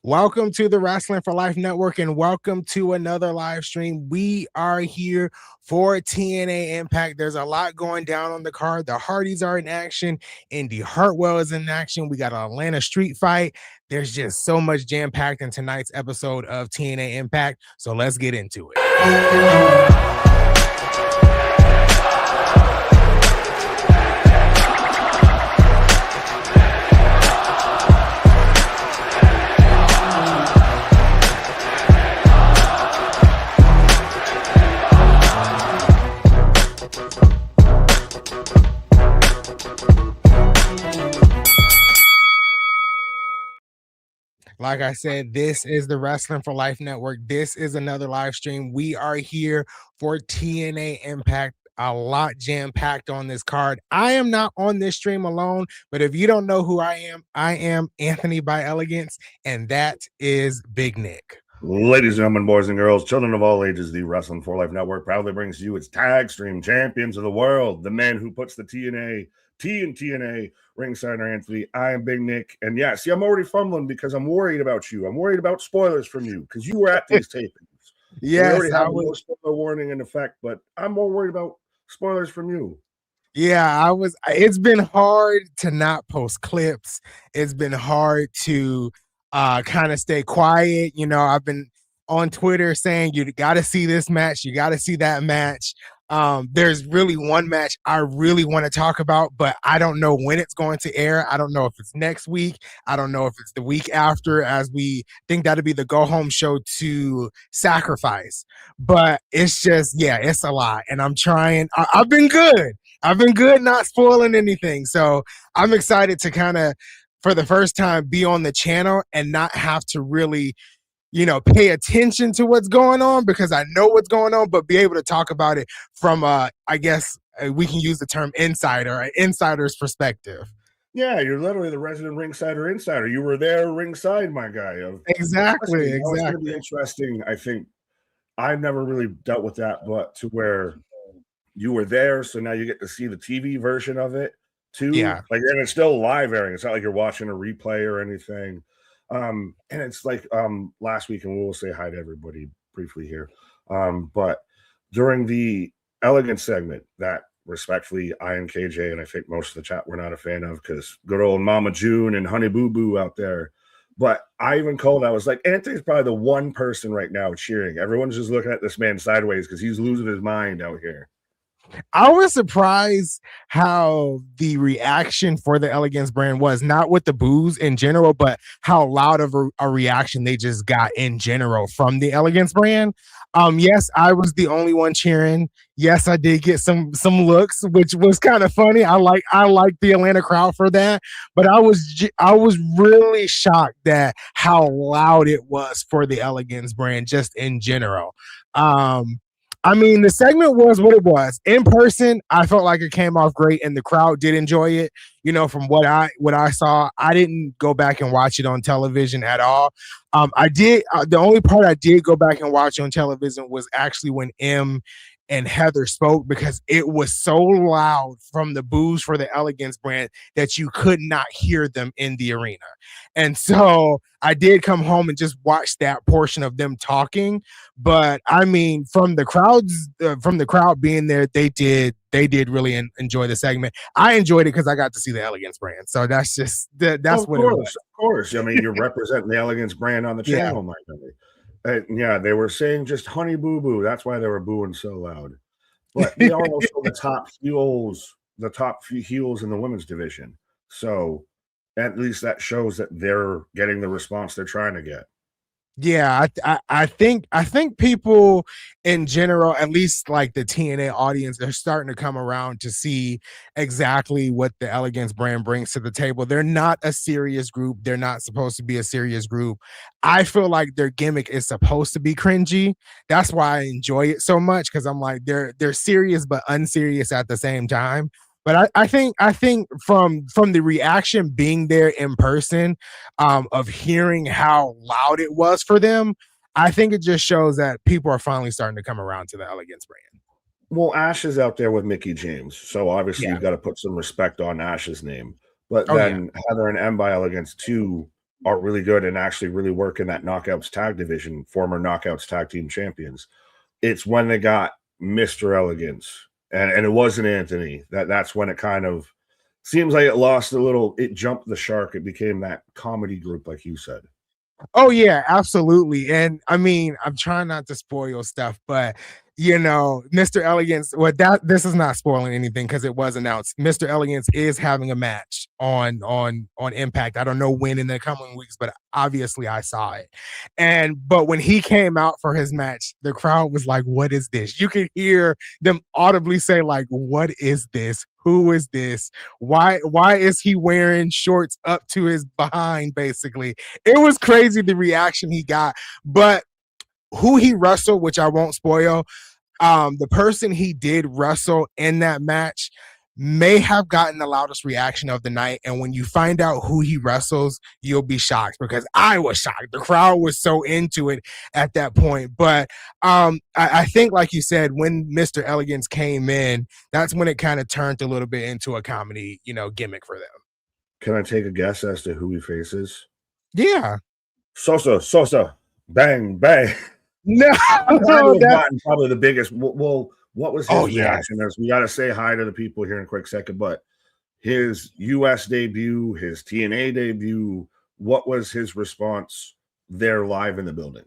Welcome to the Wrestling for Life Network and welcome to another live stream. We are here for TNA Impact. There's a lot going down on the card. The Hardies are in action. Indy Hartwell is in action. We got an Atlanta street fight. There's just so much jam-packed in tonight's episode of TNA Impact. So let's get into it. Like I said, this is the Wrestling for Life Network. This is another live stream. We are here for TNA Impact. A lot jam-packed on this card. I am not on this stream alone, but if you don't know who I am Anthony by Elegance, and that is Big Nick. Ladies and gentlemen, boys and girls, children of all ages, the Wrestling for Life Network proudly brings you its tag stream champions of the world, the man who puts the TNA ringside Anthony. I am Big Nick, and yeah, see, I'm already fumbling because I'm worried about you. I'm worried about spoilers from you because you were at these tapings. Yes, we already have no spoiler warning in effect, but I'm more worried about spoilers from you. Yeah, it's been hard to not post clips. It's been hard to kind of stay quiet. You know, I've been on Twitter saying you got to see this match, you got to see that match. There's really one match I really want to talk about, but I don't know when it's going to air. I don't know if it's next week. I don't know if it's the week after, as we think that'll be the go home show to Sacrifice. But it's just, yeah, it's a lot. And I'm trying. I've been good. Not spoiling anything. So I'm excited to kind of, for the first time, be on the channel and not have to really, pay attention to what's going on because I know what's going on, but be able to talk about it from, I guess we can use the term insider, an insider's perspective. Yeah, you're literally the resident ringsider insider. You were there ringside, my guy. Exactly. It's going to be interesting. I think I've never really dealt with that, but to where you were there, so now you get to see the TV version of it too. Yeah. And it's still live airing. It's not like you're watching a replay or anything. And it's like last week, and we'll say hi to everybody briefly here. But during the Elegance segment, that respectfully, I and KJ, and I think most of the chat were not a fan of because good old Mama June and Honey Boo Boo out there. But I even called, I was like, Anthony's probably the one person right now cheering. Everyone's just looking at this man sideways because he's losing his mind out here. I was surprised how the reaction for the Elegance brand was, not with the boos in general, but how loud of a reaction they just got in general from the Elegance brand. Yes, I was the only one cheering. Yes, I did get some looks, which was kind of funny. I like the Atlanta crowd for that, but I was really shocked at how loud it was for the Elegance brand just in general. I mean, the segment was what it was. In person, I felt like it came off great, and the crowd did enjoy it. You know, from what I saw, I didn't go back and watch it on television at all. I did. The only part I did go back and watch on television was actually when M and Heather spoke, because it was so loud from the boos for the Elegance brand that you could not hear them in the arena. And so I did come home and just watch that portion of them talking. But I mean, from the crowd being there, they did really enjoy the segment. I enjoyed it because I got to see the Elegance brand. So that's just that's what it was. Of course. I mean, you're representing the Elegance brand on the channel, my guy. Yeah, they were saying just Honey Boo Boo. That's why they were booing so loud. But they are also the top heels in the women's division. So at least that shows that they're getting the response they're trying to get. Yeah, I think people in general, at least like the TNA audience, they're starting to come around to see exactly what the Elegance brand brings to the table. They're not a serious group. They're not supposed to be a serious group. I feel like their gimmick is supposed to be cringy. That's why I enjoy it so much, because I'm like, they're serious but unserious at the same time. But I think from the reaction being there in person, of hearing how loud it was for them, I think it just shows that people are finally starting to come around to the Elegance brand. Well, Ash is out there with Mickie James, so obviously you've got to put some respect on Ash's name. But then Heather and M by Elegance too are really good and actually really work in that knockouts tag division, former knockouts tag team champions. It's when they got Mr. Elegance, and it wasn't Anthony. That's when it kind of seems like it lost a little, it jumped the shark. It became that comedy group, like you said. Oh yeah, absolutely. And I mean, I'm trying not to spoil stuff, but Mr. Elegance, this is not spoiling anything because it was announced. Mr. Elegance is having a match on Impact. I don't know when in the coming weeks, but obviously I saw it. But when he came out for his match, the crowd was like, "What is this?" You could hear them audibly say, like, "What is this? Who is this? Why is he wearing shorts up to his behind?" Basically, it was crazy the reaction he got. But who he wrestled, which I won't spoil, the person he did wrestle in that match may have gotten the loudest reaction of the night. And when you find out who he wrestles, you'll be shocked, because I was shocked. The crowd was so into it at that point. But I think, like you said, when Mr. Elegance came in, that's when it kind of turned a little bit into a comedy, gimmick for them. Can I take a guess as to who he faces? Yeah. Sosa, bang, bang. No, gotten probably the biggest. Well, what was his reaction? Yes. We got to say hi to the people here in a quick second, but his US debut, his TNA debut, what was his response there live in the building?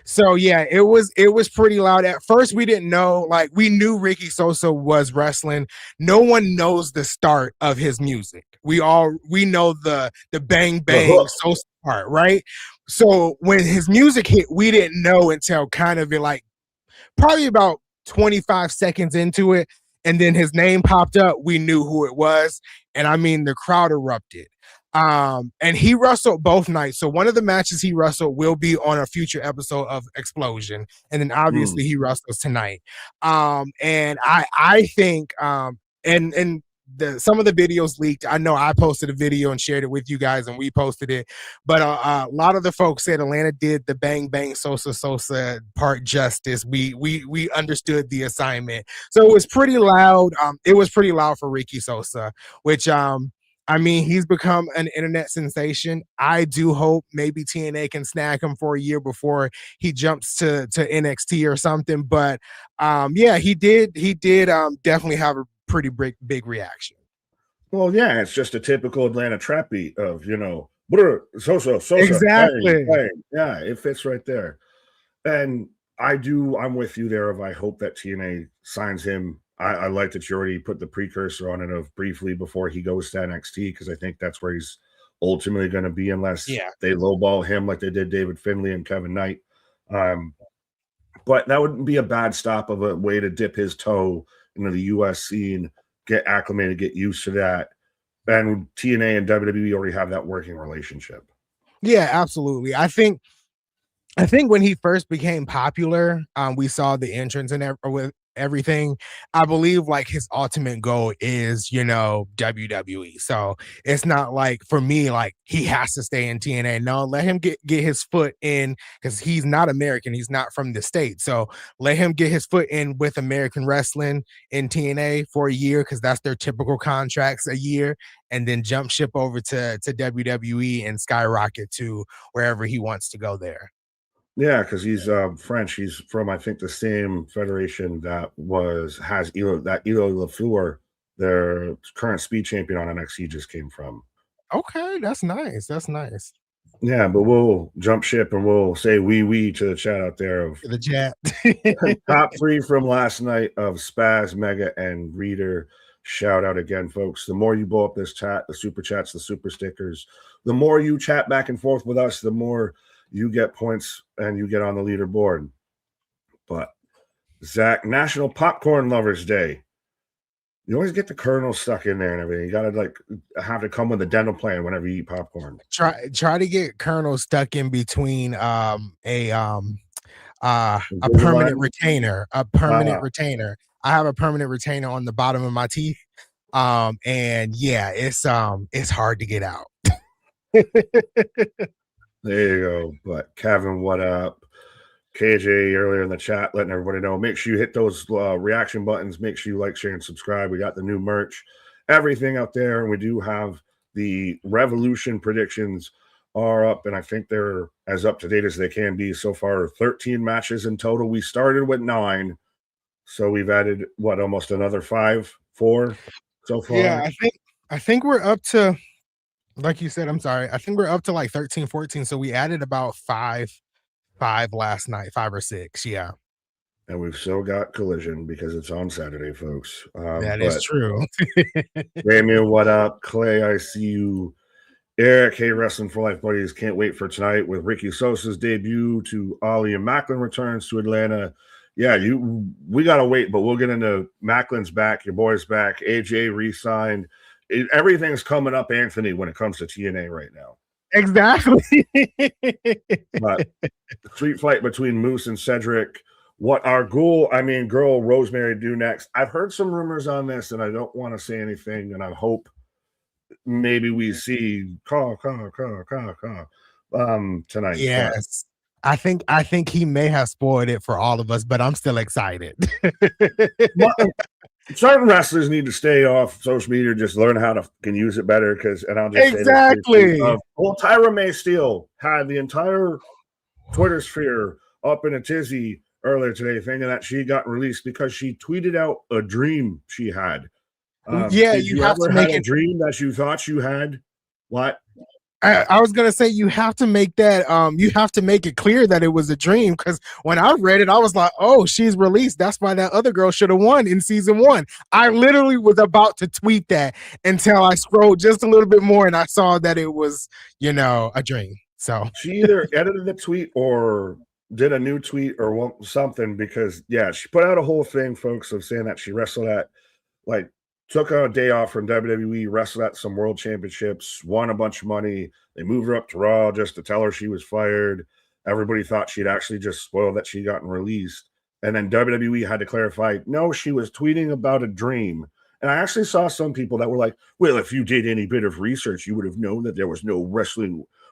So yeah, it was pretty loud. At first, we didn't know, like, we knew Ricky Sosa was wrestling. No one knows the start of his music. We know the bang bang Sosa part, right? So when his music hit, we didn't know until kind of like probably about 25 seconds into it. And then his name popped up. We knew who it was. And I mean, the crowd erupted. And he wrestled both nights. So one of the matches he wrestled will be on a future episode of Explosion. And then obviously he wrestles tonight. And I think and some of the videos leaked. I know I posted a video and shared it with you guys, and we posted it. But a lot of the folks said Atlanta did the bang bang Sosa part justice. We understood the assignment, so it was pretty loud. It was pretty loud for Ricky Sosa, which I mean, he's become an internet sensation. I do hope maybe TNA can snag him for a year before he jumps to NXT or something. But yeah, he did definitely have a pretty big reaction. Well, yeah, it's just a typical Atlanta trap beat of, Sosa, exactly. Bang, bang. Yeah, it fits right there. And I'm with you there. Of I hope that TNA signs him. I like that you already put the precursor on it of briefly before he goes to NXT, because I think that's where he's ultimately going to be, unless they lowball him like they did David Finlay and Kevin Knight. But that wouldn't be a bad stop of a way to dip his toe into the US scene, get acclimated, get used to that. And TNA and WWE already have that working relationship. Yeah, absolutely. I think when he first became popular, we saw the entrance and with everything. I believe like his ultimate goal is, WWE. So it's not like, for me, like he has to stay in TNA. No, let him get his foot in, because he's not American. He's not from the States. So let him get his foot in with American wrestling in TNA for a year, because that's their typical contracts, a year, and then jump ship over to WWE and skyrocket to wherever he wants to go there. Yeah, because he's French. He's from, I think, the same federation that has Elo Lafleur, their current speed champion on NXT, just came from. Okay, that's nice. That's nice. Yeah, but we'll jump ship and we'll say wee to the chat out there of the chat. Top 3 from last night of Spaz, Mega, and Reader. Shout out again, folks. The more you blow up this chat, the super chats, the super stickers, the more you chat back and forth with us, the more you get points and you get on the leaderboard. But Zach, National Popcorn Lovers Day. You always get the kernel stuck in there and everything. You gotta have to come with a dental plan whenever you eat popcorn. Try to get kernel stuck in between a permanent retainer. A permanent retainer. I have a permanent retainer on the bottom of my teeth. And yeah, it's hard to get out. There you go. But Kevin, what up? KJ earlier in the chat letting everybody know. Make sure you hit those reaction buttons. Make sure you like, share, and subscribe. We got the new merch, everything out there. And we do have the Revolution predictions are up, and I think they're as up to date as they can be so far. 13 matches in total. We started with 9, so we've added almost another 4 so far. Yeah, I think we're up to, like you said, I'm sorry. I think we're up to like 13, 14. So we added about five last night, 5 or 6. Yeah. And we've still got Collision because it's on Saturday, folks. That is true. Damien, what up? Clay, I see you. Eric, hey, Wrestling for Life buddies. Can't wait for tonight with Ricky Sosa's debut to Ali and Maclin returns to Atlanta. Yeah, we gotta wait, but we'll get into Maclin's back, your boy's back, AJ re-signed. Everything's coming up, Anthony, when it comes to TNA right now. Exactly. But the street fight between Moose and Cedric. What our girl Rosemary do next? I've heard some rumors on this, and I don't want to say anything, and I hope maybe we see tonight. Yes. I think he may have spoiled it for all of us, but I'm still excited. Certain wrestlers need to stay off social media, just learn how to can use it better. And I'll just exactly. Say well, Tyra May Steele had the entire Twitter sphere up in a tizzy earlier today, thinking that she got released because she tweeted out a dream she had. Yeah, did you have ever to make a dream that you thought you had? What? I was gonna say you have to make that you have to make it clear that it was a dream, because when I read it, I was like, oh, she's released. That's why that other girl should have won in season 1. I literally was about to tweet that until I scrolled just a little bit more and I saw that it was, a dream. So she either edited the tweet or did a new tweet or something, because she put out a whole thing, folks, of saying that she wrestled at took a day off from WWE, wrestled at some world championships, won a bunch of money. They moved her up to Raw just to tell her she was fired. Everybody thought she'd actually just spoiled that she'd gotten released. And then WWE had to clarify, no, she was tweeting about a dream. And I actually saw some people that were like, well, if you did any bit of research, you would have known that there was no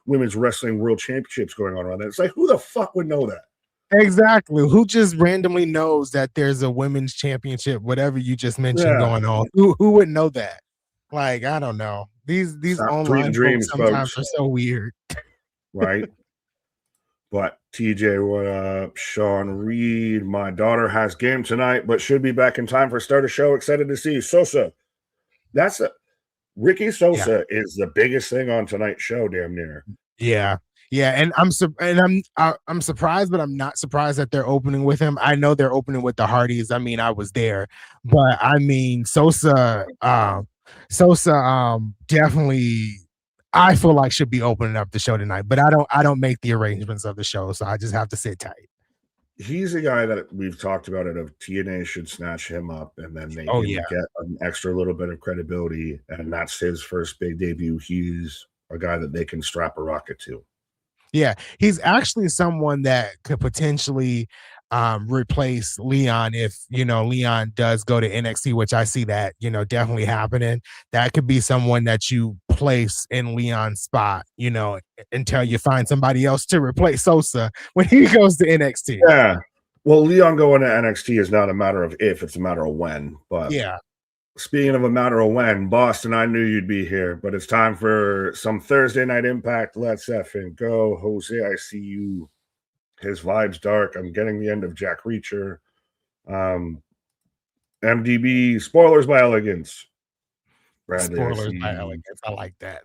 women's wrestling world championships going on around that. It's like, who the fuck would know that? Exactly. Who just randomly knows that there's a women's championship, whatever you just mentioned, going on? Who would know that? Like, I don't know. These online dreams sometimes are so weird. Right. But TJ, what up? Sean Reed, my daughter has game tonight, but should be back in time for start of show. Excited to see Sosa. Ricky Sosa is the biggest thing on tonight's show, damn near. Yeah. Yeah, and I'm surprised, but I'm not surprised that they're opening with him. I know they're opening with the Hardies. I mean, I was there, but I mean, Sosa definitely, I feel like should be opening up the show tonight. But I don't make the arrangements of the show, so I just have to sit tight. He's a guy that we've talked about it of TNA should snatch him up, and then they can get an extra little bit of credibility, and that's his first big debut. He's a guy that they can strap a rocket to. Yeah, he's actually someone that could potentially replace Leon if, Leon does go to NXT, which I see that, definitely happening. That could be someone that you place in Leon's spot, until you find somebody else to replace Sosa when he goes to NXT. Yeah. Well, Leon going to NXT is not a matter of if, it's a matter of when. But yeah. Speaking of a matter of when, Boston, I knew you'd be here, but it's time for some Thursday Night Impact. Let's effing go. Jose, I see you. His vibe's dark. I'm getting the end of Jack Reacher. MDB, spoilers by Elegance. Bradley, spoilers by Elegance. I like that.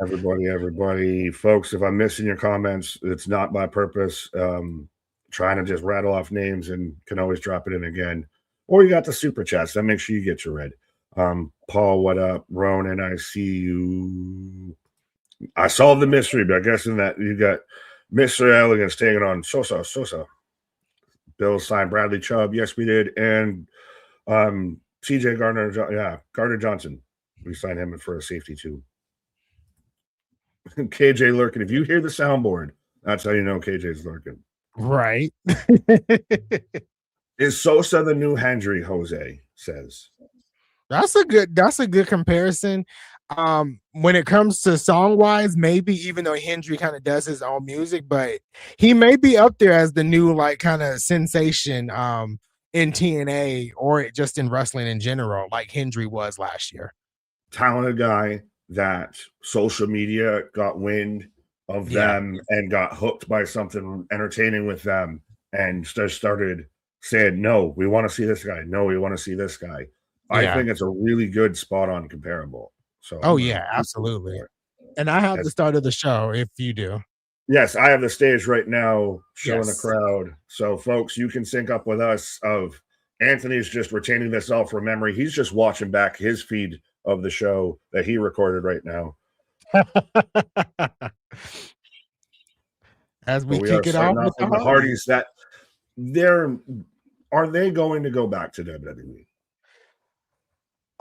Everybody. Folks, if I'm missing your comments, it's not by purpose. Trying to just rattle off names and can always drop it in again. Or you got the super chats. Then make sure you get your read. Paul, what up? Ronan, I see you. I solved the mystery, but I guess in that you got Mr. Elegance taking on Sosa. Bill signed Bradley Chubb. Yes, we did. And CJ Gardner Johnson. We signed him for a safety too. KJ lurking. If you hear the soundboard, that's how you know KJ's lurking. Right. Is Sosa the new Hendry? Jose says. That's a good comparison. When it comes to song wise, maybe, even though Hendry kind of does his own music, but he may be up there as the new kind of sensation in TNA or just in wrestling in general, like Hendry was last year. Talented guy, that social media got wind of them and got hooked by something entertaining with them and just started saying, no, we want to see this guy. No, we want to see this guy. I think it's a really good spot on comparable. So absolutely. And I have the start of the show if you do. Yes, I have the stage right now showing the crowd. So folks, you can sync up with us of Anthony's just retaining this all from memory. He's just watching back his feed of the show that he recorded right now. As we kick it off with the Hardies, that are they going to go back to WWE?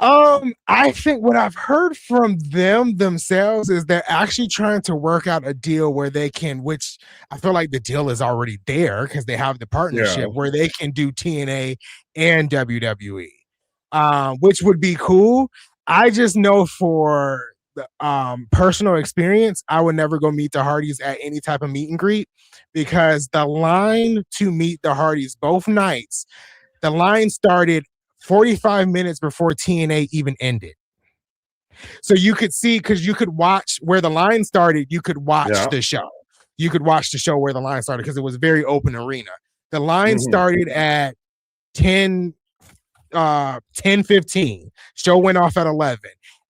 I think what I've heard from them themselves is they're actually trying to work out a deal where they can, which I feel like the deal is already there because they have the partnership where they can do TNA and WWE, which would be cool. I just know for the personal experience, I would never go meet the Hardys at any type of meet and greet because the line to meet the Hardys both nights, the line started 45 minutes before TNA even ended. So you could see, because you could watch where the line started, you could watch the show. You could watch the show where the line started because it was a very open arena. The line started at 10:15. Show went off at 11.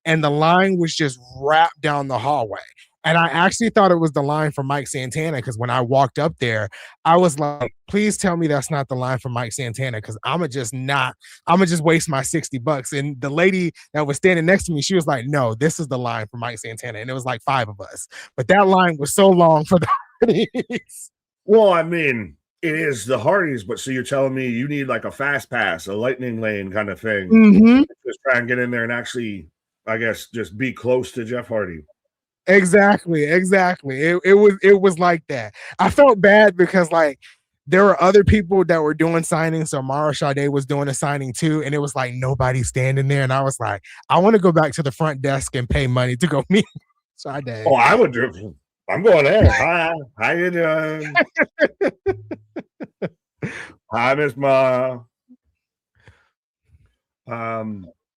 And the line was just wrapped down the hallway. And I actually thought it was the line from Mike Santana because when I walked up there, I was like, please tell me that's not the line from Mike Santana because I'm going to just waste my $60. And the lady that was standing next to me, she was like, no, this is the line from Mike Santana. And it was like 5 of us. But that line was so long for the Hardys. Well, I mean, it is the Hardys, but so you're telling me you need like a fast pass, a lightning lane kind of thing. Just try and get in there and actually, I guess, just be close to Jeff Hardy. Exactly. It was like that. I felt bad because like there were other people that were doing signings. So Mara Sade was doing a signing too, and it was like nobody standing there. And I was like, I want to go back to the front desk and pay money to go meet Sade. Oh, I would do. I'm going there. Hi, how you doing? Hi, Miss Ma.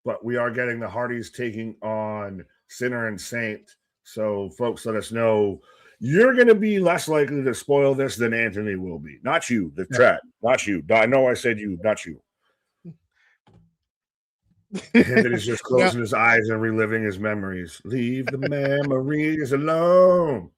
But we are getting the Hardys taking on Sinner and Saint. So, folks, let us know you're going to be less likely to spoil this than Anthony will be. Not you, the chat. Not you. I know I said you, not you. Anthony's just closing his eyes and reliving his memories. Leave the memories alone.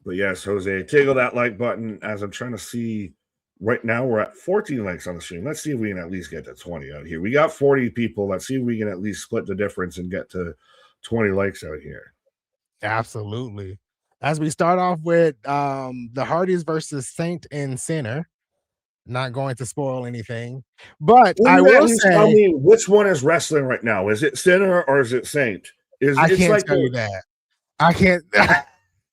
But yes, Jose, tickle that like button as I'm trying to see. Right now, we're at 14 likes on the stream. Let's see if we can at least get to 20 out here. We got 40 people. Let's see if we can at least split the difference and get to 20 likes out here. Absolutely. As we start off with the Hardys versus Saint and Sinner. Not going to spoil anything, but I will say, tell me which one is wrestling right now. Is it Sinner or is it Saint? I can't tell you that. I can't.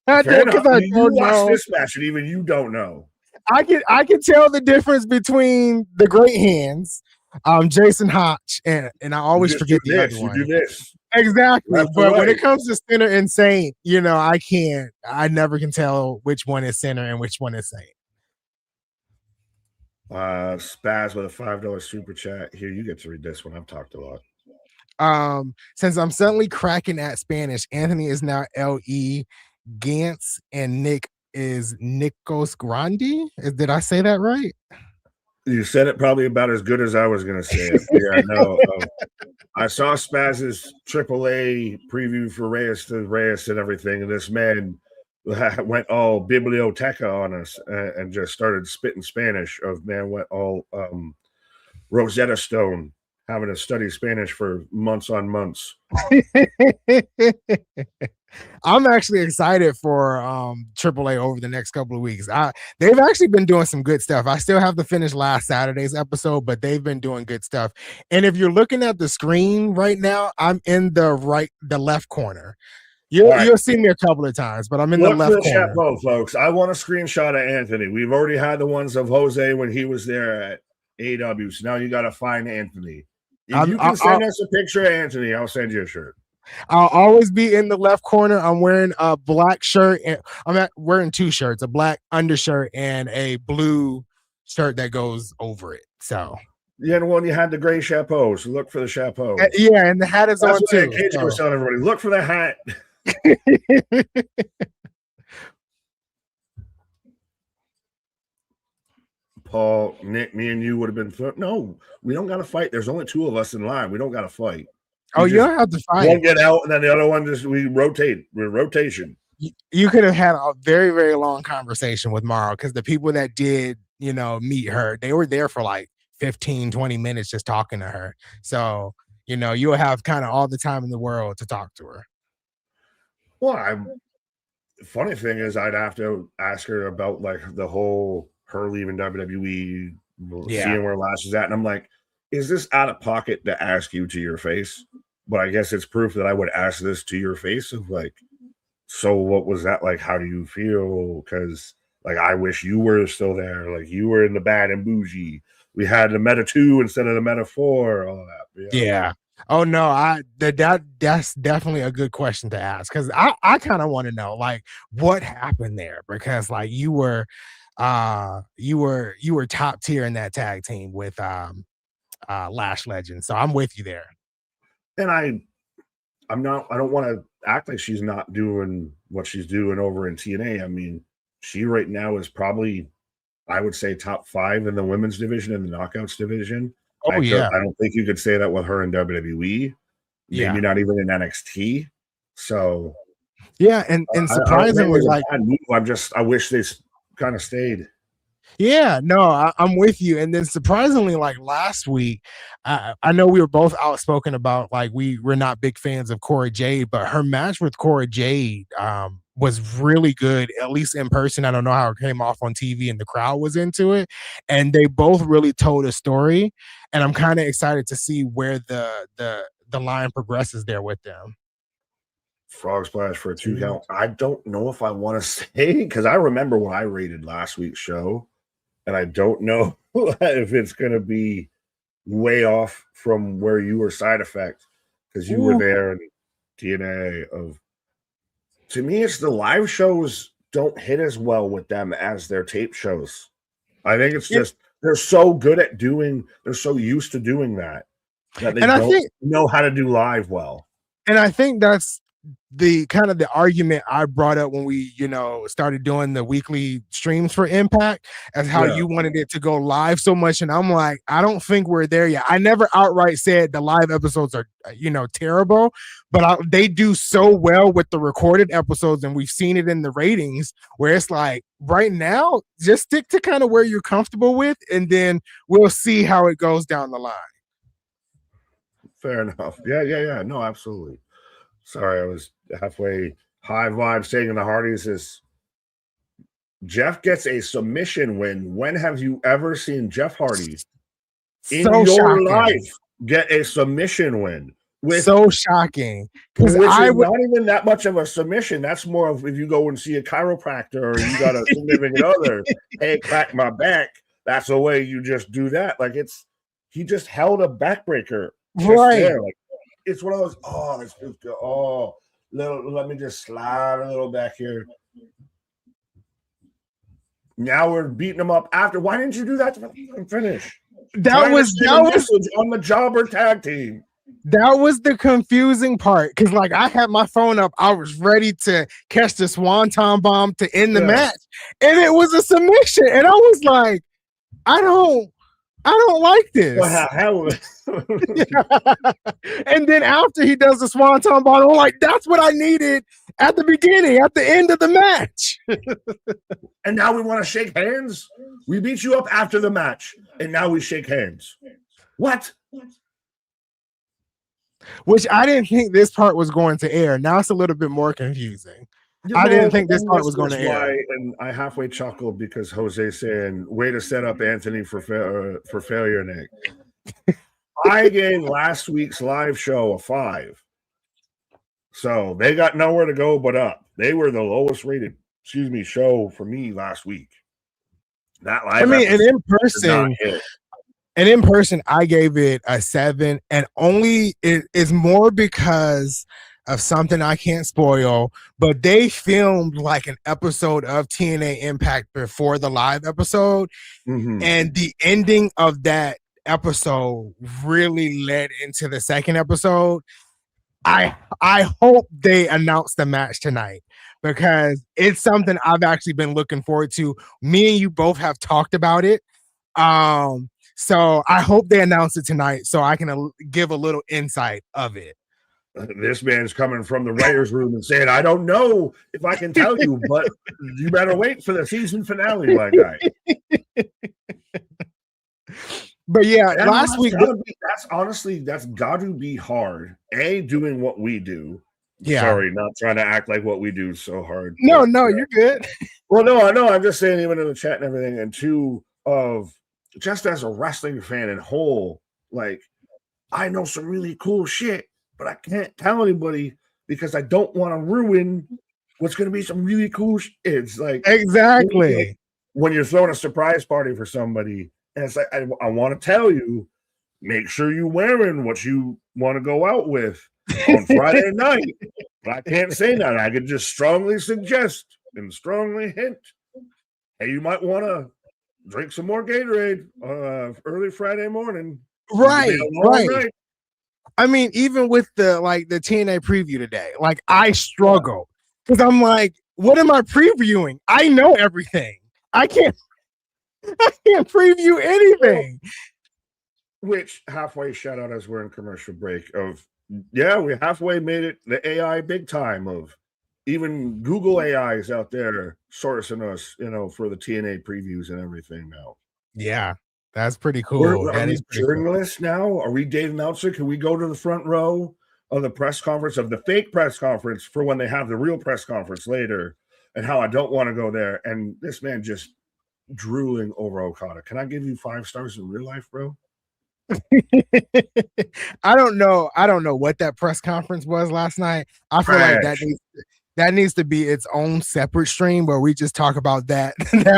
I don't watch this match, and even you don't know. I can tell the difference between the Great Hands, Jason Hotch, and I always forget the other one. You do this. Exactly. That's but when it comes to Sinner and Saint, I never can tell which one is Sinner and which one is Saint. Spaz with a $5 super chat. Here, you get to read this one. I've talked a lot. Since I'm suddenly cracking at Spanish, Anthony is now L.E. Gantz and Nick is Nikos Grandi. Did I say that right? You said it probably about as good as I was going to say it. Yeah, I know. I saw Spaz's AAA preview for Reyes and everything, and this man went all biblioteca on us and just started spitting Spanish. Went all Rosetta Stone, having to study Spanish for months on months. I'm actually excited for AAA over the next couple of weeks. They've actually been doing some good stuff. I still have to finish last Saturday's episode, but they've been doing good stuff. And if you're looking at the screen right now, I'm in the left corner. You'll see me a couple of times, but I'm in the left corner. Folks, I want a screenshot of Anthony. We've already had the ones of Jose when he was there at AW. So now you got to find Anthony. If you can send us a picture of Anthony, I'll send you a shirt. I'll always be in the left corner. I'm wearing a black shirt, and wearing 2 shirts: a black undershirt and a blue shirt that goes over it. So Yeah, the one you had the gray chapeau. So look for the chapeau. Yeah, and the hat is That's on why too. KJ was telling everybody, look for the hat. Paul, Nick, me and you would have been. No, we don't got to fight. There's only 2 of us in line. We don't got to fight. You don't have to fight. One get out, and then the other one we rotate. We're rotation. You could have had a very, very long conversation with Mara, because the people that did, meet her, they were there for like 15, 20 minutes just talking to her. So, you'll have kind of all the time in the world to talk to her. Well, funny thing is, I'd have to ask her about like the whole her leaving WWE, seeing where Lash is at, and I'm like, is this out of pocket to ask you to your face? But I guess it's proof that I would ask this to your face of like, so what was that like? How do you feel? Because like, I wish you were still there. Like, you were in the Bad and Bougie. We had the Meta 2 instead of the Meta 4. All that. Yeah. Oh no, that's definitely a good question to ask, because I kind of want to know like what happened there, because like you were top tier in that tag team with Lash Legend. So I'm with you there. And I don't want to act like she's not doing what she's doing over in TNA. I mean, she right now is probably, I would say, top 5 in the women's division and the knockouts division. Oh, yeah. I don't think you could say that with her in WWE. Maybe not even in NXT. So yeah, and surprisingly, like, I wish they kind of stayed. Yeah, no, I'm with you. And then surprisingly, like last week, I know we were both outspoken about like we're not big fans of Cora Jade, but her match with Cora Jade was really good, at least in person. I don't know how it came off on TV and the crowd was into it. And they both really told a story. And I'm kind of excited to see where the line progresses there with them. Frog splash for a 2 count. I don't know if I want to say, because I remember when I rated last week's show, and I don't know if it's going to be way off from where you were Side Effect, because you were there in TNA. To me, it's the live shows don't hit as well with them as their tape shows. I think it's just they're so good at they're so used to doing that they don't know how to do live well. And I think that's the kind of the argument I brought up when we, started doing the weekly streams for Impact, as how you wanted it to go live so much. And I'm like, I don't think we're there yet. I never outright said the live episodes are, terrible, but they do so well with the recorded episodes. And we've seen it in the ratings where it's like right now, just stick to kind of where you're comfortable with, and then we'll see how it goes down the line. Fair enough. Yeah. No, absolutely. Sorry, I was halfway. High vibe saying in the Hardies is Jeff gets a submission win. When have you ever seen Jeff Hardy in your life get a submission win? So shocking. Because not even that much of a submission. That's more of if you go and see a chiropractor or you got a significant other, hey, crack my back. That's the way you just do that. Like he just held a backbreaker. Right. There. Like, it's one of those, this feels good. Let me just slide a little back here. Now we're beating them up after. Why didn't you do that to finish? That was on the jobber tag team. That was the confusing part, because like I had my phone up, I was ready to catch the Swanton bomb to end the match, and it was a submission, and I was like, I don't like this. And then after he does the Swanton bomb, I'm like, that's what I needed at the beginning, at the end of the match. And now we want to shake hands? We beat you up after the match, and now we shake hands. What? Which I didn't think this part was going to air. Now it's a little bit more confusing. I didn't think this part was going to air. And I halfway chuckled because Jose saying, way to set up Anthony for failure, Nick. I gave last week's live show a 5. So they got nowhere to go but up. They were the lowest rated, show for me last week. That live and in person, I gave it a 7, and only it is more because of something I can't spoil, but they filmed like an episode of TNA Impact before the live episode. Mm-hmm. And the ending of that episode really led into the second episode. I hope they announce the match tonight because it's something I've actually been looking forward to. Me and you both have talked about it. So I hope they announce it tonight so I can give a little insight of it. This man's coming from the writer's room and saying, I don't know if I can tell you, but you better wait for the season finale, my guy. But yeah, last week that's got to be hard. Doing what we do. Yeah. Sorry, not trying to act like what we do is so hard. No, you're good. Well, no, I know. I'm just saying, even in the chat and everything, and two, of just as a wrestling fan in whole, like, I know some really cool shit, but I can't tell anybody because I don't want to ruin what's going to be some really cool shit. It's like, exactly. When you're throwing a surprise party for somebody, and it's like, I want to tell you, make sure you're wearing what you want to go out with on Friday night. But I can't say that. I could just strongly suggest and strongly hint, hey, you might want to drink some more Gatorade early Friday morning. Right. Night. I mean, even with the TNA preview today, like I struggle because I'm like, what am I previewing? I know everything. I can't preview anything. Which halfway shout out as we're in commercial break of, yeah, we halfway made it the AI big time of even Google AI is out there sourcing us, for the TNA previews and everything now. Yeah, that's pretty cool. Are we journalists now? Are we Dave Meltzer? Can we go to the front row of the press conference, of the fake press conference, for when they have the real press conference later? And how I don't want to go there. And this man just drooling over Okada. Can I give you 5 stars in real life, bro? I don't know what that press conference was last night. I feel like that needs to be its own separate stream where we just talk about that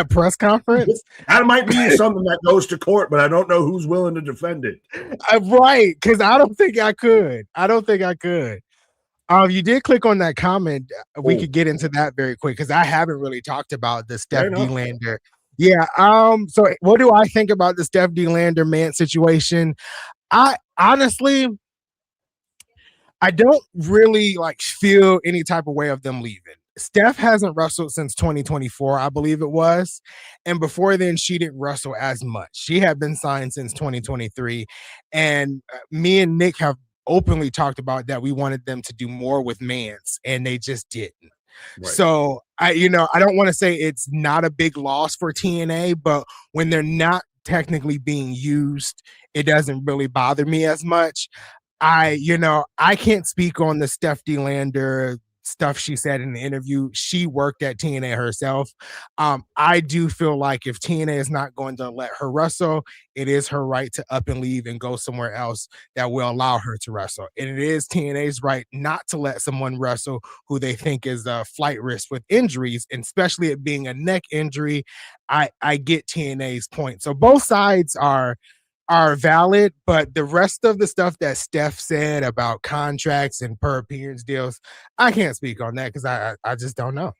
press conference. That might be something that goes to court, but I don't know who's willing to defend it. Right, because I don't think I could. You did click on that comment. We could get into that very quick because I haven't really talked about the Steph De Lander. Yeah. So what do I think about the Steph De Lander man situation? I honestly, I don't really feel any type of way of them leaving. Steph hasn't wrestled since 2024, I believe it was. And before then, she didn't wrestle as much. She had been signed since 2023. And me and Nick have openly talked about that we wanted them to do more with Mance, and they just didn't. Right. So I don't want to say it's not a big loss for TNA, but when they're not technically being used, it doesn't really bother me as much. I can't speak on the Steph De Lander stuff she said in the interview. She worked at TNA herself. I do feel like if TNA is not going to let her wrestle, it is her right to up and leave and go somewhere else that will allow her to wrestle. And it is TNA's right not to let someone wrestle who they think is a flight risk with injuries, and especially it being a neck injury. I get TNA's point. So both sides are valid, but the rest of the stuff that Steph said about contracts and per appearance deals, I can't speak on that because I just don't know.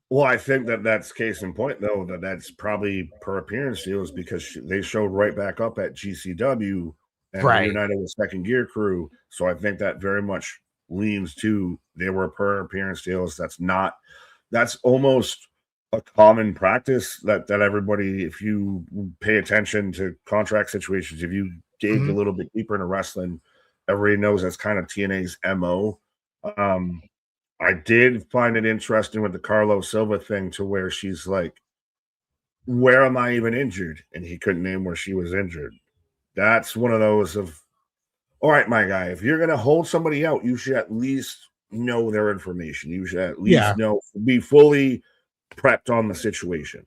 Well, I think that's case in point, though, that's probably per appearance deals because they showed right back up at GCW and reunited with Second Gear Crew. So I think that very much leans to they were per appearance deals. That's almost a common practice that everybody, if you pay attention to contract situations, if you dig a little bit deeper into wrestling, everybody knows that's kind of TNA's MO. I did find it interesting with the Carlos Silva thing to where she's like, where am I even injured? And he couldn't name where she was injured. That's one of those of, all right, my guy, if you're going to hold somebody out, you should at least know their information. You should at least be fully prepped on the situation.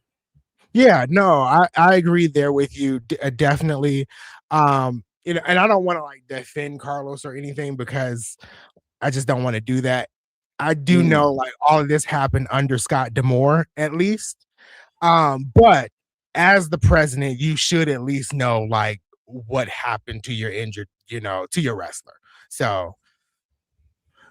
Yeah, no, I agree there with you. Definitely. And I don't want to defend Carlos or anything because I just don't want to do that. I do know all of this happened under Scott D'Amore at least. But as the president, you should at least know what happened to your injured, to your wrestler. So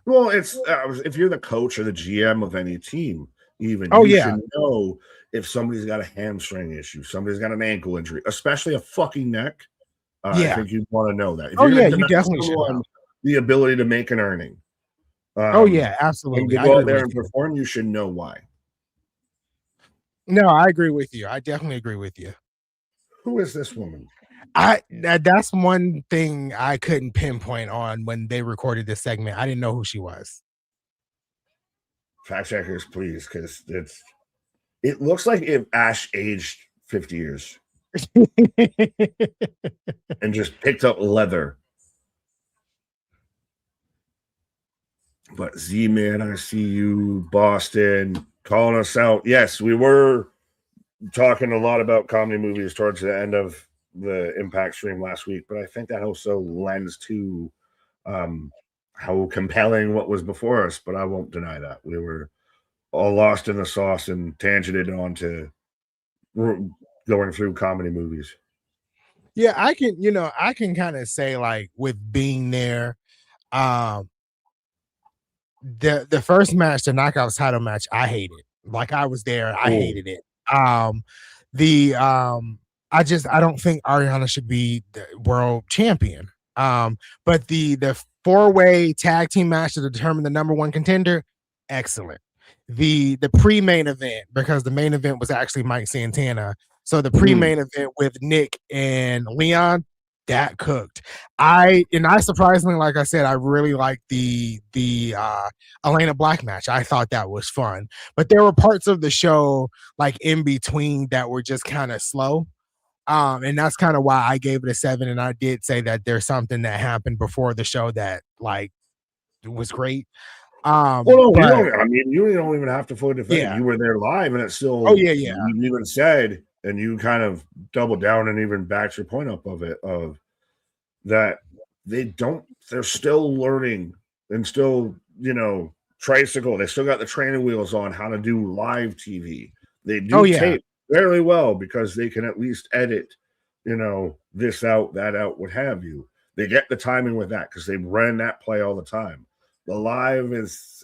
well, it's if you're the coach or the GM of any team, even should know if somebody's got a hamstring issue, somebody's got an ankle injury, especially a fucking neck. I think you'd want to know that. If Oh you're yeah, going to you deny definitely should someone know. the ability to make an earning, Oh yeah, and absolutely. to I go agree out there with and you. perform, you should know why. No, I agree with you. I definitely agree with you. Who is this woman? That's one thing I couldn't pinpoint on when they recorded this segment. I didn't know who she was. Fact checkers, please, because it looks like if Ash aged 50 years and just picked up leather. But Z-Man, I see you, Boston, calling us out. Yes, we were talking a lot about comedy movies towards the end of the Impact stream last week, but I think that also lends to how compelling what was before us, but I won't deny that. We were all lost in the sauce and tangented onto going through comedy movies. Yeah, I can kind of say like with being there, um, the first match, the knockouts title match, I hated. Like I was there, I hated it. The I don't think Ariana should be the world champion. But the four-way tag team match to determine the number one contender, excellent. The pre-main event, because the main event was actually Mike Santana. So the pre-main event with Nick and Leon, that cooked. I surprisingly, like I said, I really liked the Elena Black match. I thought that was fun. But there were parts of the show like in between that were just kind of slow. And that's kind of why I gave it a 7. And I did say that there's something that happened before the show that like was great. Well, no, you don't even have to fully defend it. Yeah. You were there live, and it's still. Oh yeah. You even said, and you kind of doubled down and even backed your point up of that they're still learning and still, tricycle. They still got the training wheels on how to do live TV. They do tape fairly well because they can at least edit, this out, that out, what have you. They get the timing with that because they ran that play all the time. The live is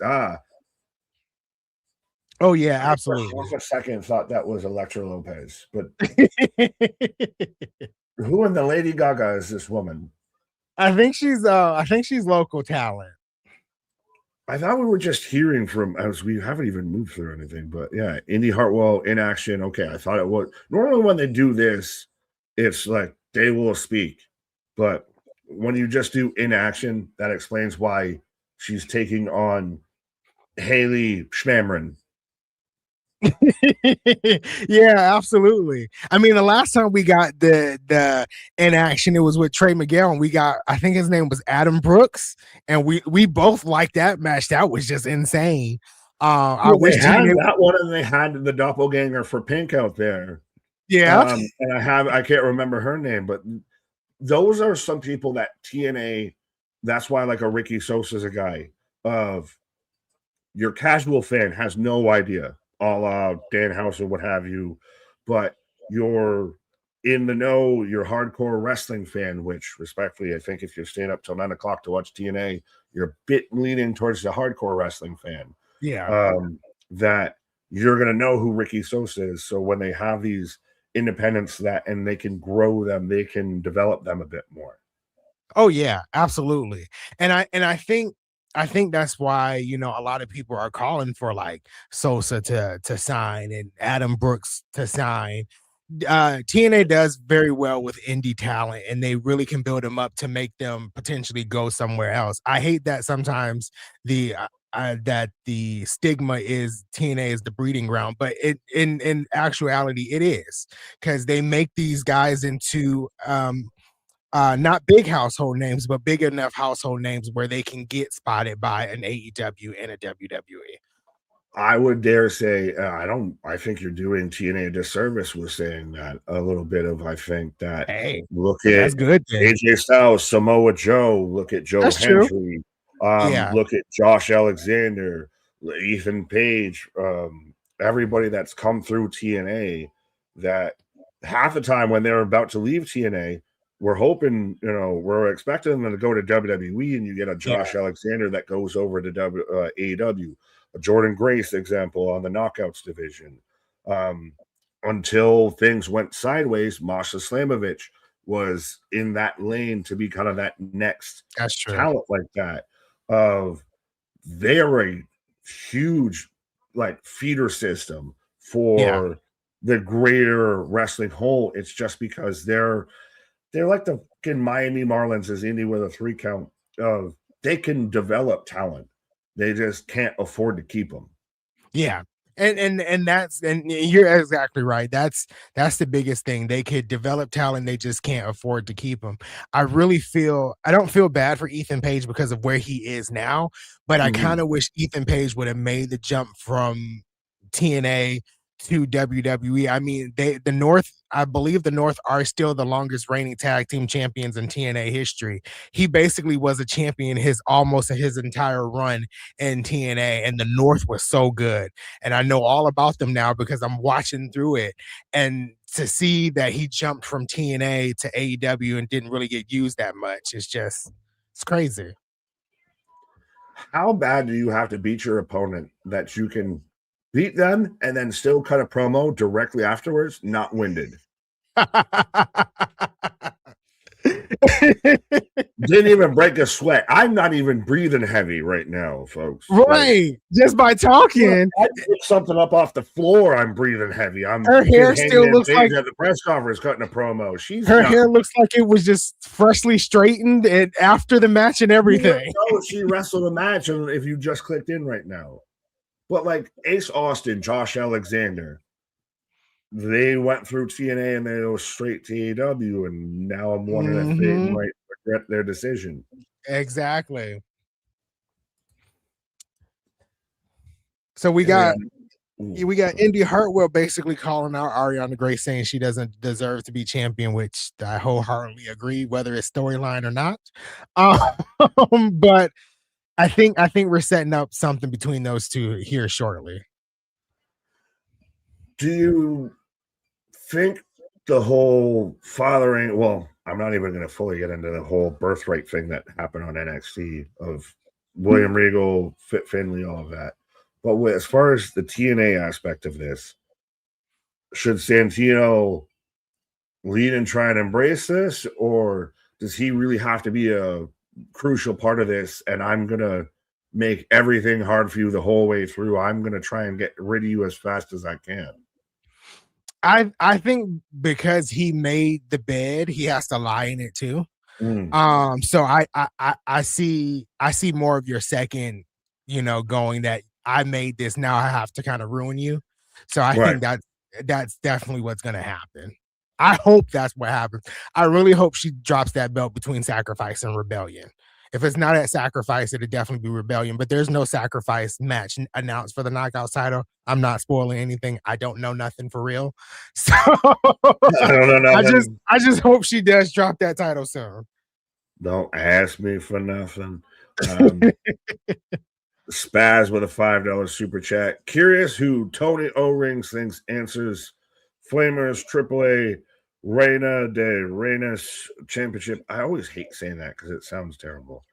Oh yeah, absolutely. For a second thought that was Electra Lopez, but who in the Lady Gaga is this woman? I think she's local talent. I thought we were just hearing from as we haven't even moved through anything, but yeah, Indy Hartwell in action. Okay, I thought it was normally when they do this, it's like they will speak, but when you just do in action, that explains why she's taking on Haley Schmamrin. Yeah, absolutely. I mean, the last time we got the in action, it was with Trey Miguel, and we got, I think his name was Adam Brooks, and we both liked that match. That was just insane. I wish they had that one, and they had the doppelganger for Pink out there. Yeah, and I can't remember her name, but those are some people that TNA. That's why like a Ricky Sosa is a guy of your casual fan has no idea, a la Dan House or what have you, but you're in the know, you're hardcore wrestling fan, which respectfully, I think if you're staying up till 9 o'clock to watch TNA, you're a bit leaning towards the hardcore wrestling fan. Yeah. That you're gonna know who Ricky Sosa is. So when they have these independents and they can grow them, they can develop them a bit more. Oh yeah, absolutely. And I think that's why, a lot of people are calling for like Sosa to sign and Adam Brooks to sign. TNA does very well with indie talent, and they really can build them up to make them potentially go somewhere else. I hate that sometimes that the stigma is TNA is the breeding ground, but in actuality it is, because they make these guys into not big household names, but big enough household names where they can get spotted by an AEW and a WWE. I would dare say, I think you're doing TNA a disservice with saying that a little bit of, I think that look at that's good, AJ Styles, Samoa Joe, look at Joe Hendry, look at Josh Alexander, Ethan Page, everybody that's come through TNA that half the time when they're about to leave TNA, we're hoping, we're expecting them to go to WWE, and you get a Josh Alexander that goes over to AEW, a Jordan Grace example on the Knockouts division. Until things went sideways, Masha Slamovich was in that lane to be kind of that next That's true. talent like that. Of they are a huge like feeder system Yeah. for the greater wrestling whole. It's just because they're like the fucking Miami Marlins as Indy with a 3 count of they can develop talent. They just can't afford to keep them. Yeah. And that's and you're exactly right. That's the biggest thing. They could develop talent, they just can't afford to keep them. I don't feel bad for Ethan Page because of where he is now, but I kind Mhm. of wish Ethan Page would have made the jump from TNA to WWE. I mean, the North, I believe the North are still the longest reigning tag team champions in TNA history. He basically was a champion his entire run in TNA, and the North was so good. And I know all about them now because I'm watching through it. And to see that he jumped from TNA to AEW and didn't really get used that much, it's crazy. How bad do you have to beat your opponent that you can beat them and then still cut a promo directly afterwards, not winded? Didn't even break a sweat. I'm not even breathing heavy right now, folks. Like, Right. Just by talking, I pick something up off the floor. I'm breathing heavy. I'm her fucking hair hanging still in looks like Paige at the press conference cutting a promo. She's her not. hair looks like it was just freshly straightened and after the match and You wouldn't everything. know if she wrestled a match and if you just clicked in right now. But like Ace Austin, Josh Alexander, they went through TNA and they go straight to AEW, and now I'm wondering if they Mhm. might regret their decision. Exactly. So we And got then, we got Indy Hartwell basically calling out Ariana Grace saying she doesn't deserve to be champion, which I wholeheartedly agree, whether it's storyline or not. But I think we're setting up something between those two here shortly. do you think the whole fathering? Well, I'm not even going to fully get into the whole birthright thing that happened on NXT of William Regal, Fit Finley, all of that. But as far as the TNA aspect of this, should Santino lead and try and embrace this, or does he really have to be a crucial part of this? And I'm gonna make everything hard for you the whole way through. I'm gonna try and get rid of you as fast as I can. I think because he made the bed, he has to lie in it too. Mm, So I see more of your second, going that I made this, now I have to kind of ruin you. So I right. think that's definitely what's gonna happen. I hope that's what happens. I really hope she drops that belt between Sacrifice and Rebellion. If it's not at Sacrifice, it'd definitely be Rebellion, but there's no Sacrifice match announced for the Knockout title. I'm not spoiling anything. I don't know nothing for real. So I don't know I just nothing. I just hope she does drop that title soon. Don't ask me for nothing. Um, Spaz with a $5 super chat. Curious who Tony O Rings thinks answers Flamers AAA Reina de Reinas Championship. I always hate saying that because it sounds terrible.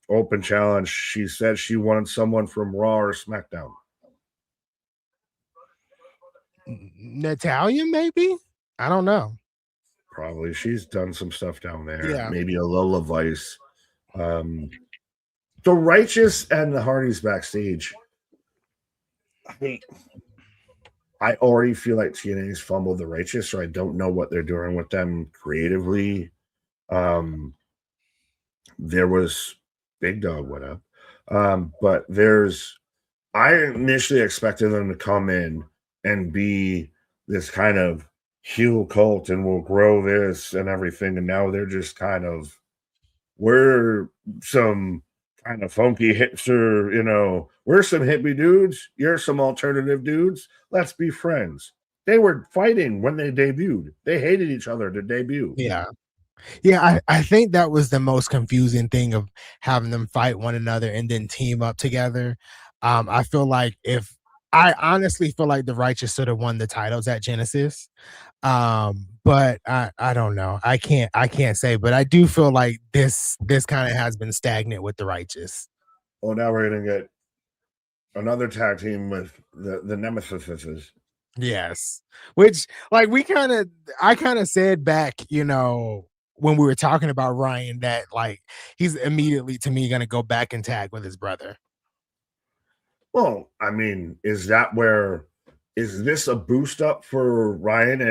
Open challenge. She said she wanted someone from Raw or SmackDown. Natalia, maybe? I don't know. Probably. She's done some stuff down there. Yeah. Maybe a Lola Vice. Um, the Righteous and the Hardys backstage. I mean, I already feel like TNA's fumbled the Righteous, so I don't know what they're doing with them creatively. Um, there was Big Dog, what up? But I initially expected them to come in and be this kind of heel cult and we'll grow this and everything. And now they're just kind of, we're some kind of funky hipster, we're some hippie dudes. You're some alternative dudes. Let's be friends. They were fighting when they debuted. They hated each other to debut. Yeah. Yeah, I think that was the most confusing thing of having them fight one another and then team up together. I feel like if I honestly feel like the Righteous should have won the titles at Genesis. But I don't know. I can't say, but I do feel like this kind of has been stagnant with the Righteous. Oh, now we're gonna get another tag team with the Nemesises. Yes. Which like I kind of said back, when we were talking about Ryan that like he's immediately to me gonna go back and tag with his brother. Well, I mean, is this a boost up for Ryan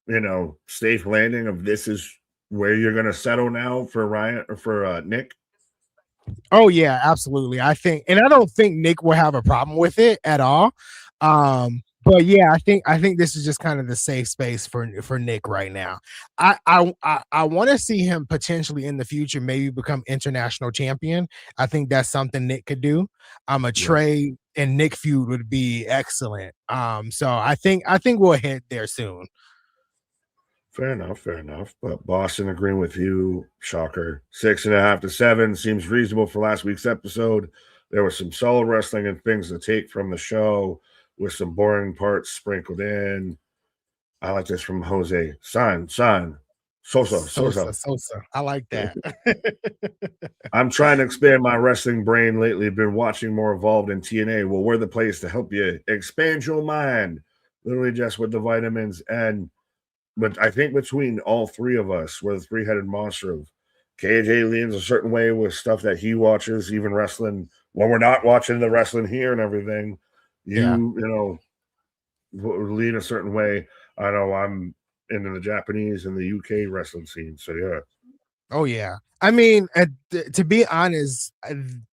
and safe landing of this is where you're gonna settle now for Ryan or for Nick? Oh yeah, absolutely. I don't think Nick will have a problem with it at all. But yeah, I think this is just kind of the safe space for Nick right now. I want to see him potentially in the future maybe become international champion. I think that's something Nick could do. A Yeah. Trey and Nick feud would be excellent. So I think we'll hit there soon. Fair enough, fair enough. But Boston agreeing with you, shocker. 6.5 to 7 seems reasonable for last week's episode. There was some solid wrestling and things to take from the show with some boring parts sprinkled in. I like this from Jose. Sosa, Sosa. Sosa. I like that. I'm trying to expand my wrestling brain lately. Been watching more Evolved in TNA. Well, we're the place to help you expand your mind. Literally just with the vitamins. But I think between all three of us, we're the three-headed monster of KJ leans a certain way with stuff that he watches, even wrestling when we're not watching the wrestling here and everything. Yeah. Lean a certain way. I know I'm into the Japanese and the UK wrestling scene. So yeah. Oh yeah. I mean, to be honest,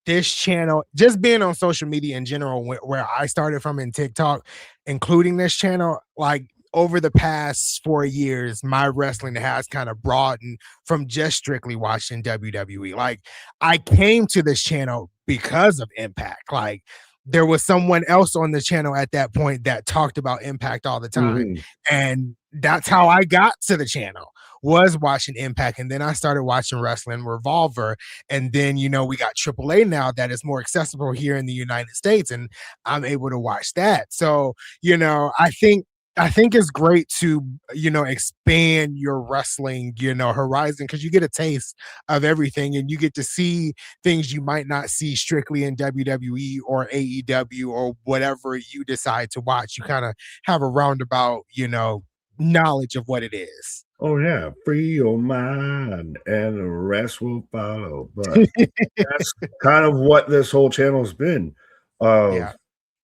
this channel, just being on social media in general, where I started from in TikTok, including this channel, like over the past 4 years, my wrestling has kind of broadened from just strictly watching WWE. Like I came to this channel because of Impact. Like there was someone else on the channel at that point that talked about Impact all the time. Mhm. And that's how I got to the channel, was watching Impact. And then I started watching Wrestling Revolver. And then, we got AAA now that is more accessible here in the United States. And I'm able to watch that. So, I think it's great to, expand your wrestling, horizon, because you get a taste of everything and you get to see things you might not see strictly in WWE or AEW or whatever you decide to watch. You kind of have a roundabout, knowledge of what it is. Oh yeah, free your mind and the rest will follow. But that's kind of what this whole channel's been. Yeah. Of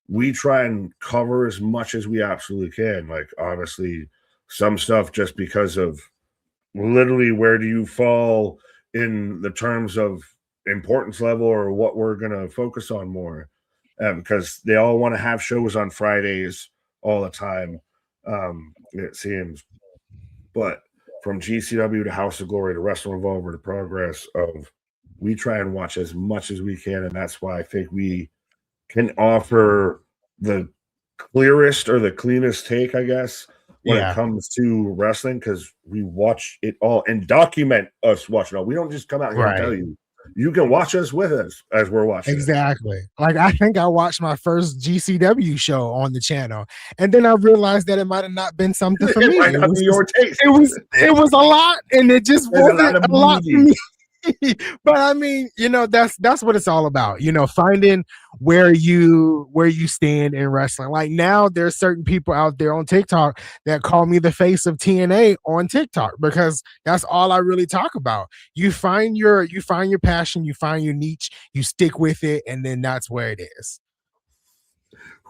we try and cover as much as we absolutely can. Like honestly, some stuff just because of literally where do you fall in the terms of importance level or what we're gonna focus on more. Because they all want to have shows on Fridays all the time. It seems, but from GCW to House of Glory to Wrestle Revolver to Progress, of we try and watch as much as we can, and that's why I think we can offer the clearest or the cleanest take, I guess, when it Yeah. comes to wrestling, because we watch it all and document us watching it all. We don't just come out here and tell Right. you. You can watch us with us as we're watching it. Exactly. Like I think I watched my first GCW show on the channel, and then I realized that it might have not been something for me. It might not be your taste. It was a lot, and it just There's wasn't of a lot for movies. me. But I mean, that's what it's all about. Finding where you stand in wrestling. Like now, there's certain people out there on TikTok that call me the face of TNA on TikTok because that's all I really talk about. You find your passion, you find your niche, you stick with it, and then that's where it is.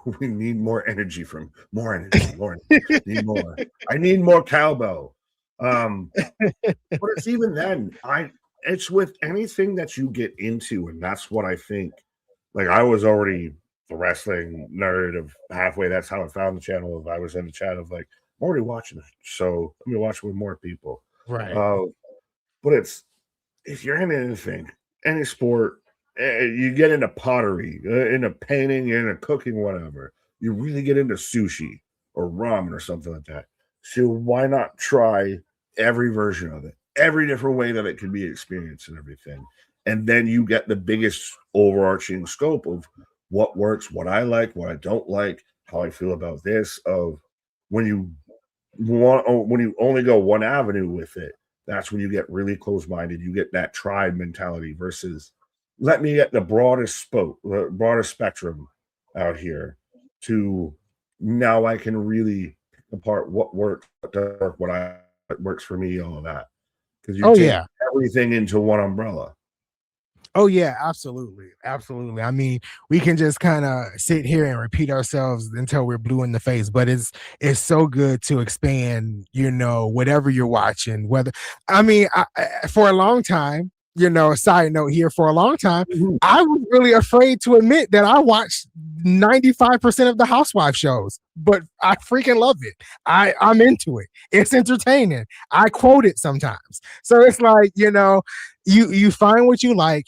We need more energy from more energy, more energy. Need more. I need more cowbell. But it's even then, it's with anything that you get into, and that's what I think. Like I was already the wrestling nerd of halfway. That's how I found the channel. Of I was in the chat of like, I'm already watching it, so let me watch it with more people. Right. But it's if you're in anything, any sport, you get into pottery, into painting, into cooking, whatever. You really get into sushi or ramen or something like that. So why not try every version of it, every different way that it can be experienced and everything? And then you get the biggest overarching scope of what works, what I like, what I don't like, how I feel about this. Of when you when you only go one avenue with it, that's when you get really close-minded. You get that tribe mentality versus let me get the broadest spectrum out here to now I can really pick apart what works, what doesn't work, what works for me, all of that. Because you Oh take yeah. everything into one umbrella. Oh yeah, absolutely. Absolutely. I mean, we can just kind of sit here and repeat ourselves until we're blue in the face, but it's so good to expand, whatever you're watching, whether I mean, for a long time, a side note here, for a long time, Mhm. I was really afraid to admit that I watched 95% of the housewife shows, but I freaking love it. I'm into it. It's entertaining. I quote it sometimes. So it's like, you find what you like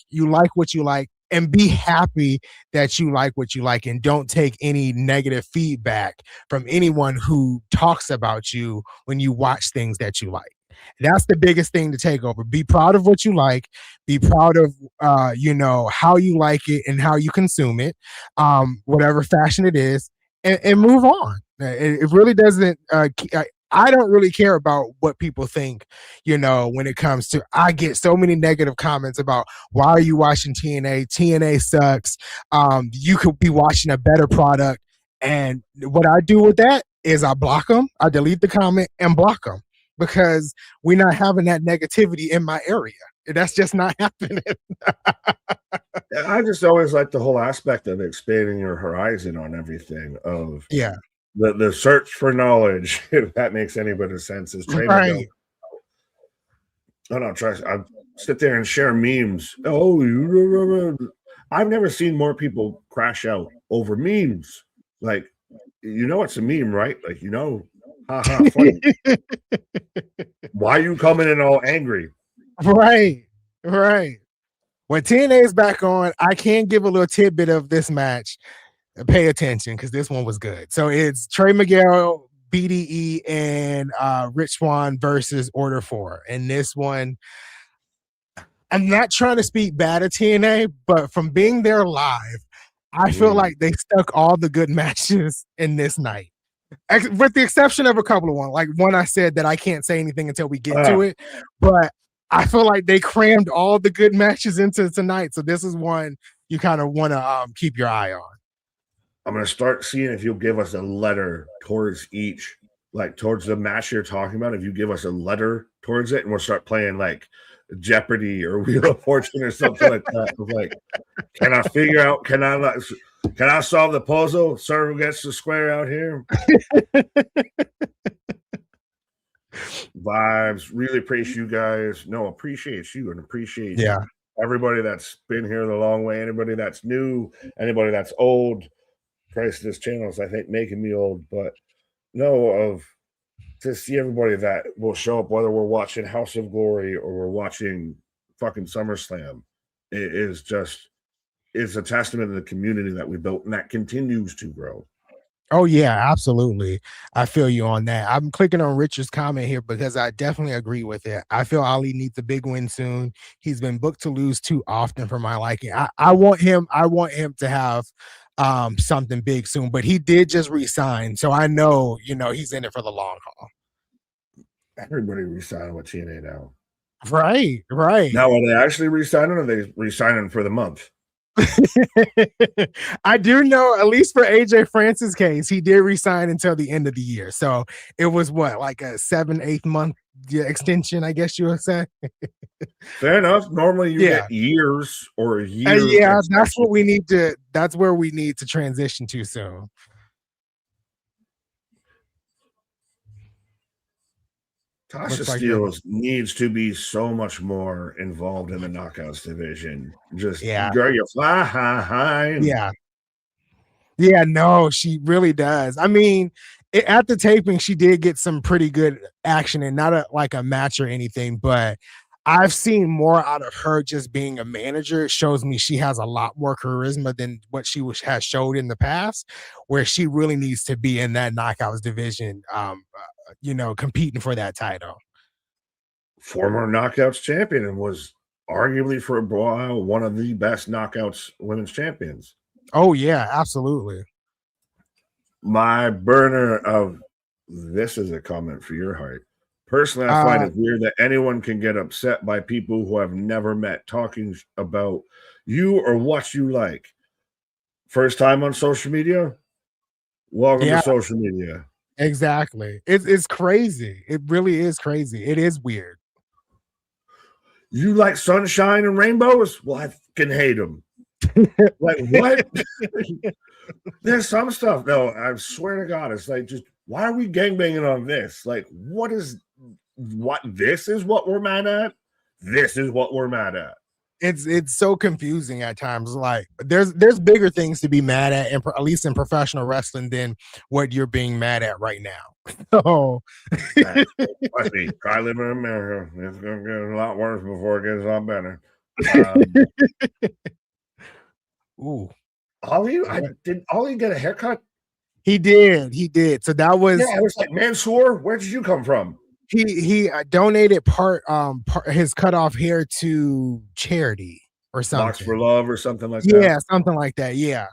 what you like, and be happy that you like what you like, and don't take any negative feedback from anyone who talks about you when you watch things that you like. That's the biggest thing to take over. Be proud of what you like. Be proud of how you like it and how you consume it, whatever fashion it is, and move on. It really doesn't. I don't really care about what people think, when it comes to, I get so many negative comments about, why are you watching TNA? TNA sucks. You could be watching a better product. And what I do with that is I block them, I delete the comment and block them, because we're not having that negativity in my area. That's just not happening. I just always like the whole aspect of expanding your horizon on everything, of Yeah. the search for knowledge, if that makes any bit of sense, is Trey Miguel. Right. Oh no, trust. I sit there and share memes. Oh, I've never seen more people crash out over memes. Like, it's a meme, right? Like, haha, funny. Why you coming in all angry? Right. Right. When TNA is back on, I can give a little tidbit of this match. Pay attention, because this one was good. So it's Trey Miguel, BDE, and Rich Swan versus Order 4. And this one, I'm not trying to speak bad of TNA, but from being there live, I feel like they stuck all the good matches in this night, with the exception of a couple of ones. Like one, I said that I can't say anything until we get to it, but I feel like they crammed all the good matches into tonight. So this is one you kind of want to keep your eye on. I'm gonna start seeing if you'll give us a letter towards each, like towards the match you're talking about. If you give us a letter towards it, and we'll start playing like Jeopardy or Wheel of Fortune or something like that. Like, can I figure out? Can I solve the puzzle? Sir, who gets the square out here? Vibes. Really appreciate you guys. No, appreciate you and appreciate everybody that's been here the long way. Anybody that's new, anybody that's old. Christ, this channel is, I think, making me old, but to see everybody that will show up, whether we're watching House of Glory or we're watching fucking SummerSlam, it's a testament to the community that we built and that continues to grow. Oh yeah, absolutely. I feel you on that. I'm clicking on Richard's comment here because I definitely agree with it. I feel Ali needs a big win soon. He's been booked to lose too often for my liking. I want him to have something big soon, but he did just resign. So I know, he's in it for the long haul. Everybody resigning with TNA now. Right. Now, are they actually resigning, or are they resigning for the month? I do know, at least for AJ Francis' case, he did resign until the end of the year. So it was like a 7-8 month extension, I guess you would say. Fair enough. Normally you get years or a year. Yeah, that's where we need to transition to soon. Tasha Steelz needs to be so much more involved in the knockouts division. Girl, you fly high. Yeah, no, she really does. I mean, at the taping, she did get some pretty good action, and not like a match or anything, but I've seen more out of her just being a manager. It shows me she has a lot more charisma than what she has showed in the past, where she really needs to be in that knockouts division, competing for that title. Former knockouts champion, and was arguably for a while one of the best knockouts women's champions. Oh yeah, absolutely. My burner of this is a comment for your heart. Personally, I find it weird that anyone can get upset by people who have never met talking about you or what you like. First time on social media? Welcome Yeah, to social media. exactly. It's crazy. It really is crazy. It is weird. You like sunshine and rainbows? Well, I fucking hate them. Like, what? There's some stuff. No, I swear to God, it's like, just why are we gangbanging on this? Like, this is what we're mad at? This is what we're mad at. It's so confusing at times. Like there's bigger things to be mad at, at least in professional wrestling, than what you're being mad at right now. So, Trust me, try living in America. It's gonna get a lot worse before it gets a lot better. Ooh, Did Ollie get a haircut? he did. So that was, yeah. I was like, Mansoor, where did you come from? he donated part his cut off hair to charity or something. Box for Love or something like that. Yeah, something like that. Yeah.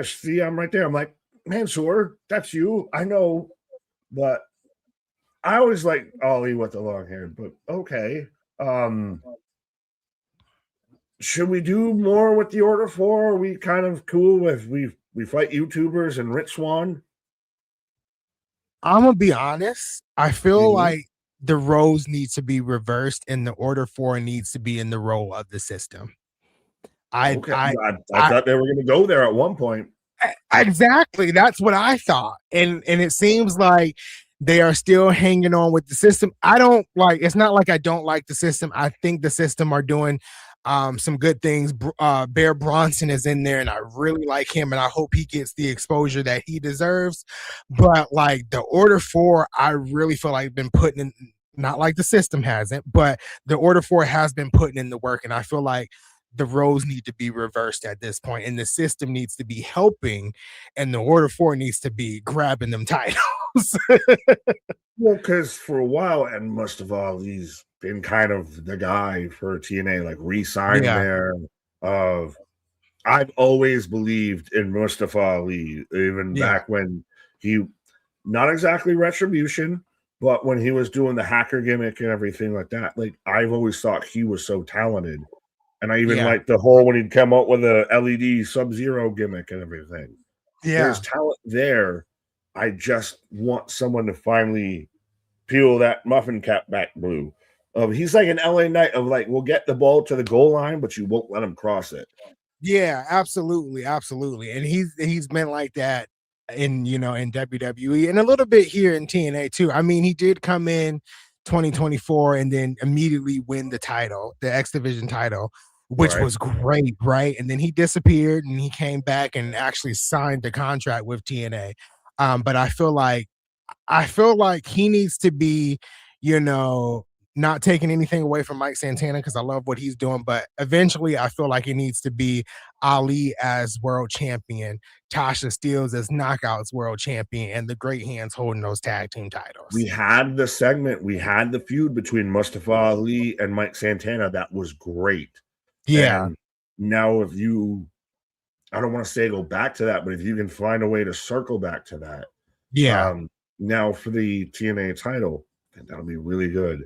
See, I'm right there. I'm like, Mansoor, that's you. I know, but I always like Ollie with the long hair. But okay, should we do more with the Order 4? Are we kind of cool with we fight YouTubers and Rich Swan? I'm gonna be honest. I feel like the roles need to be reversed, and the Order 4 needs to be in the role of the system. I thought they were going to go there at one point. Exactly, that's what I thought, and it seems like they are still hanging on with the system. I don't like. It's not like I don't like the system. I think the system are doing some good things. Bear Bronson is in there, and I really like him, and I hope he gets the exposure that he deserves. But like the Order 4, I really feel like been putting in, not like the system hasn't, but the Order 4 has been putting in the work, and I feel like the roles need to be reversed at this point, and the system needs to be helping, and the Order 4 needs to be grabbing them titles. Well, because for a while, and Mustafa Ali's been kind of the guy for TNA, like re-signed there. I've always believed in Mustafa Ali, even back when he, not exactly Retribution, but when he was doing the hacker gimmick and everything like that. Like, I've always thought he was so talented. And I even like the whole when he'd come up with a LED Sub-Zero gimmick and everything. There's talent there. I just want someone to finally peel that muffin cap back blue. He's like an LA Knight of like, we'll get the ball to the goal line, but you won't let him cross it. Yeah, absolutely, absolutely. And he's been like that in in WWE and a little bit here in TNA too. I mean, he did come in 2024 and then immediately win the title, the X Division title, which was great, right? And then he disappeared and he came back and actually signed the contract with TNA. But I feel like he needs to be, not taking anything away from Mike Santana because I love what he's doing, but eventually I feel like it needs to be Ali as world champion, Tasha Steelz as Knockouts world champion, and the Great Hands holding those tag team titles. We had the segment, we had the feud between Mustafa Ali and Mike Santana. That was great. Yeah. And now if you, I don't want to say go back to that, but if you can find a way to circle back to that. Yeah. Now for the TNA title, that'll be really good.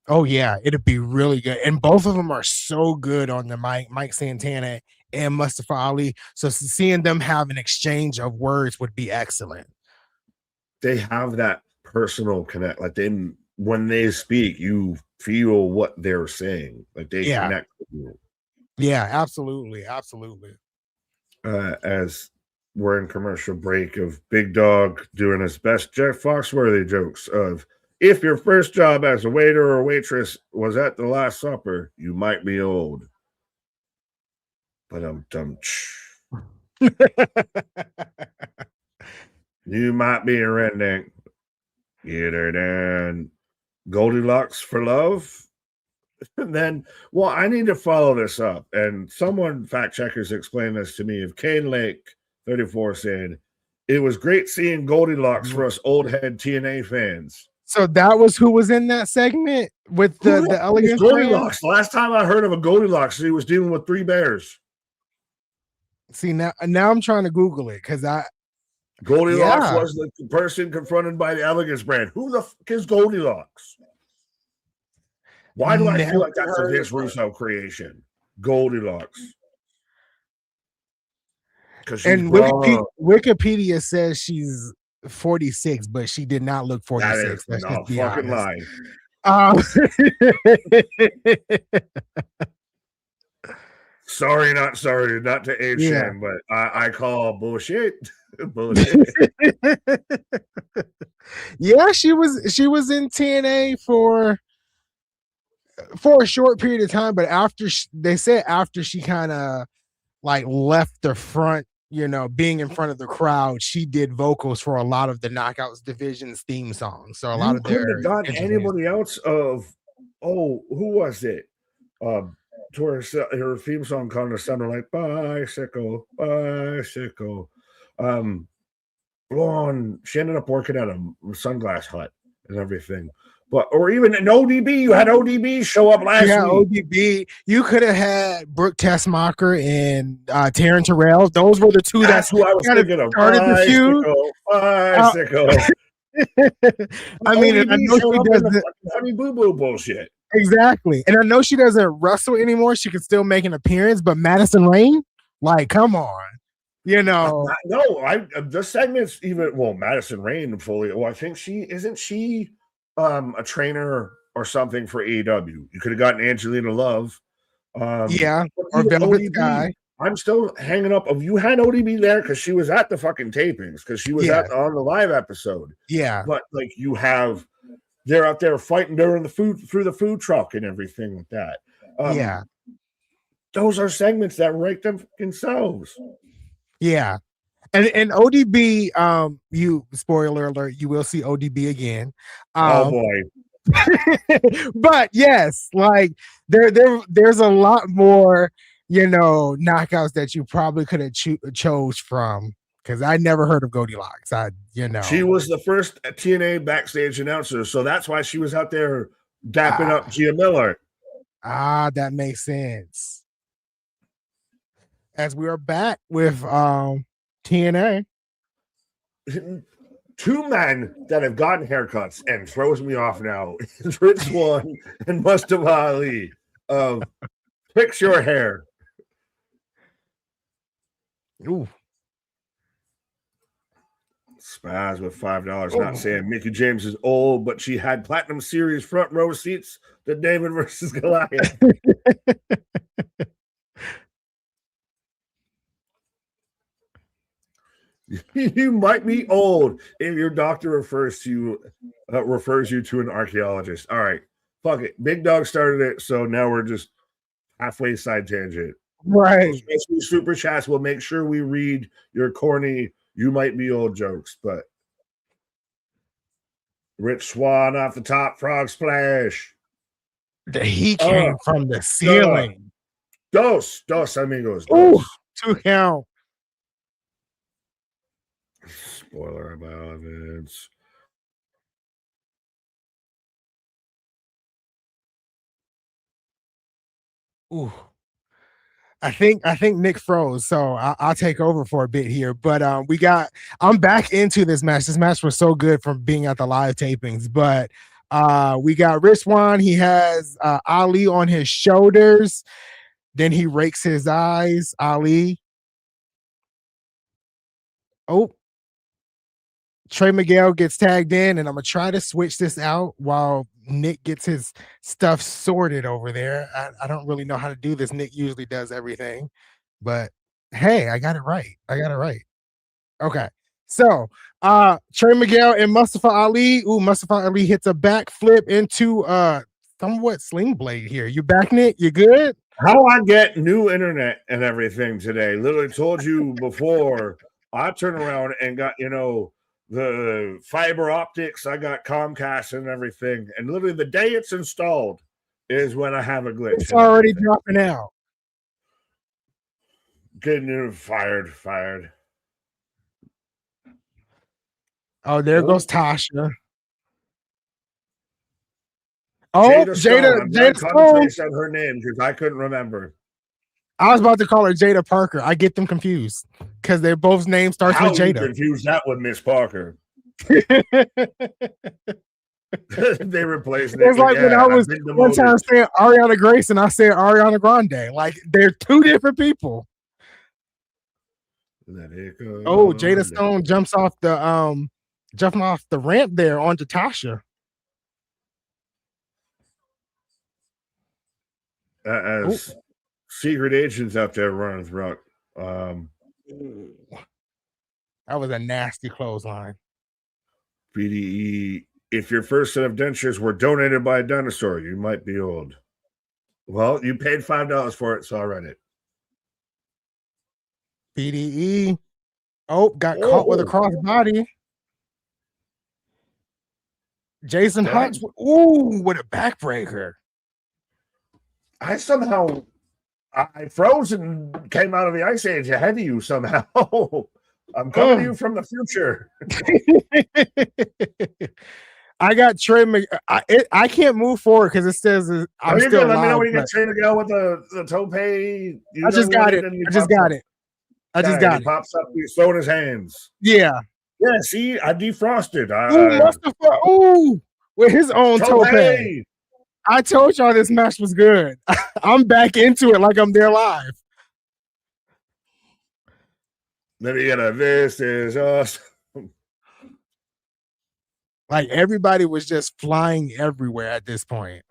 Oh yeah, it'd be really good. And both of them are so good on the mic, Mike Santana and Mustafa Ali. So seeing them have an exchange of words would be excellent. They have that personal connect. Like when they speak, you feel what they're saying. Like they connect with you. Yeah, absolutely. Absolutely. As we're in commercial break of Big Dog doing his best Jeff Foxworthy jokes of, if your first job as a waiter or waitress was at the Last Supper, you might be old. But you might be a redneck. Get her done. Goldilocks for love. And then, well, I need to follow this up. And someone, fact checkers, explained this to me. Of Kane Lake 34 said, it was great seeing Goldilocks for us old head TNA fans. So that was who was in that segment with the Elegance Goldilocks. Last time I heard of a Goldilocks, he was dealing with three bears. See, now I'm trying to Google it because Goldilocks was the person confronted by the Elegance brand. Who the fuck is Goldilocks? Why do I feel like that's a Vince Russo creation? Goldilocks. And Wikipedia says she's 46, but she did not look 46. That is Let's no just be fucking honest. Sorry, not to age shame, but I call bullshit. Bullshit. Yeah, she was in TNA for a short period of time, but after they said after she kind of like left the front, being in front of the crowd, she did vocals for a lot of the Knockouts division's theme songs. So a lot of couldn't have gotten anybody else who was it? To her theme song kind of sounded like bicycle. She ended up working at a sunglass hut and everything. But or even an ODB, you had ODB show up last week. ODB. You could have had Brooke Tessmacher and Taryn Terrell. Those were the two that's who I was thinking of. Started the feud. Bicycle. I mean, I know she does the Honey Boo Boo bullshit. Exactly, and I know she doesn't wrestle anymore. She can still make an appearance, but Madison Rayne, like, come on, No, the segments even Madison Rayne fully. Well, I think isn't she a trainer or something for AEW. You could have gotten Angelina Love. Or Velvet Sky. I'm still hanging up. You had ODB there because she was at the fucking tapings because she was on the live episode. Yeah, but like they're out there fighting during through the food truck and everything like that. Those are segments that write themselves. Yeah. And ODB, you spoiler alert, you will see ODB again. Oh boy. But yes, like there's a lot more, knockouts that you probably could have chose from. Because I never heard of Goldilocks. She was the first TNA backstage announcer, so that's why she was out there dapping up Gia Miller. That makes sense. As we are back with TNA. Two men that have gotten haircuts and throws me off now is Rich Swan and Mustafa Ali. Fix your hair. Ooh. Spaz with $5. Not saying Mickey James is old, but she had Platinum Series front row seats to David versus Goliath. You might be old if your doctor refers you to an archaeologist. All right, fuck it. Big Dog started it, so now we're just halfway side tangent. Right. Super chats will make sure we read your corny "you might be old" jokes, but Rich Swan off the top, frog splash. He came from the ceiling. Dos amigos. Ooh, 2 count. Spoiler about it. Ooh. I think Nick froze, so I'll take over for a bit here. But I'm back into this match. This match was so good from being at the live tapings. But we got Rich Swan. He has Ali on his shoulders. Then he rakes his eyes. Ali. Oh. Trey Miguel gets tagged in, and I'm going to try to switch this out while Nick gets his stuff sorted over there. I don't really know how to do this. Nick usually does everything. But, hey, I got it right. Okay. So, Trey Miguel and Mustafa Ali. Ooh, Mustafa Ali hits a backflip into somewhat sling blade here. You back, Nick? You good? How I get new internet and everything today. Literally told you before. I turned around and got, the fiber optics. I got Comcast and everything. And literally the day it's installed is when I have a glitch. It's already dropping out. Good news. Fired. Oh, there goes Tasha. Oh, Jada Stone. Said her name because I couldn't remember. I was about to call her Jada Parker. I get them confused because their both names starts with Jada. Confuse that with Miss Parker. They replaced it. It's like when I was one time saying Ariana Grace and I said Ariana Grande. Like they're two different people. Let it go. Oh, Jada Stone jumping off the ramp there onto Tasha. As secret agents out there running throughout. That was a nasty clothesline. BDE, if your first set of dentures were donated by a dinosaur, you might be old. Well, you paid $5 for it, so I read it. BDE. Oh, got caught with a crossbody. Jason Hunt. Ooh, with a backbreaker. I froze and came out of the ice age ahead of you somehow. I'm coming to you from the future. I got Trey. I can't move forward because it says I'm still. Let me know when you get Trey to go with the tope. I just got it. I just got it. He pops up. He's throwing his hands. Yeah. Yeah. See, I defrosted. Mustafa. Ooh, with his own tope. I told y'all this match was good. I'm back into it like I'm there live. Let me get a this is awesome. Like everybody was just flying everywhere at this point.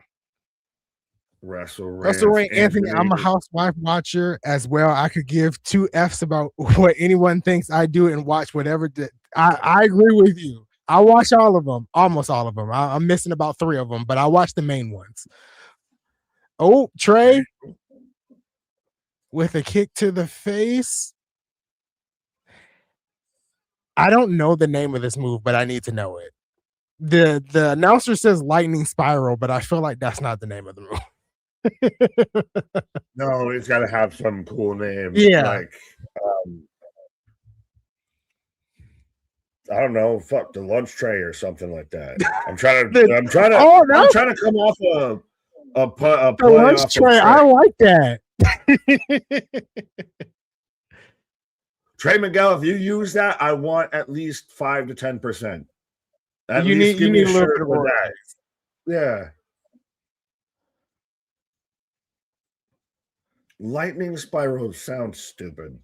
Russell Ray Anthony, I'm a housewife watcher as well. I could give 2 F's about what anyone thinks I do and watch whatever. I agree with you. I watch all of them, almost all of them. I'm missing about 3 of them, but I watch the main ones. Oh, Trey with a kick to the face. I don't know the name of this move, but I need to know it. The announcer says lightning spiral, but I feel like that's not the name of the move. No, it's got to have some cool name. Yeah. Like, I don't know, fuck the lunch tray or something like that. I'm trying to come off a the lunch tray. I like that. Trey Miguel, if you use that, I want at least 5 to 10%. You need a little bit of that. Yeah. Lightning spiral sounds stupid.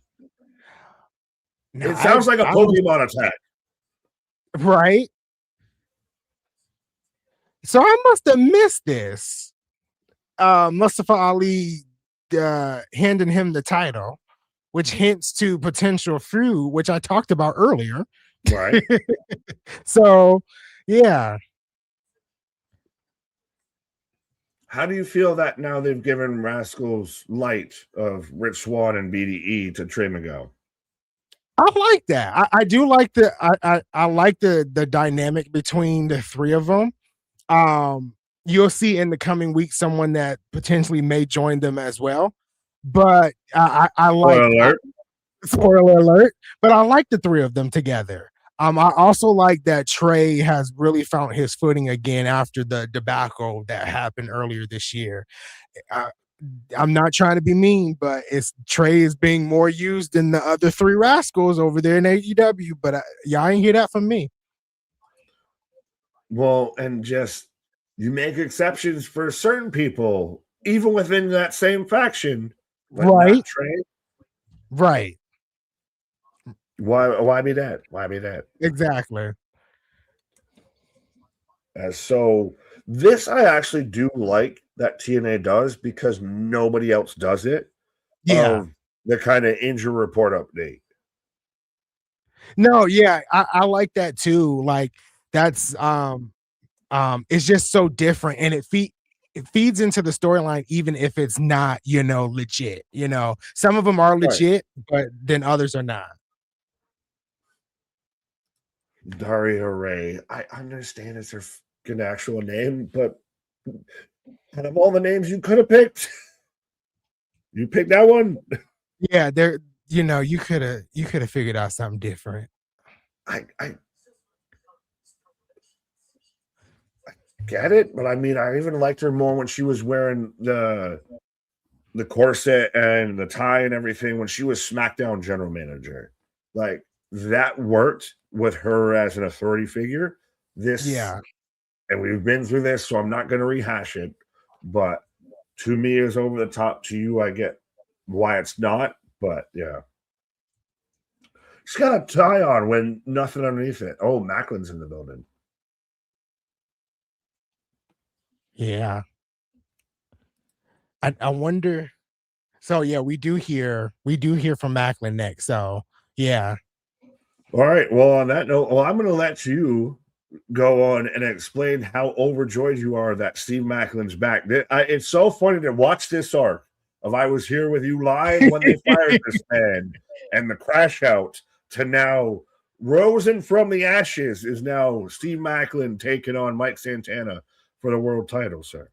It sounds like a Pokemon attack. Right? So I must have missed this. Mustafa Ali handing him the title, which hints to potential feud, which I talked about earlier. Right. So, yeah. How do you feel that now they've given Rascals Light of Rich Swan and BDE to Trey Miguel? I like that. I do like I like the dynamic between the 3 of them. You'll see in the coming weeks someone that potentially may join them as well. But I like spoiler alert. But I like the 3 of them together. I also like that Trey has really found his footing again after the debacle that happened earlier this year. I'm not trying to be mean, but Trey is being more used than the other 3 Rascals over there in AEW. But y'all ain't hear that from me. Well, and just you make exceptions for certain people, even within that same faction, right? Trey. Right. Why be that? Why be that? Exactly. So this I actually do like that TNA does because nobody else does it. Yeah. The kind of injury report update. No, yeah, I like that too. Like that's it's just so different and it feeds into the storyline even if it's not, legit. Some of them are legit, but then others are not. Daria Ray. I understand it's her fucking actual name, but out of all the names you could have picked, you picked that one. Yeah, you could have figured out something different. I get it, but I mean, I even liked her more when she was wearing the corset and the tie and everything when she was SmackDown general manager. Like that worked with her as an authority figure. And we've been through this, so I'm not going to rehash it. But to me, is over the top. To you, I get why it's not. But yeah, He's got a tie on when nothing underneath it. Oh, Maclin's in the building. Yeah. I wonder. So yeah, we do hear from Maclin next. So yeah. All right. Well, on that note, well, I'm going to let you go on and explain how overjoyed you are that Steve Maclin's back. It's so funny to watch this arc of I was here with you live when they fired this man and the crash out to now risen from the ashes is now Steve Maclin taking on Mike Santana for the world title, sir.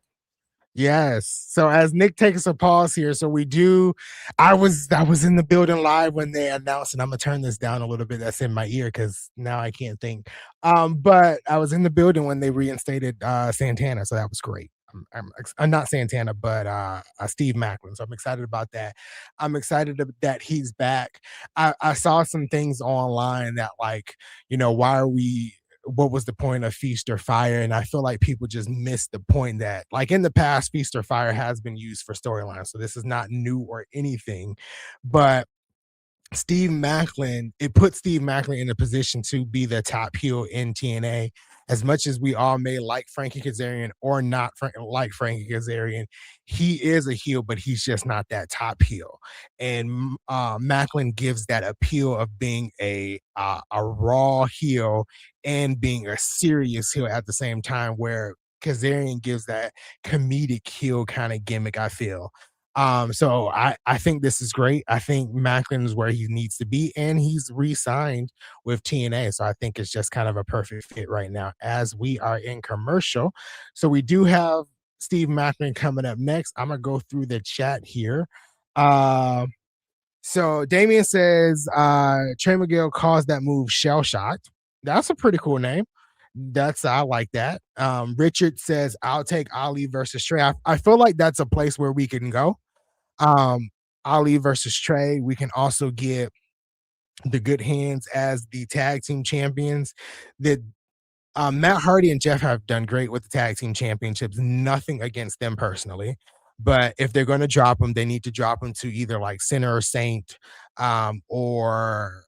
Yes. So as Nick takes a pause here, so we do. I was in the building live when they announced, and I'm gonna turn this down a little bit. That's in my ear because now I can't think. But I was in the building when they reinstated Santana, so that was great. I'm not Santana, but Steve Maclin. So I'm excited about that. I'm excited that he's back. I saw some things online that like, why are we what was the point of Feast or Fire? And I feel like people just missed the point that, like in the past, Feast or Fire has been used for storylines. So this is not new or anything. But Steve Maclin, it put Steve Maclin in a position to be the top heel in TNA. As much as we all may like Frankie Kazarian or not like Frankie Kazarian, he is a heel, but he's just not that top heel. And Maclin gives that appeal of being a raw heel and being a serious heel at the same time, where Kazarian gives that comedic heel kind of gimmick, I feel. So I think this is great. I think Maclin is where he needs to be, and he's re-signed with TNA. So I think it's just kind of a perfect fit right now as we are in commercial. So we do have Steve Maclin coming up next. I'm gonna go through the chat here. So Damien says Trey Miguel calls that move shell shocked. That's a pretty cool name. I like that. Richard says I'll take Ali versus Trey. I feel like that's a place where we can go. Ali versus Trey. We can also get the Good Hands as the tag team champions. That Matt Hardy and Jeff have done great with the tag team championships. Nothing against them personally, but if they're going to drop them, they need to drop them to either like Sinner or Saint, or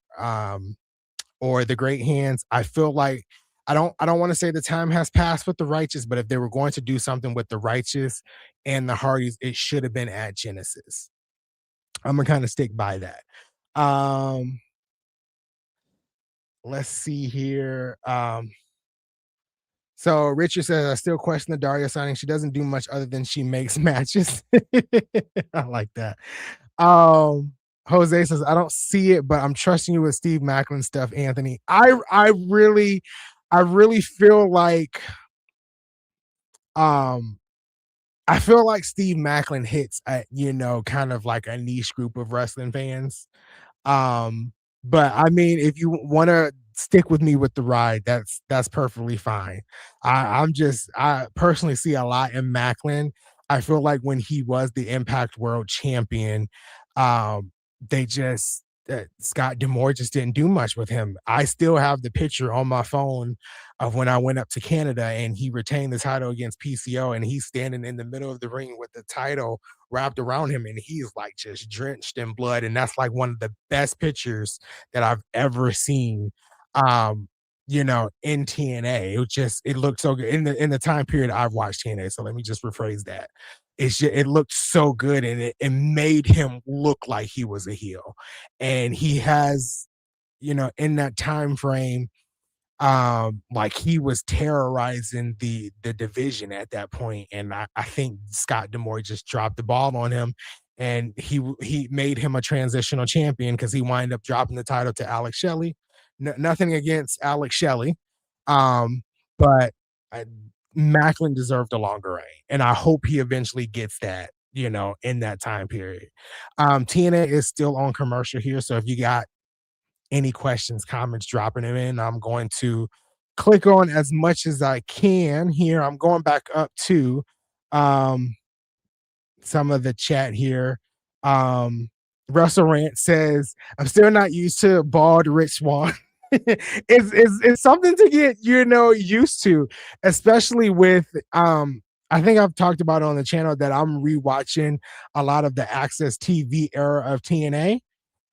the Great Hands. I feel like I don't want to say the time has passed with the Righteous, but if they were going to do something with the Righteous and the Hardys, it should have been at Genesis. I'm gonna kind of stick by that. Let's see here. So Richard says, I still question the Daria signing. She doesn't do much other than she makes matches. I like that. Jose says, I don't see it, but I'm trusting you with Steve Maclin stuff, Anthony. I really feel like I feel like Steve Maclin hits at, kind of like a niche group of wrestling fans. But I mean, if you want to stick with me with the ride, that's perfectly fine. I personally see a lot in Maclin. I feel like when he was the Impact World Champion, they just Scott D'Amore just didn't do much with him. I still have the picture on my phone of when I went up to Canada and he retained the title against PCO, and he's standing in the middle of the ring with the title wrapped around him, and he's like just drenched in blood. And that's like one of the best pictures that I've ever seen. In TNA. It looked so good in the time period I've watched TNA. So let me just rephrase that. It looked so good, and it made him look like he was a heel. And he has, in that time frame, like he was terrorizing the division at that point. And I think Scott D'Amore just dropped the ball on him, and he made him a transitional champion because he wound up dropping the title to Alex Shelley. Nothing against Alex Shelley, but Maclin deserved a longer reign, and I hope he eventually gets that, in that time period. TNA is still on commercial here, so if you got any questions, comments, dropping them in, I'm going to click on as much as I can here. I'm going back up to some of the chat here. Russell Rant says, I'm still not used to bald Rich Swan. It's something to get used to, especially with I think I've talked about it on the channel that I'm rewatching a lot of the Access TV era of TNA,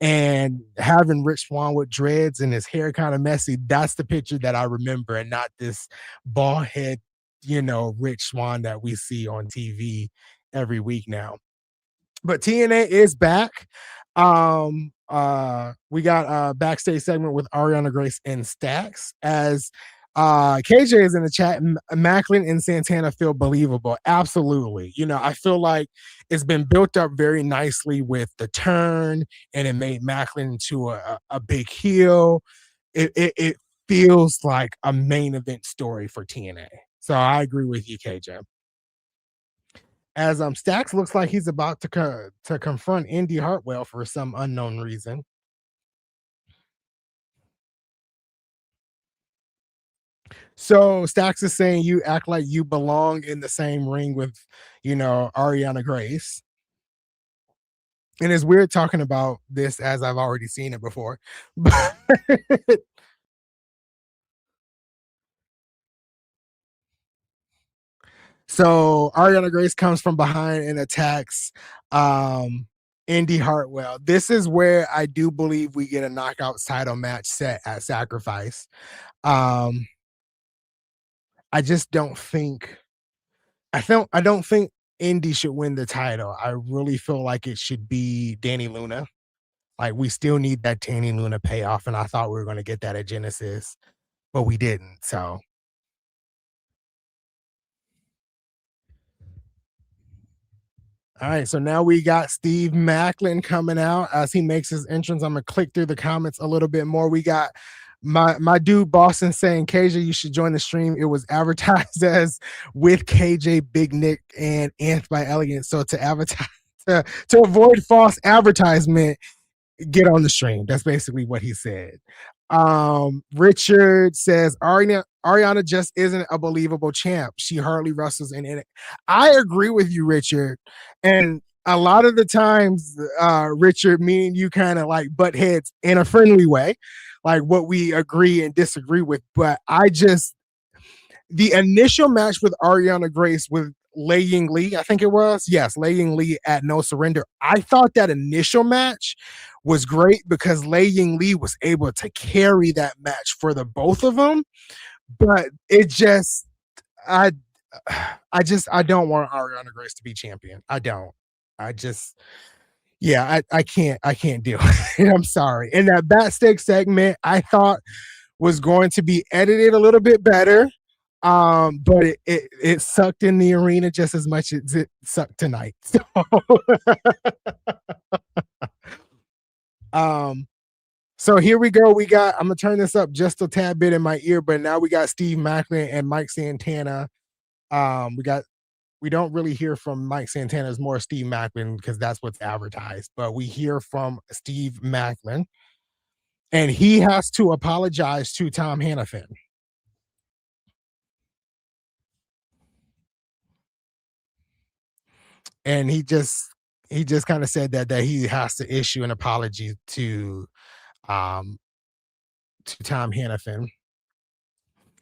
and having Rich Swan with dreads and his hair kind of messy, that's the picture that I remember, and not this bald head, Rich Swan that we see on TV every week now. But TNA is back. We got a backstage segment with Ariana Grace and Stax as KJ is in the chat. Maclin and Santana feel believable. Absolutely. I feel like it's been built up very nicely with the turn, and it made Maclin into a big heel. It feels like a main event story for TNA. So I agree with you, KJ. As Stax looks like he's about to confront Indy Hartwell for some unknown reason. So Stax is saying you act like you belong in the same ring with, Ariana Grace. And it's weird talking about this as I've already seen it before. But so Ariana Grace comes from behind and attacks Indy Hartwell. This is where I do believe we get a knockout title match set at Sacrifice. I just don't think I don't think Indy should win the title. I really feel like it should be Danny Luna. Like, we still need that Danny Luna payoff, and I thought we were going to get that at Genesis, but we didn't. So all right, so now we got Steve Maclin coming out as he makes his entrance. I'm gonna click through the comments a little bit more. We got my dude Boston saying, KJ, you should join the stream. It was advertised as with KJ, Big Nick, and Anth by Elegance. So to advertise to avoid false advertisement, get on the stream. That's basically what he said. Richard says Ariana just isn't a believable champ. She hardly wrestles in it. I agree with you, Richard. And a lot of the times, Richard, me and you kind of like butt heads in a friendly way, like what we agree and disagree with. But the initial match with Ariana Grace with Lei Ying Lee, I think it was. Yes, Lei Ying Lee at No Surrender. I thought that initial match was great because Lei Ying Lee was able to carry that match for the both of them. But it just, I don't want Ariana Grace to be champion. I don't. I just, yeah, I can't deal with it. I'm sorry. And that backstage segment, I thought was going to be edited a little bit better. But it sucked in the arena just as much as it sucked tonight. So, so here we go. I'm gonna turn this up just a tad bit in my ear, but now we got Steve Maclin and Mike Santana. We don't really hear from Mike Santana. It's more Steve Maclin because that's what's advertised. But we hear from Steve Maclin, and he has to apologize to Tom Hannafin. And he just kind of said that he has to issue an apology to Tom Hannafin.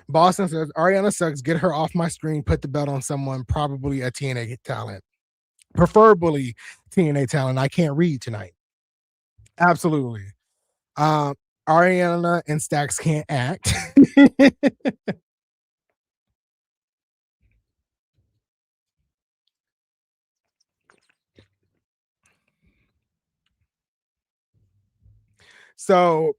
Boston says Ariana sucks. Get her off my screen. Put the belt on someone, probably a TNA talent, preferably TNA talent. I can't read tonight. Absolutely. Ariana and Stax can't act. So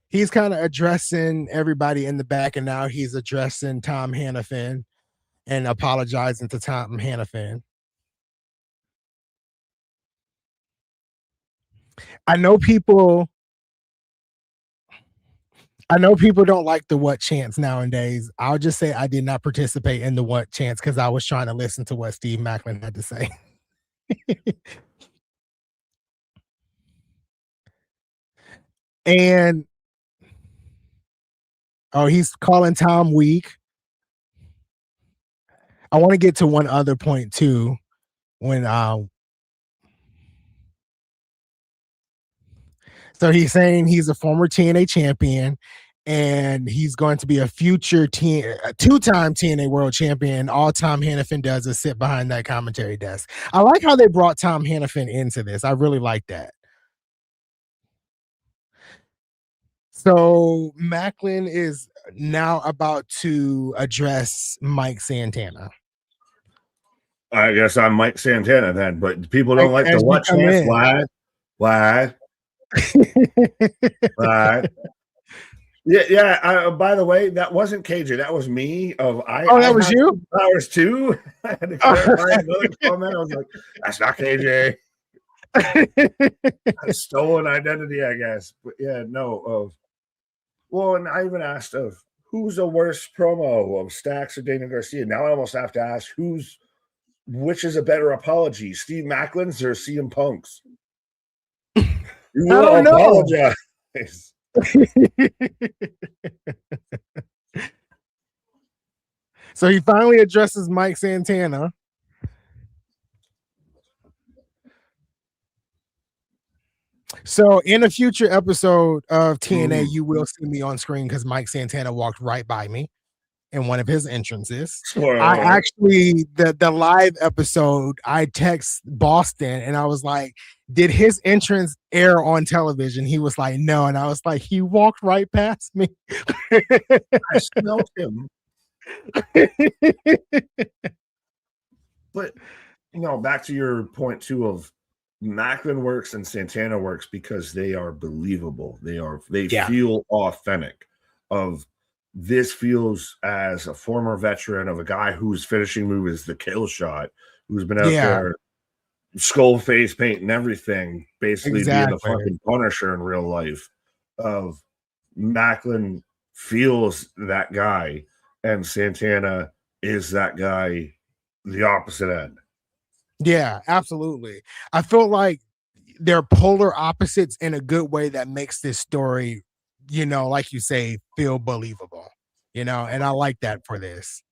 he's kind of addressing everybody in the back, and now he's addressing Tom Hannafin and apologizing to Tom Hannafin. I know people don't like the what chants nowadays. I'll just say I did not participate in the what chants because I was trying to listen to what Steve Maclin had to say. And he's calling Tom weak. I want to get to one other point too. When so he's saying he's a former TNA champion, and he's going to be a future two-time TNA World Champion. All Tom Hannafin does is sit behind that commentary desk. I like how they brought Tom Hannafin into this. I really like that. So Maclin is now about to address Mike Santana. I guess I'm Mike Santana then, but people don't like the what chance. Why? Why? Yeah. By the way, that wasn't KJ. That was me. That was you? Powers too. I had to clarify another comment. I was like, that's not KJ. Stolen identity, I guess. But yeah, no. Well, and I even asked of who's the worst promo of Stax or Daniel Garcia. Now I almost have to ask which is a better apology, Steve Maclin's or CM Punk's? You will apologize. So he finally addresses Mike Santana. So in a future episode of TNA, you will see me on screen because Mike Santana walked right by me in one of his entrances. I actually, the live episode, I text Boston and I was like, did his entrance air on television? He was like, no. And I was like, he walked right past me. I smelled him. But, back to your point too of Maclin works and Santana works because they are believable. They feel authentic. This feels as a former veteran of a guy whose finishing move is the kill shot, who's been out there skull face paint and everything, basically being the fucking Punisher in real life. Of Maclin feels that guy, and Santana is that guy, the opposite end. Yeah, absolutely. I feel like they're polar opposites in a good way that makes this story, like you say, feel believable, and I like that for this.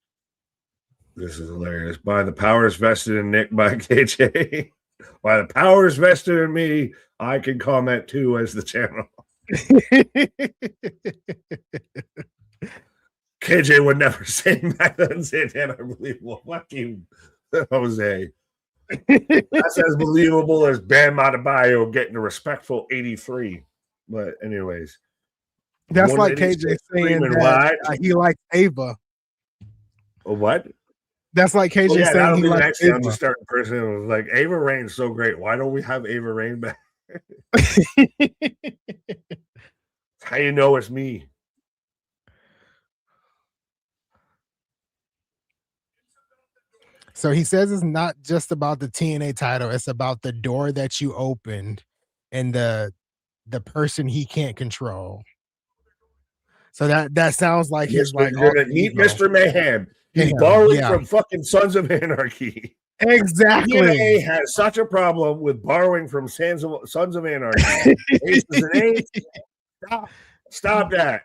This is hilarious. By the powers vested in Nick by KJ, by the powers vested in me, I can comment too as the channel. KJ would never say Maclin Santana are believable. Fuck you, Jose. That's as believable as Bam Adebayo getting a respectful 83. But anyways, that's like KJ saying that he likes Ava. What? That's like KJ saying he likes Ava. I'm just starting person like Ava Rain's so great. Why don't we have Ava Rain back? How you know it's me? So he says it's not just about the TNA title, it's about the door that you opened and the person he can't control. So that sounds like his you're gonna meet Mr. Mayhem. He's borrowing from fucking Sons of Anarchy. Exactly. TNA has such a problem with borrowing from Sons of Anarchy. Stop that.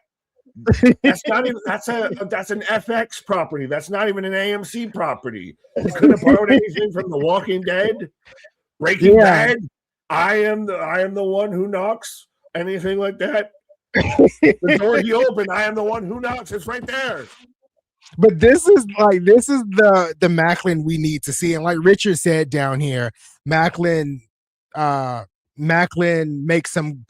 That's not even that's an FX property. That's not even an AMC property. You couldn't have borrowed anything from The Walking Dead, Breaking Bad. I am the one who knocks. Anything like that. The door he opened. I am the one who knocks. It's right there. But this is the Maclin we need to see. And like Richard said down here, Maclin makes some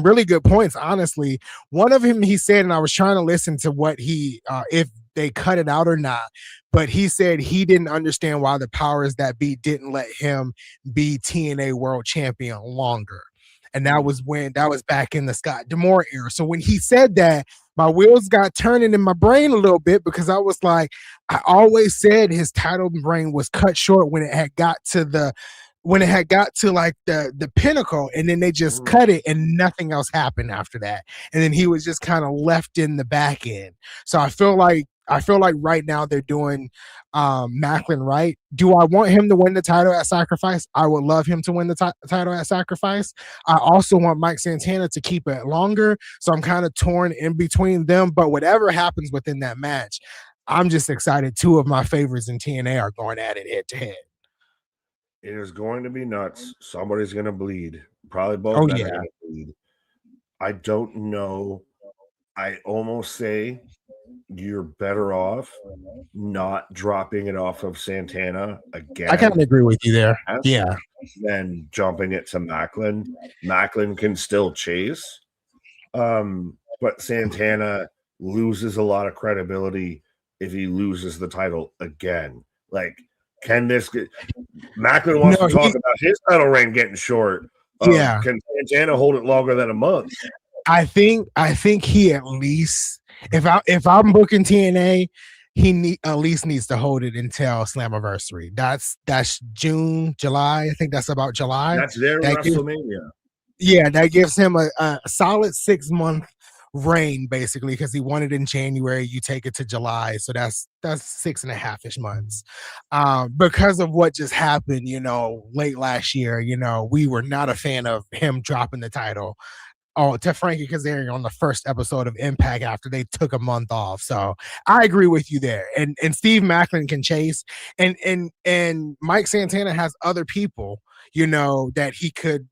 really good points, honestly. One of them he said, and I was trying to listen to what he if they cut it out or not, but he said he didn't understand why the powers that be didn't let him be TNA World Champion longer. And that was back in the Scott D'Amore era. So when he said that, my wheels got turning in my brain a little bit because I was like, I always said his title reign was cut short when it had got to like the pinnacle, and then they just cut it and nothing else happened after that. And then he was just kind of left in the back end. So I feel like right now they're doing Maclin right. Do I want him to win the title at Sacrifice? I would love him to win the title at Sacrifice. I also want Mike Santana to keep it longer. So I'm kind of torn in between them. But whatever happens within that match, I'm just excited. Two of my favorites in TNA are going at it head to head. It is going to be nuts. Somebody's going to bleed. Probably both men are going to bleed. I don't know I almost say you're better off not dropping it off of Santana I kind again of agree with you there. Yeah. than jumping it to Maclin. Maclin can still chase, but Santana loses a lot of credibility if he loses the title again. Like, can this get Maclin wants to talk about his title reign getting short. Yeah. Can Santana hold it longer than a month? I think he at least, if I'm booking TNA, he at least needs to hold it until Slammiversary. That's June, July. I think that's about July. That's their WrestleMania. That gives him a solid 6-month reign, basically, because he won it in January. You take it to July, so that's 6.5-ish months. Because of what just happened, late last year, we were not a fan of him dropping the title to Frankie Kazarian on the first episode of Impact after they took a month off. So I agree with you there. And Steve Maclin can chase, and Mike Santana has other people, that he could,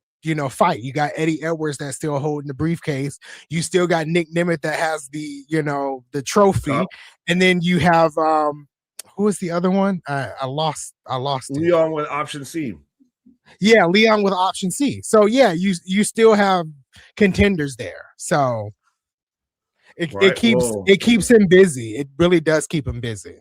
fight. You got Eddie Edwards that's still holding the briefcase. You still got Nick Nemeth that has the, the trophy. And then you have who is the other one? I lost Leon with option C. Yeah, Leon with option C. So yeah, you still have contenders there. So it keeps him busy. It really does keep him busy.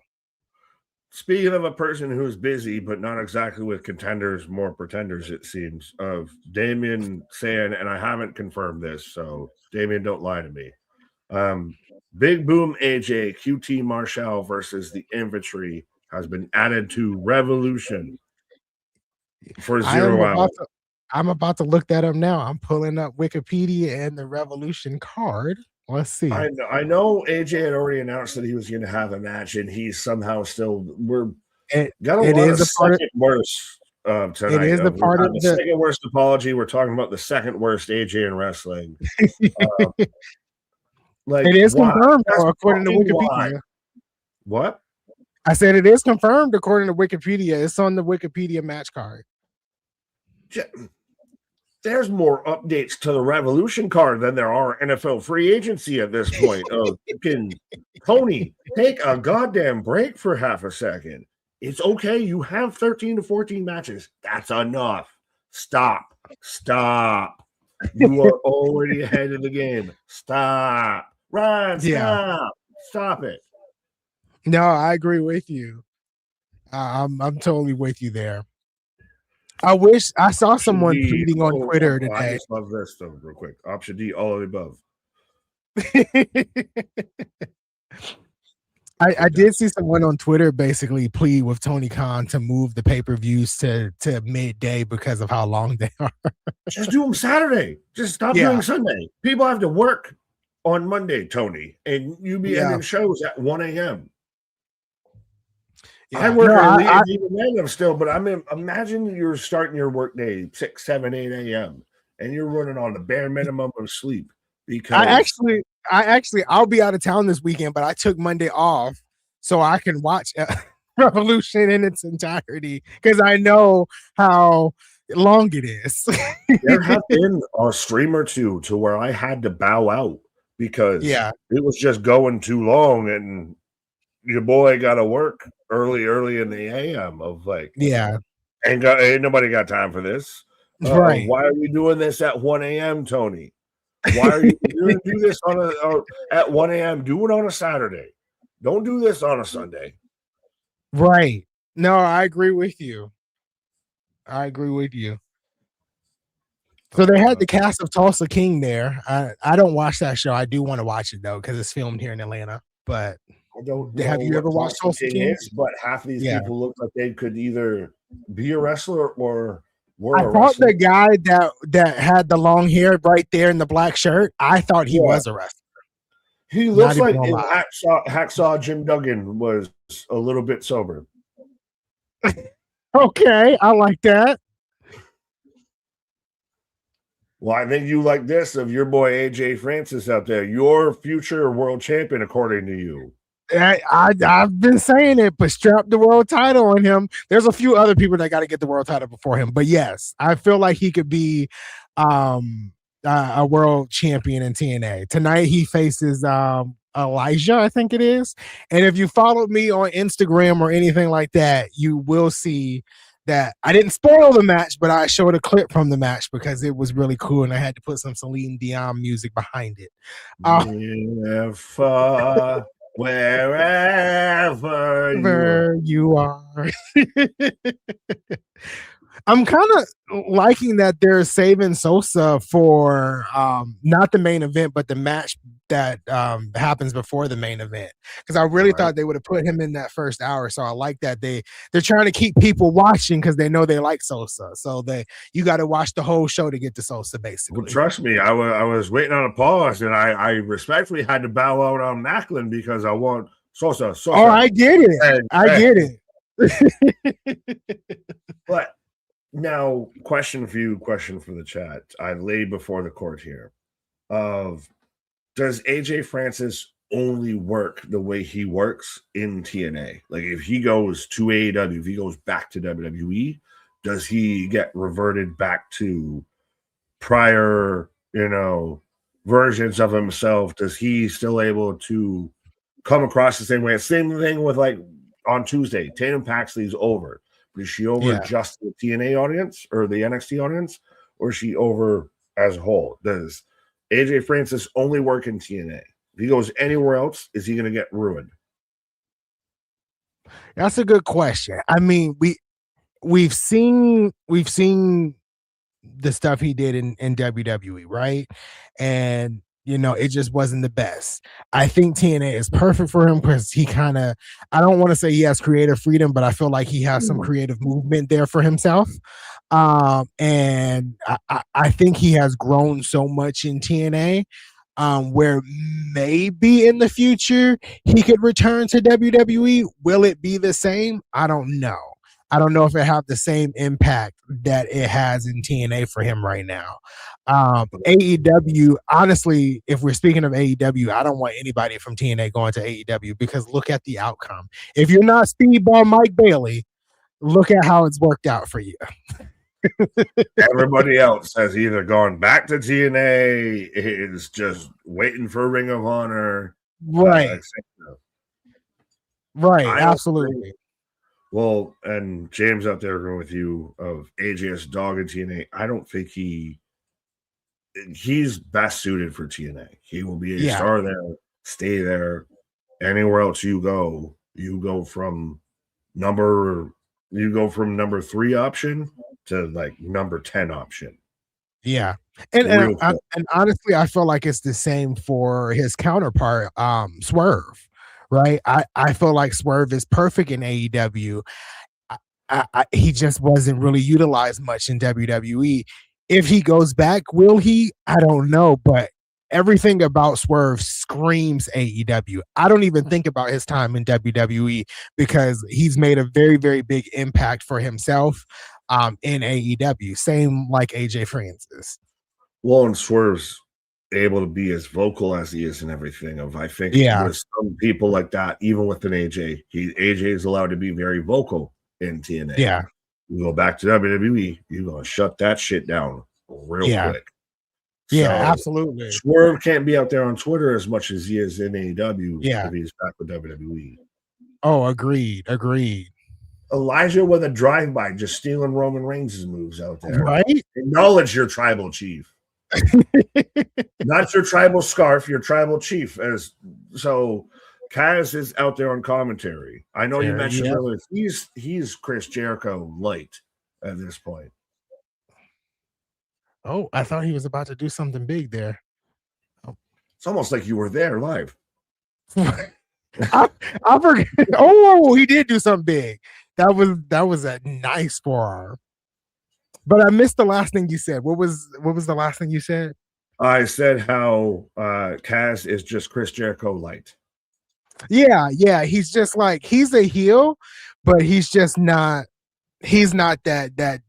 Speaking of a person who's busy, but not exactly with contenders, more pretenders, it seems, of Damien saying, and I haven't confirmed this, so Damien, don't lie to me. Big Boom AJ, QT Marshall versus the Infantry has been added to Revolution for 0 hours. I'm about to look that up now. I'm pulling up Wikipedia and the Revolution card. Let's see. I know AJ had already announced that he was going to have a match, and he's somehow still. It is a part of worst tonight. It is a part of the second worst apology. We're talking about the second worst AJ in wrestling. It is confirmed according to Wikipedia. What? I said it is confirmed according to Wikipedia. It's on the Wikipedia match card. There's more updates to the Revolution card than there are NFL free agency at this point. Tony, take a goddamn break for half a second. It's okay. You have 13 to 14 matches. That's enough. Stop. You are already ahead of the game. Stop. Ryan, stop. Stop it. No, I agree with you. I'm totally with you there. I wish I saw someone tweeting on Twitter today. I just love this though, real quick. Option D, all of the above. I did see someone on Twitter basically plead with Tony Khan to move the pay-per-views to midday because of how long they are. Just do them Saturday. Just stop doing Sunday. People have to work on Monday, Tony, and you be ending shows at 1 a.m. I work early, even then I'm still, but imagine you're starting your work day 6, 7, 8 a.m. and you're running on the bare minimum of sleep. Because I'll be out of town this weekend, but I took Monday off so I can watch Revolution in its entirety because I know how long it is. There have been a stream or two to where I had to bow out because it was just going too long and your boy got to work early in the AM of ain't nobody got time for this. Right. Why are you doing this at 1 a.m., Tony? Why are you doing do this at 1 a.m.? Do it on a Saturday. Don't do this on a Sunday. Right. No, I agree with you. So they had the cast of Tulsa King there. I don't watch that show. I do want to watch it though because it's filmed here in Atlanta. But I don't know have you ever watched Tulsa King? But half of these people look like they could either be a wrestler or I thought the guy that had the long hair right there in the black shirt, I thought he was a wrestler. He looks like Hacksaw Jim Duggan was a little bit sober. Okay, I like that. Well, I think you like this of your boy AJ Francis out there, your future world champion, according to you. I've been saying it, but strap the world title on him. There's a few other people that got to get the world title before him, but yes, I feel like he could be a a world champion in TNA. Tonight he faces Elijah, I think it is. And if you followed me on Instagram or anything like that, you will see that I didn't spoil the match, but I showed a clip from the match because it was really cool, and I had to put some Celine Dion music behind it. Wherever you are. I'm kind of liking that they're saving Sosa for not the main event, but the match that happens before the main event. Because I really thought they would have put him in that first hour. So I like that they're trying to keep people watching because they know they like Sosa. So you got to watch the whole show to get to Sosa, basically. Well, trust me, I was waiting on a pause, and I respectfully had to bow out on Maclin because I want Sosa. Oh, I get it. I get it. But now, question for you, question for the chat. I lay before the court here. Does AJ Francis only work the way he works in TNA? Like, if he goes to AEW, if he goes back to WWE, does he get reverted back to prior, versions of himself? Does he still able to come across the same way? Same thing with, like, on Tuesday, Tatum Paxley's over. Is she over just the TNA audience or the NXT audience, or is she over as a whole? Does AJ Francis only work in TNA? If he goes anywhere else, is he going to get ruined? That's a good question. I mean, we've seen the stuff he did in WWE, right? And it just wasn't the best. I think TNA is perfect for him because he kind of, I don't want to say he has creative freedom, but I feel like he has some creative movement there for himself. And I think he has grown so much in TNA where maybe in the future he could return to WWE. Will it be the same? I don't know. I don't know if it have the same impact that it has in TNA for him right now. AEW, honestly, if we're speaking of AEW, I don't want anybody from TNA going to AEW because look at the outcome. If you're not Speedball Mike Bailey, look at how it's worked out for you. Everybody else has either gone back to TNA, is just waiting for Ring of Honor. Right. Right, absolutely. Well, and James out there agreeing with you of AJ's dog in TNA. I don't think he's best suited for TNA. He will be a star there, stay there. Anywhere else you go from number 3 option to like number 10 option. Yeah. And honestly, I feel like it's the same for his counterpart, Swerve. Right. I feel like Swerve is perfect in AEW. He just wasn't really utilized much in WWE. If he goes back, will he? I don't know. But everything about Swerve screams AEW. I don't even think about his time in WWE because he's made a very, very big impact for himself in AEW. Same like AJ Francis. Well, and Swerve's able to be as vocal as he is and everything. I think with some people like that, even with an AJ, AJ is allowed to be very vocal in TNA. Yeah. You go back to WWE, you're going to shut that shit down real quick. Yeah, absolutely. Swerve can't be out there on Twitter as much as he is in AEW if he's back with WWE. Oh, agreed. Elijah with a drive-by, just stealing Roman Reigns' moves out there. Right? Acknowledge your tribal chief. Not your tribal scarf, your tribal chief. So Kaz is out there on commentary. I know you mentioned earlier he's Chris Jericho light at this point. Oh, I thought he was about to do something big there. It's almost like you were there live. I forget. Oh, he did do something big. That was a nice forearm. But I missed the last thing you said. What was the last thing you said? I said how Kaz is just Chris Jericho light. Yeah. He's just like, he's a heel, but he's just not. He's not that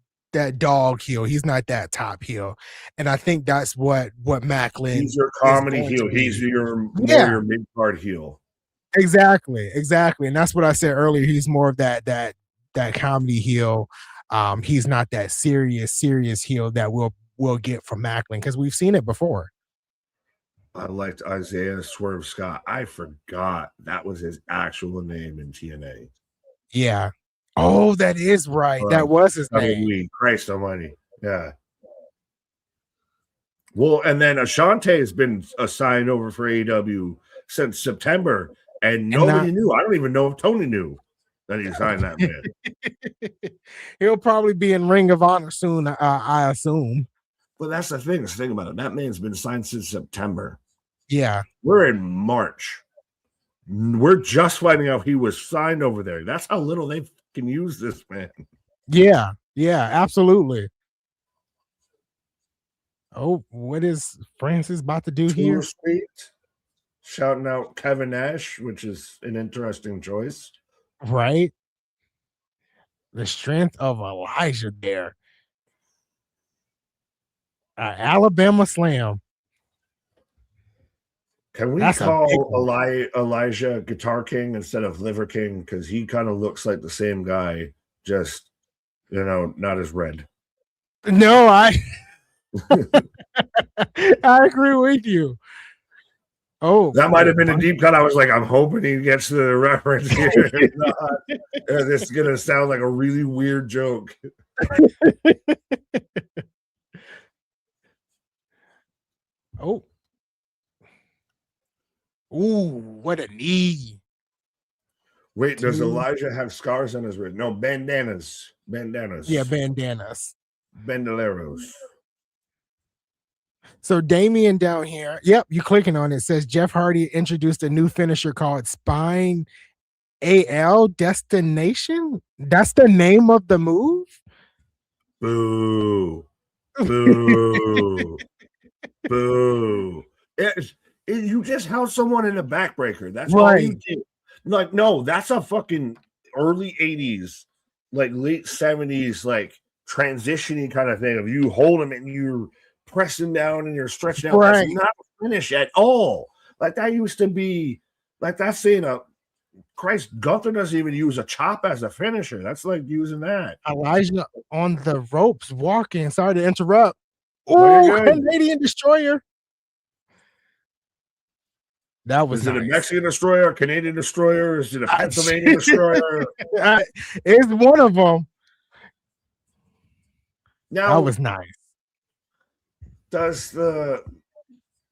dog heel. He's not that top heel, and I think that's what Maclin. He's your comedy heel. He's your mid card heel. Exactly, and that's what I said earlier. He's more of that comedy heel. He's not that serious heel that will will get from Maclin because we've seen it before. I liked Isaiah Swerve Scott. I forgot that was his actual name in TNA. Yeah. Oh, that is right. That was his name. Christ almighty. Yeah. Well, and then Ashante has been assigned over for AEW since September, and nobody knew. I don't even know if Tony knew that he signed that man. He'll probably be in Ring of Honor soon, I assume. But that's the thing. Think about it. That man's been signed since September. Yeah. We're in March. We're just finding out he was signed over there. That's how little they can use this man. Yeah. Yeah, absolutely. Oh, what is Francis about to do here? Street, shouting out Kevin Nash, which is an interesting choice. Right? The strength of Elijah there. Alabama Slam. Can we call Elijah Guitar King instead of Liver King? Because he kind of looks like the same guy, just, not as red. No, I agree with you. Oh, that might have been a deep cut. I was like, I'm hoping he gets the reference here. This is going to sound like a really weird joke. Oh. Ooh, what a knee. Wait, does Elijah have scars on his wrist? No, bandanas. Yeah, bandanas. Bandoleros. So Damien down here, yep, you clicking on it, says Jeff Hardy introduced a new finisher called Spine AL Destination. That's the name of the move? Boo. Boo. Boo. You just held someone in a backbreaker. That's right. All you did. Like, no, that's a fucking early 80s, like late 70s, like transitioning kind of thing of you hold him and you're pressing down and you're stretching out. Right. That's not a finish at all. Like that used to be like that's saying Christ, Gunther doesn't even use a chop as a finisher. That's like using that. Elijah on the ropes walking. Sorry to interrupt. Oh, Canadian Destroyer. That was it a Mexican destroyer, a Canadian destroyer? Is it a Pennsylvania destroyer? It's one of them. Now, that was nice. Does the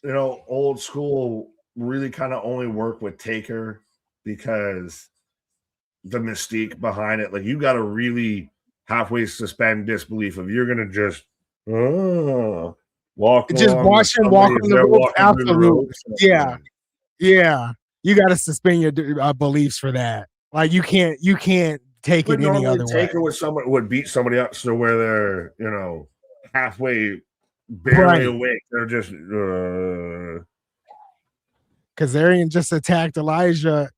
old school really kind of only work with Taker because the mystique behind it? Like you got to really halfway suspend disbelief if you're gonna just walk, just watch him walk on the ropes. Absolutely, yeah. Yeah, you got to suspend your beliefs for that. Like you can't take it any other way. Taker with someone would beat somebody up so where they're halfway barely awake. They're just Kazarian just attacked Elijah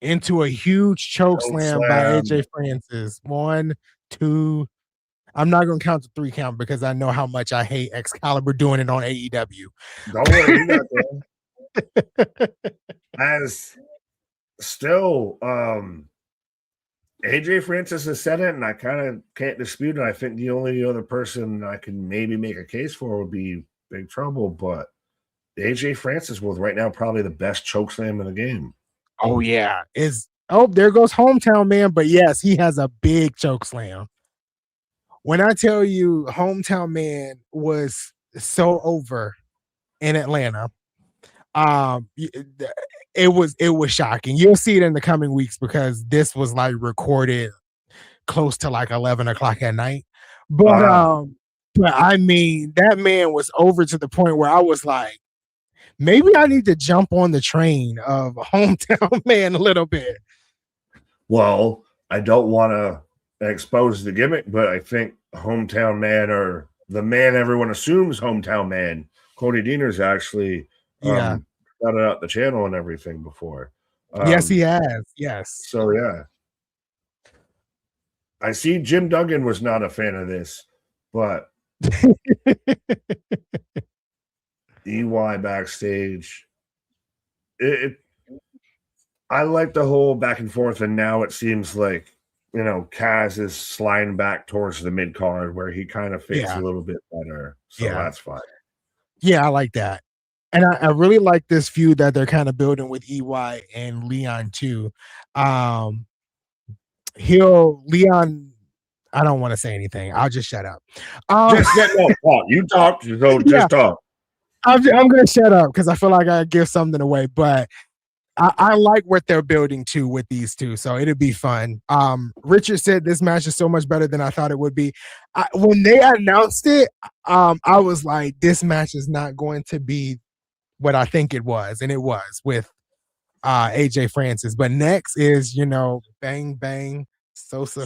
into a huge choke slam by AJ Francis. 1, 2. I'm not gonna count the 3 count because I know how much I hate Excalibur doing it on AEW. Don't worry, you got that. As still AJ Francis has said it and I kind of can't dispute it. I think the only other person I can maybe make a case for would be Big Trouble, but AJ Francis was right now probably the best chokeslam in the game. Oh yeah, there goes Hometown Man, but yes, he has a big chokeslam. When I tell you Hometown Man was so over in Atlanta, it was shocking. You'll see it in the coming weeks because this was like recorded close to like 11 o'clock at night. But I mean, that man was over to the point where I was like, maybe I need to jump on the train of Hometown Man a little bit. Well, I don't want to expose the gimmick, but I think Hometown Man, or the man everyone assumes Hometown Man, Cody Deaner's actually got it out the channel and everything before. Yes, he has. Yes. So yeah. I see Jim Duggan was not a fan of this, but EY backstage. I like the whole back and forth, and now it seems like Kaz is sliding back towards the mid card where he kind of fits a little bit better. So that's fine. Yeah, I like that. And I really like this feud that they're kind of building with EY and Leon too. Leon, I don't want to say anything. I'll just shut up. Talk. You talk, so just talk. I'm going to shut up because I feel like I give something away, but I like what they're building to with these two, so it'll be fun. Richard said this match is so much better than I thought it would be. When they announced it, I was like, this match is not going to be what I think it was, and it was with AJ Francis. But next is, bang, bang, Sosa.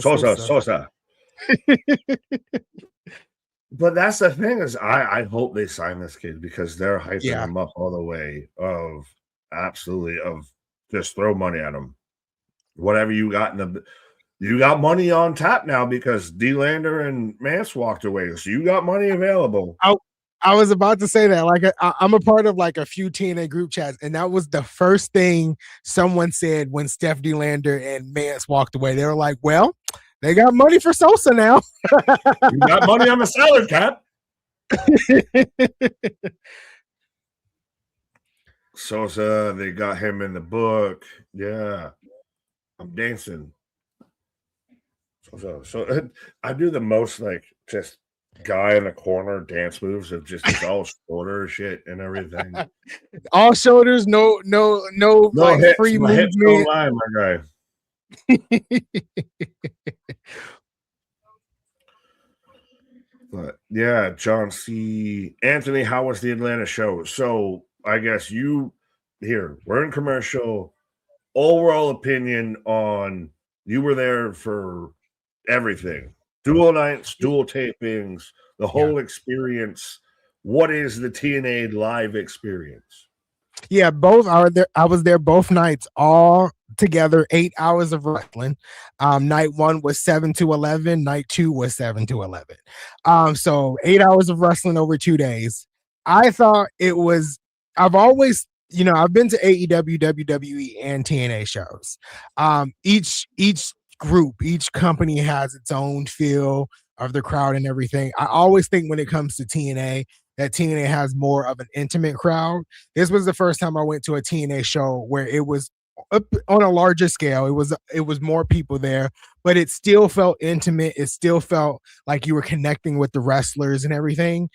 But that's the thing is I hope they sign this kid because they're hyping him up all the way of just throw money at him. Whatever you got you got money on tap now because De Lander and Mance walked away. So you got money available. I was about to say that. Like, I'm a part of like a few TNA group chats, and that was the first thing someone said when Steph De Lander and Mance walked away. They were like, well, they got money for Sosa now. You got money on the salad cap. Sosa, they got him in the book. Yeah. I'm dancing. So I do the most like just guy in the corner dance moves of just all shoulder shit and everything. All shoulders, no like hips, free my movement. Hips don't lie, my guy. But yeah, John C. Anthony, how was the Atlanta show? So I guess we're in commercial. Overall opinion on you were there for everything. Dual nights, dual tapings, the whole experience. What is the TNA live experience? Yeah, both are there. I was there both nights, all together, 8 hours of wrestling. Night 1 was 7 to 11. Night 2 was 7 to 11. So 8 hours of wrestling over 2 days. I thought it was. I've always, I've been to AEW, WWE, and TNA shows. Each group, each company has its own feel of the crowd and everything. I always think when it comes to TNA, that TNA has more of an intimate crowd. This was the first time I went to a TNA show where it was up on a larger scale. It was more people there, but it still felt intimate. It still felt like you were connecting with the wrestlers and everything.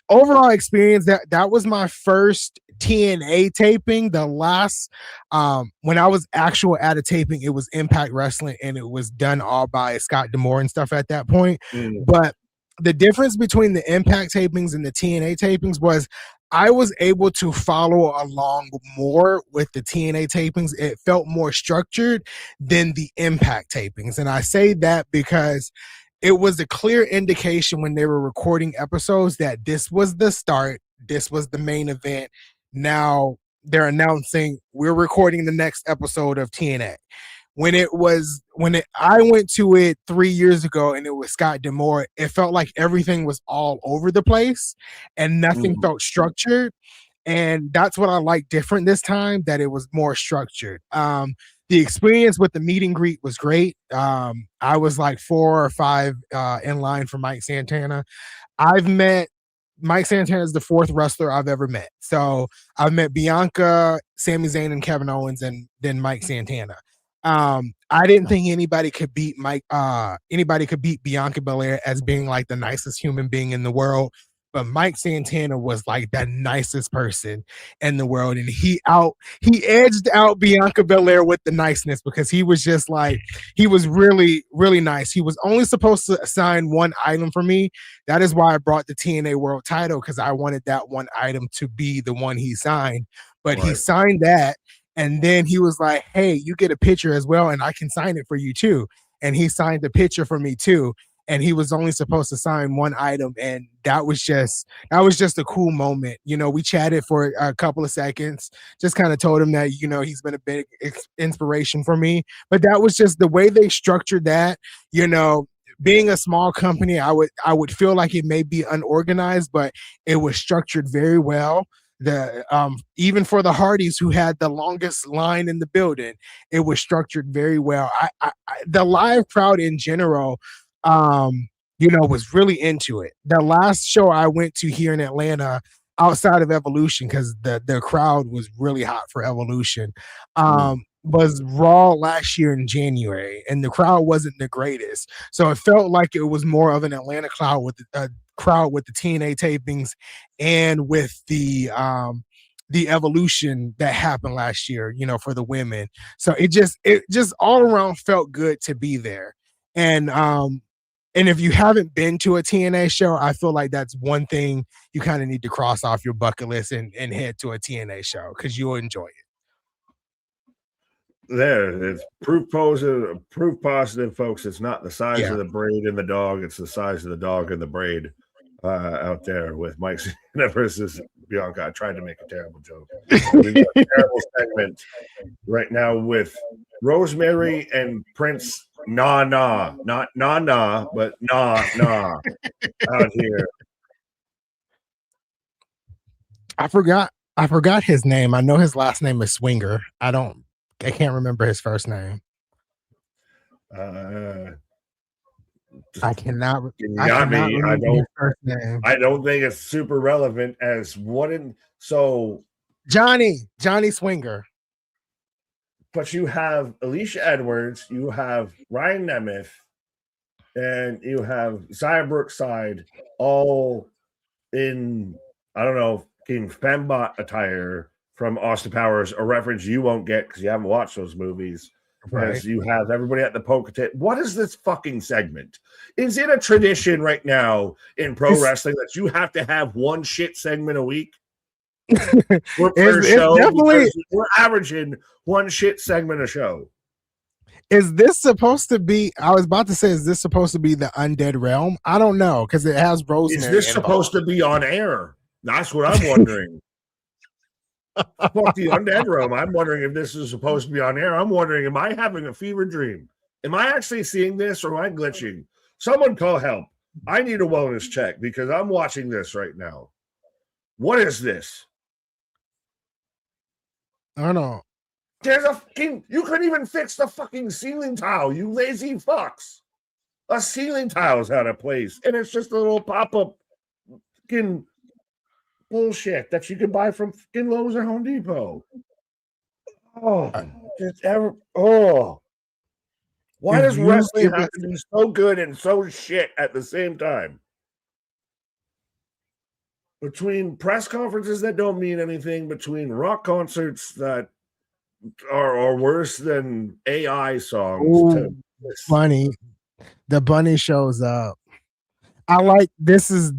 Overall experience, that was my first TNA taping. The last when I was actual at a taping, it was Impact Wrestling, and it was done all by Scott D'Amore and stuff at that point. But the difference between the Impact tapings and the TNA tapings was I was able to follow along more with the TNA tapings. It felt more structured than the Impact tapings. And I say that because it was a clear indication when they were recording episodes that this was the start, this was the main event. Now they're announcing we're recording the next episode of TNA. I went to it 3 years ago and it was Scott D'Amore, it felt like everything was all over the place and nothing felt structured. And that's what I like different this time, that it was more structured. The experience with the meet and greet was great. I was like 4 or 5 in line for Mike Santana. Mike Santana is the 4th wrestler I've ever met. So I've met Bianca, Sami Zayn, and Kevin Owens, and then Mike Santana. I didn't think anybody could beat Bianca Belair as being like the nicest human being in the world. But Mike Santana was like the nicest person in the world. And he edged out Bianca Belair with the niceness because he was just like, he was really, really nice. He was only supposed to assign one item for me. That is why I brought the TNA World title, because I wanted that one item to be the one he signed. But he signed that. And then he was like, hey, you get a picture as well, and I can sign it for you too. And he signed the picture for me too. And he was only supposed to sign one item. And that was just a cool moment. We chatted for a couple of seconds, just kind of told him that, he's been a big inspiration for me. But that was just the way they structured that. Being a small company, I would feel like it may be unorganized, but it was structured very well. Even for the Hardies, who had the longest line in the building, it was structured very well. The live crowd in general, was really into it. The last show I went to here in Atlanta, outside of Evolution, because the crowd was really hot for Evolution, was Raw last year in January, and the crowd wasn't the greatest. So it felt like it was more of an Atlanta crowd with the TNA tapings and with the Evolution that happened last year, for the women. So it just all around felt good to be there. And if you haven't been to a TNA show, I feel like that's one thing you kind of need to cross off your bucket list and head to a TNA show, because you'll enjoy it. It's proof positive, folks. It's not the size of the braid in the dog; it's the size of the dog in the braid. Out there with Mike Cena versus Bianca. I tried to make a terrible joke. We've got a terrible segment right now with Rosemary and Prince Not but out here. I forgot his name. I know his last name is Swinger. I can't remember his first name. I cannot. I don't think it's super relevant as Johnny Swinger. But you have Alicia Edwards, you have Ryan Nemeth, and you have Zaya Brookside, all in, I don't know, King Fembot attire from Austin Powers, a reference you won't get because you haven't watched those movies. Right. As you have everybody at the poker table. What is this fucking segment? Is it a tradition right now in pro wrestling that you have to have one shit segment a week? We're averaging one shit segment a show. Is this supposed to be? I was about to say, is this supposed to be the Undead Realm? I don't know, because it has Rosemary. Is this supposed to be on air? That's what I'm wondering. Fuck the Undead Realm. I'm wondering if this is supposed to be on air. I'm wondering, am I having a fever dream? Am I actually seeing this, or am I glitching? Someone call help. I need a wellness check because I'm watching this right now. What is this? I don't know. There's you couldn't even fix the fucking ceiling tile, you lazy fucks. A ceiling tile's out of place, and it's just a little pop-up fucking bullshit that you can buy from fucking Lowe's or Home Depot. Why does wrestling have to be so good and so shit at the same time? Between press conferences that don't mean anything, between rock concerts that are worse than AI songs. Funny. The bunny shows up. I like this is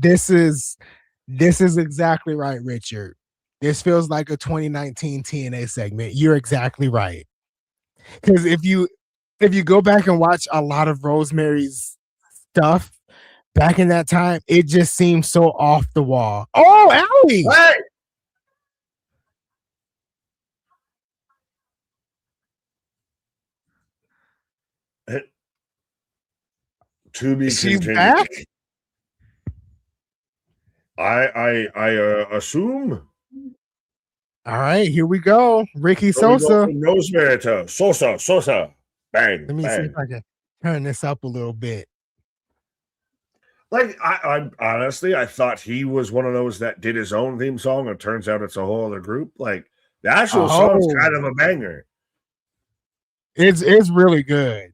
exactly right, Richard. This feels like a 2019 TNA segment. You're exactly right. Because if you go back and watch a lot of Rosemary's stuff back in that time, it just seems so off the wall. Oh, Ali! Hey! To be continued. Back? I assume. All right, here we go. Ricky Sosa. Rosemary to Sosa. Bang. Let me see if I can turn this up a little bit. Like, I honestly, I thought he was one of those that did his own theme song. It turns out it's a whole other group. Like, the actual song's kind of a banger. It's really good.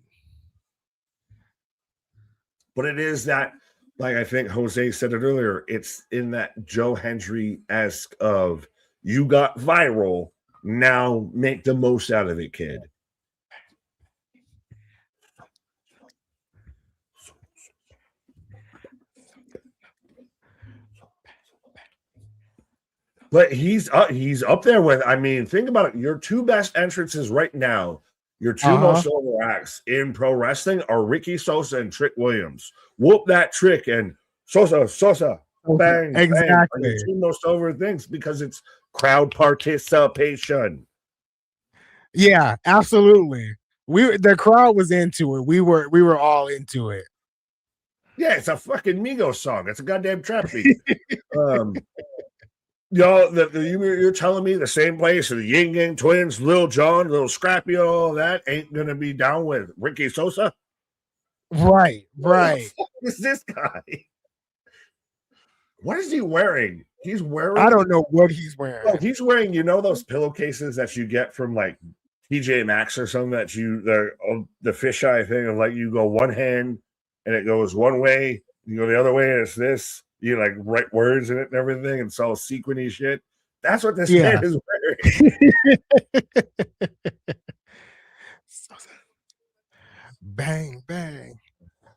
But it is that, like I think Jose said it earlier, it's in that Joe Hendry-esque of, you got viral, now make the most out of it, kid. But he's up there with, I mean, think about it. Your two best entrances right now, your two most over acts in pro wrestling are Ricky Sosa and Trick Williams. Whoop that Trick and Sosa, bang, exactly. Bang, two most over things because it's crowd participation. Yeah, absolutely. The crowd was into it. We were all into it. Yeah, it's a fucking Migos song. It's a goddamn trap beat. You're telling me the same place, the Yin Yang Twins, Lil Jon, Lil Scrappy, all that ain't gonna be down with Ricky Sosa? Right. What the fuck is this guy? What is he wearing? He's wearing. I don't know what he's wearing. Oh, he's wearing. You know those pillowcases that you get from like TJ Maxx or something that the fisheye thing of like you go one hand and it goes one way, you go the other way, and it's this. You like write words in it and everything, and it's all sequiny shit. That's what this man is wearing. Sosa. Bang, bang.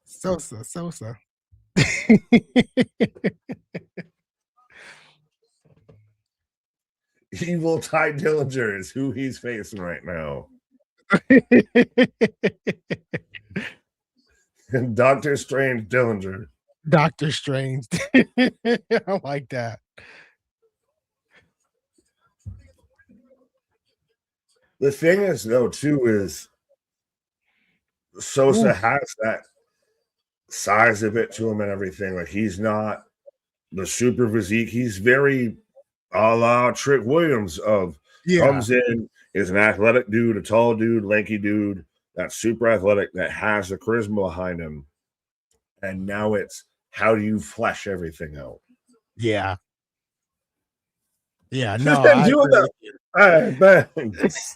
Sosa. Evil Ty Dillinger is who he's facing right now. And Dr. Strange Dillinger. Doctor Strange. I like that. The thing is, though, too, is Sosa has that size of it to him and everything. Like, he's not the super physique. He's very a la Trick Williams comes in, is an athletic dude, a tall dude, lanky dude, that's super athletic, that has the charisma behind him. And now it's how do you flesh everything out? Yeah. Yeah, no, I doing that.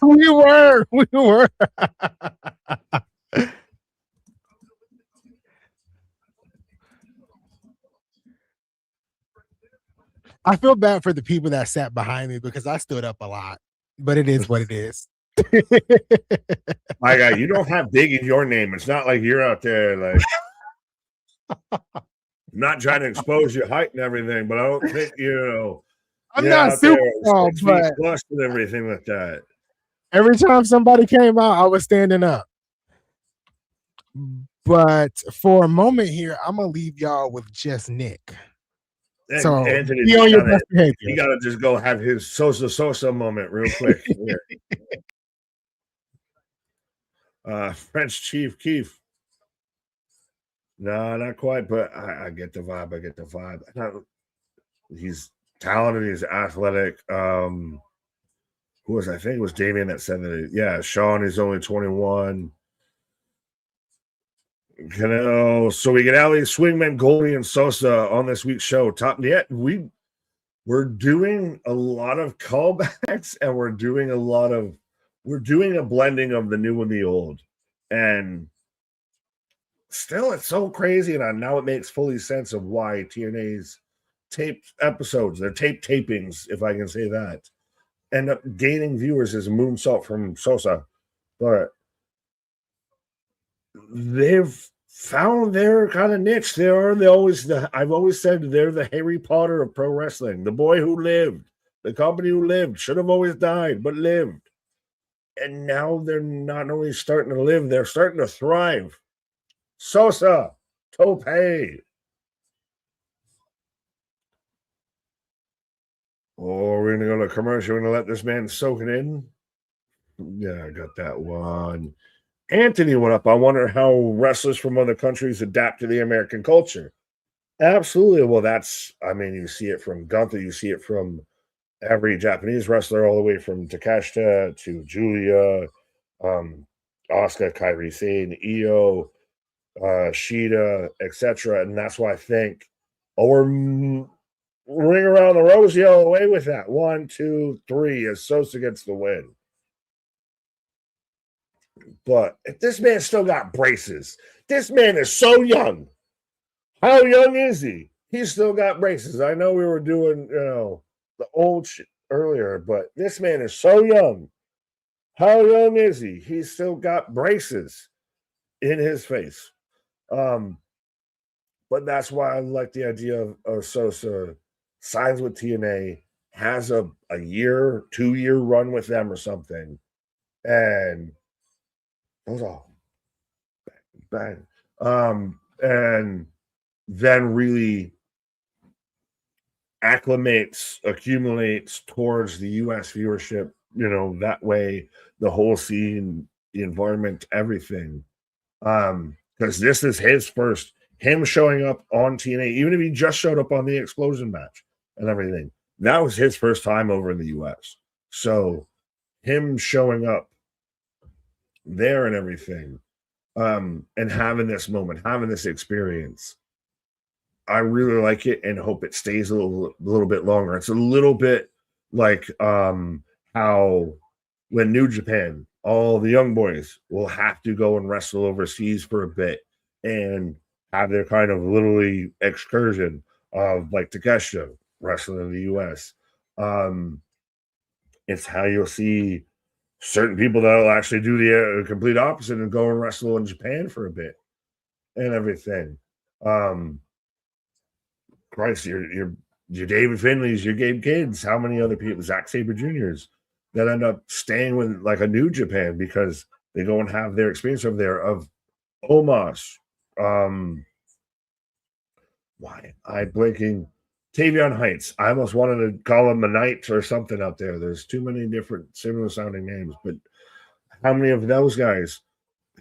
We were. I feel bad for the people that sat behind me because I stood up a lot, but it is what it is. My guy, you don't have big in your name. It's not like you're out there like not trying to expose your height and everything, but I don't think I'm not super tall, but plus and everything like that. Every time somebody came out, I was standing up. But for a moment here, I'm gonna leave y'all with just Nick. And so Anthony, be on your best behavior. You gotta just go have his Sosa moment real quick. French Chief Keef. No, not quite, but I get the vibe. He's talented, he's athletic. Who was I think it was Damien that said that Sean is only 21. So we get Ali, Swingman, Goldie, and Sosa on this week's show. We're doing a lot of callbacks, and we're doing a blending of the new and the old. And still, it's so crazy, and now it makes fully sense of why TNA's taped episodes, they're tapings, if I can say that, end up gaining viewers as moonsault from Sosa. But they've found their kind of niche. I've always said they're the Harry Potter of pro wrestling. The boy who lived, the company who lived, should have always died, but lived. And now they're not only starting to live, they're starting to thrive. Sosa, Tope. Oh, we're going to go to commercial. We're going to let this man soak it in. Yeah, I got that one. Anthony went up. I wonder how wrestlers from other countries adapt to the American culture. Absolutely. Well, you see it from Gunther. You see it from every Japanese wrestler, all the way from Takeshita to Julia, Asuka, Kairi Sane, Io, Shida, etc. And that's why I think, ring around the rosy all the way with that. 1, 2, 3 as Sosa gets the win. But if this man still got braces, this man is so young. How young is he? He's still got braces. I know we were doing, the old shit earlier, but this man is so young. How young is he? He's still got braces in his face. But that's why I like the idea of Sosa signs with TNA, has a year, 2-year run with them or something, and those all bang. And then really accumulates towards the US viewership, that way, the whole scene, the environment, everything. Because this is his first, him showing up on TNA, even if he just showed up on the Explosion match and everything. that was his first time over in the US. So him showing up there and everything, and having this moment, having this experience, I really like it and hope it stays a little bit longer. It's a little bit like how when New Japan, all the young boys will have to go and wrestle overseas for a bit and have their kind of literally excursion of like Takeshita wrestling in the US. It's how you'll see certain people that'll actually do the complete opposite and go and wrestle in Japan for a bit and everything. Christ, your David Finleys, your Gabe Kids, how many other people, Zack Sabre Juniors, that end up staying with like a New Japan because they go and have their experience over there of Omos. Why I blinking Tavion Heights. I almost wanted to call him a knight or something out there. There's too many different similar sounding names, but how many of those guys?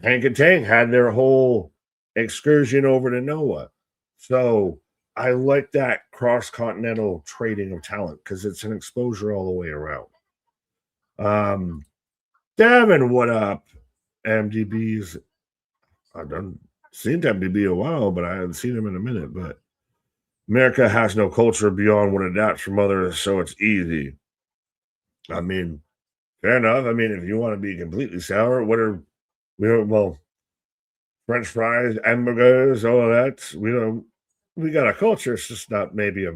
Hank and Tank had their whole excursion over to Noah. So I like that cross-continental trading of talent because it's an exposure all the way around. Devin, what up? MDB's I've seen MDB a while, but I haven't seen him in a minute. But America has no culture beyond what adapts from others, so it's easy. I mean, fair enough. I mean, if you want to be completely sour, French fries, hamburgers, all of that. We got a culture. It's just not maybe a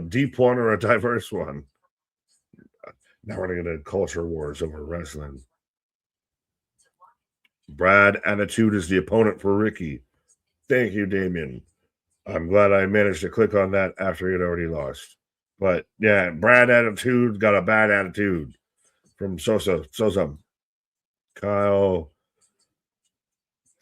deep one or a diverse one. Now we're going to get a culture wars over wrestling. Brad Attitude is the opponent for Ricky. Thank you, Damien. I'm glad I managed to click on that after he had already lost. But yeah, Brad Attitude got a bad attitude from Sosa. Kyle.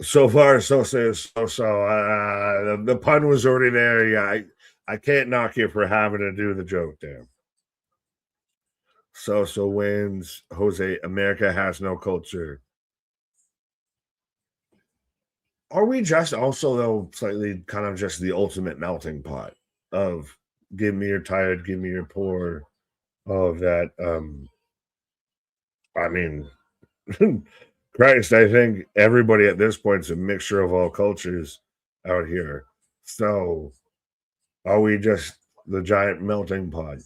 So far, Sosa is so. The pun was already there. Yeah, I can't knock you for having to do the joke there. Sosa wins. Jose, America has no culture. Are we just also, though, slightly kind of just the ultimate melting pot of give me your tired, give me your poor, all of that? I mean, Christ, I think everybody at this point is a mixture of all cultures out here. So are we just the giant melting pot?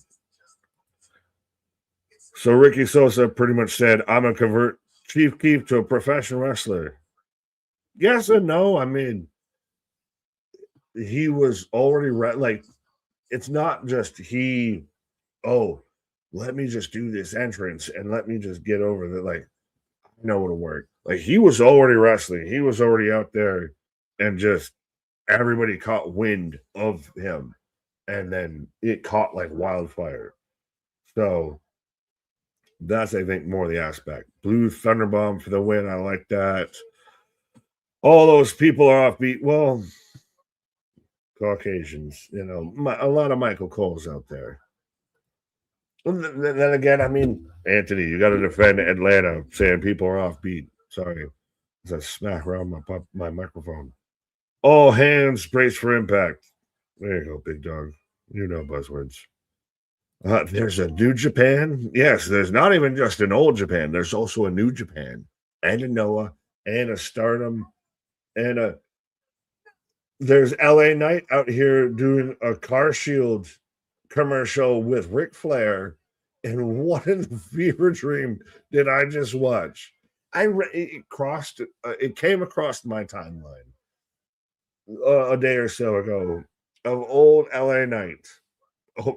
So Ricky Sosa pretty much said, I'm going to convert Chief Keef to a professional wrestler. Yes and no. I mean, he was already like, it's not just let me just do this entrance and let me just get over that. Like, I know it'll work. Like, he was already wrestling. He was already out there and just everybody caught wind of him. And then it caught like wildfire. So that's, I think, more the aspect. Blue Thunderbomb for the win. I like that. All those people are offbeat. Well, Caucasians, a lot of Michael Coles out there. Then again, I mean, Anthony, you got to defend Atlanta saying people are offbeat. Sorry. It's a smack around my microphone. All hands brace for impact. There you go, big dog. You know buzzwords. There's a New Japan. Yes, there's not even just an old Japan. There's also a New Japan and a Noah and a Stardom and there's LA Knight out here doing a Car Shield commercial with Ric Flair. And what in the fever dream did I just watch? It came across my timeline a day or so ago of old LA Knight.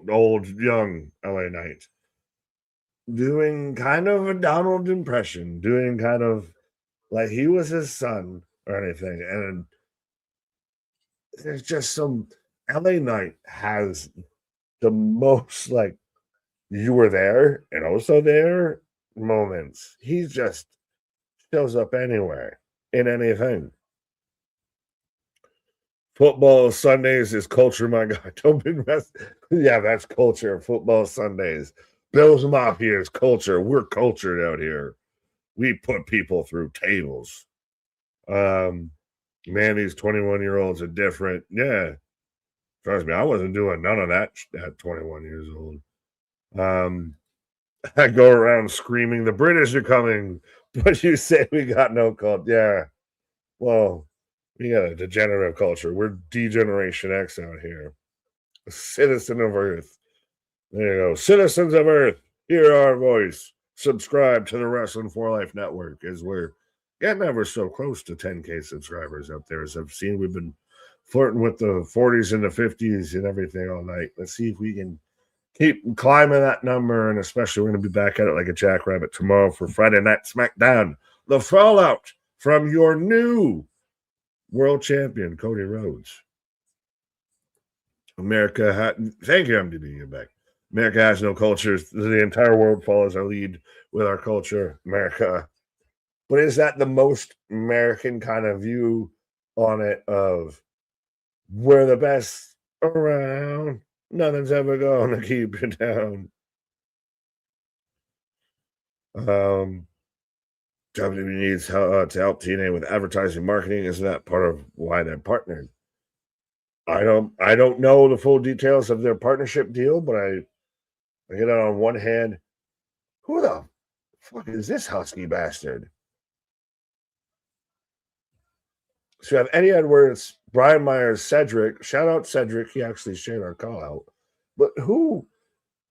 Old, young LA Knight, doing kind of a Donald impression, doing kind of like he was his son or anything. And there's just some LA Knight has the most like you were there and also there moments. He just shows up anywhere in anything. Football Sundays is culture, my God. Don't be yeah, that's culture. Football Sundays. Bills Mafia is culture. We're cultured out here. We put people through tables. Man, these 21-year-olds are different. Yeah. Trust me, I wasn't doing none of that at 21 years old. I go around screaming, "The British are coming," but you say we got no culture. Yeah, well, we got a degenerative culture. We're Degeneration X out here. A citizen of Earth. There you go. Citizens of Earth, hear our voice. Subscribe to the Wrestling for Life Network as we're getting ever so close to 10K subscribers up there. As I've seen, we've been flirting with the 40s and the 50s and everything all night. Let's see if we can keep climbing that number, and especially we're going to be back at it like a jackrabbit tomorrow for Friday Night SmackDown. The fallout from your new world champion, Cody Rhodes. America, thank you, MDB, you're back. America has no culture. The entire world follows our lead with our culture, America. But is that the most American kind of view on it of we're the best around? Nothing's ever going to keep you down. WWE needs to help TNA with advertising marketing. Isn't that part of why they're partnered? I don't know the full details of their partnership deal, but I get it on one hand. Who the fuck is this husky bastard? So you have Eddie Edwards, Brian Myers, Cedric. Shout out Cedric. He actually shared our call out. But who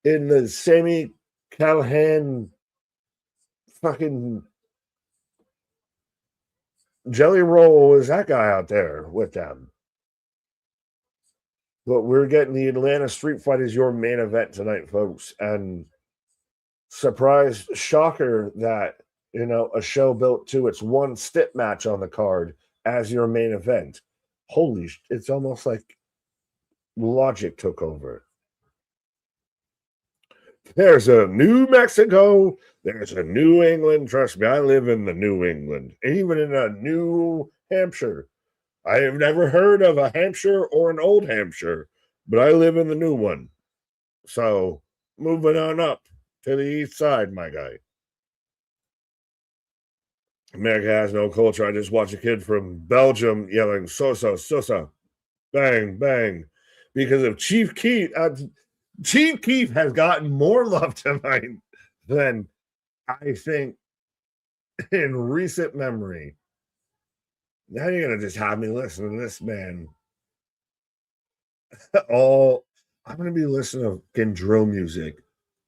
in the Sammy Callahan fucking jelly roll is that guy out there with them? But we're getting the Atlanta Street Fight as your main event tonight, folks. And surprise, shocker that, a show built to its one stip match on the card as your main event. Holy, it's almost like logic took over. There's a New Mexico. There's a New England. Trust me, I live in the New England, even in a New Hampshire. I have never heard of a Hampshire or an Old Hampshire, but I live in the new one. So moving on up to the east side, my guy. America has no culture. I just watched a kid from Belgium yelling Sosa, Sosa, bang, bang, because of Chief Keef. Chief Keef has gotten more love tonight than I think in recent memory. Now you're going to just have me listen to this man. I'm going to be listening to drill music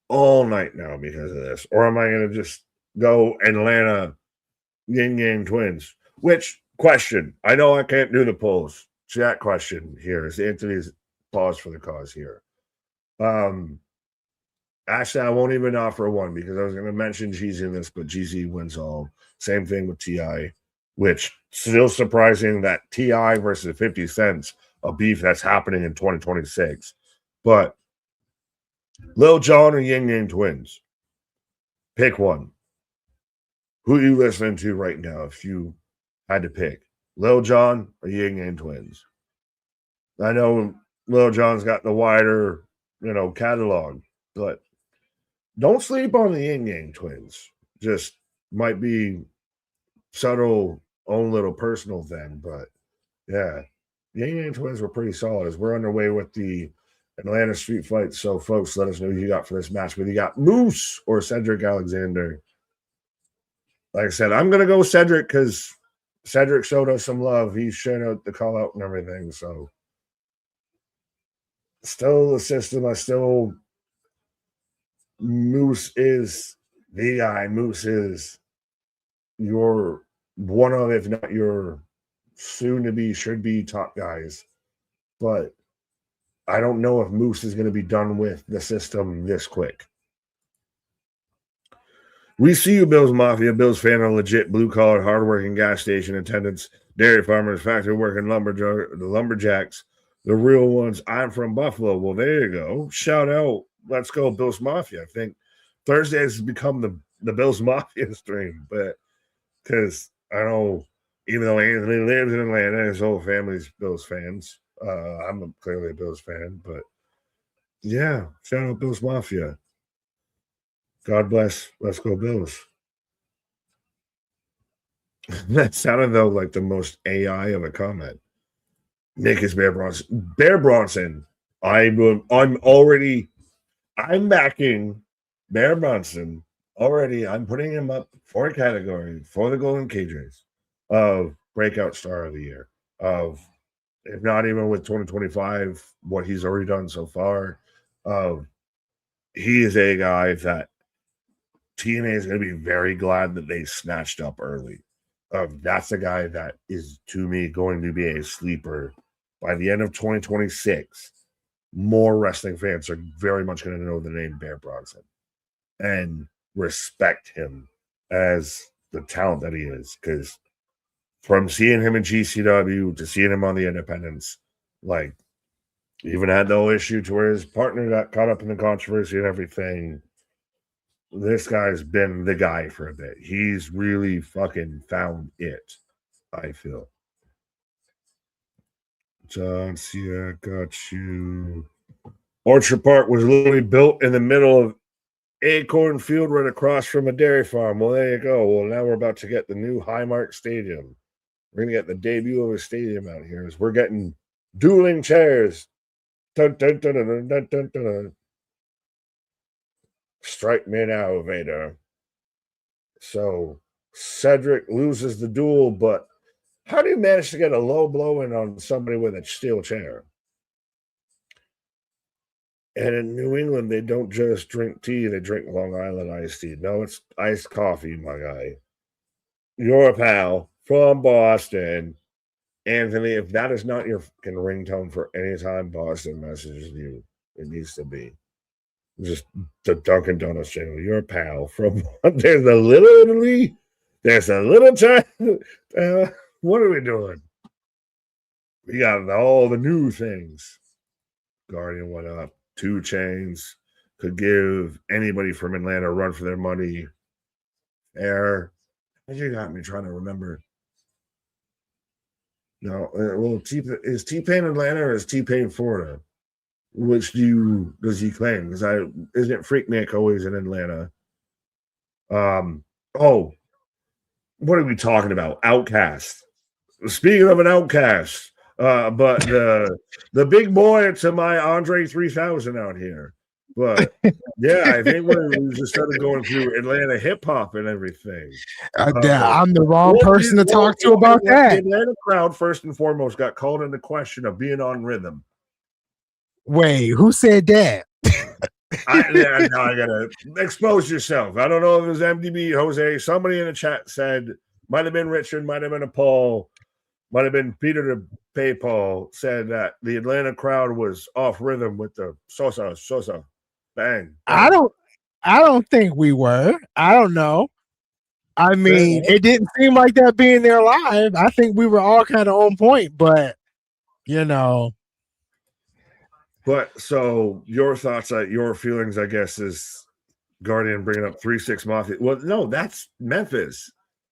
all night now because of this. Or am I going to just go Atlanta Yin Yang Twins? Which question? I know I can't do the polls. Chat question here is Anthony's pause for the cause here. Actually, I won't even offer one because I was going to mention GZ in this, but GZ wins all. Same thing with TI, which still surprising that TI versus 50 Cents, a beef that's happening in 2026. But Lil Jon or Yin Yang Twins, pick one. Who are you listening to right now if you had to pick? Lil Jon or Yin Yang Twins? I know Lil Jon's got the wider, catalog, but don't sleep on the Yin Yang Twins. Just might be subtle, own little personal thing, but yeah, Yin Yang Twins were pretty solid. As we're underway with the Atlanta Street Fight, so folks, let us know who you got for this match. Whether you got Moose or Cedric Alexander. Like I said, I'm gonna go Cedric because Cedric showed us some love. He shared out the call out and everything. So still the system. Moose is the guy. Moose is your one of, if not your soon to be, should be top guys. But I don't know if Moose is going to be done with the system this quick. We see you, Bills Mafia. Bills fan of legit blue-collar, hardworking gas station attendants, dairy farmers, factory working lumberjacks, the real ones. I'm from Buffalo. Well, there you go. Shout out. Let's go, Bills Mafia. I think Thursday has become the Bills Mafia stream, but because I know even though Anthony lives in Atlanta, his whole family's Bills fans. I'm clearly a Bills fan, but yeah, shout out Bills Mafia. God bless. Let's go Bills. That sounded though like the most AI of a comment. Nick is Bear Bronson. Bear Bronson. I'm backing Bear Bronson already. I'm putting him up for a category for the Golden Cages of breakout star of the year. Of if not even with 2025, what he's already done so far. He is a guy that TNA is going to be very glad that they snatched up early. That's a guy that is, to me, going to be a sleeper by the end of 2026. More wrestling fans are very much going to know the name Bear Bronson and respect him as the talent that he is. Because from seeing him in GCW to seeing him on the independents, like, even had no issue to where his partner got caught up in the controversy and everything. This guy's been the guy for a bit. He's really fucking found it, I feel. John Cena, got you. Orchard Park was literally built in the middle of Acorn Field right across from a dairy farm. Well, there you go. Well, now we're about to get the new Highmark Stadium. We're going to get the debut of a stadium out here. We're getting dueling chairs. Dun, dun, dun, dun, dun, dun, dun, dun. Strike me now, Vader. So Cedric loses the duel, but how do you manage to get a low blow in on somebody with a steel chair? And in New England, they don't just drink tea, they drink Long Island iced tea. No, it's iced coffee, my guy. Your pal from Boston, Anthony. If that is not your fucking ringtone for any time Boston messages you, it needs to be. Just the Dunkin' Donuts channel. Your pal from there's a little time. What are we doing? We got all the new things. Guardian went up. 2 Chainz could give anybody from Atlanta a run for their money. You got me trying to remember. No, well, is T-Pain Atlanta or is T-Pain Florida? Which does he claim? Because isn't Freak Nick always in Atlanta? What are we talking about? Outcast. Speaking of an outcast, but the big boy to my Andre 3000 out here. But yeah, I think we just started going through Atlanta hip hop and everything. I'm the wrong person to talk to about that. The Atlanta crowd, first and foremost, got called into question of being on rhythm. Wait, who said that? I gotta expose yourself. I don't know if it was MDB, Jose. Somebody in the chat said, might have been Richard, might have been a Paul, might have been Peter to pay Paul, said that the Atlanta crowd was off rhythm with the Sosa, bang. I don't think we were. I don't know. I mean, it didn't seem like that being there live. I think we were all kind of on point, but you know. But so your thoughts, your feelings, I guess, is Guardian bringing up 3-6 Mafia. Well, no, that's Memphis.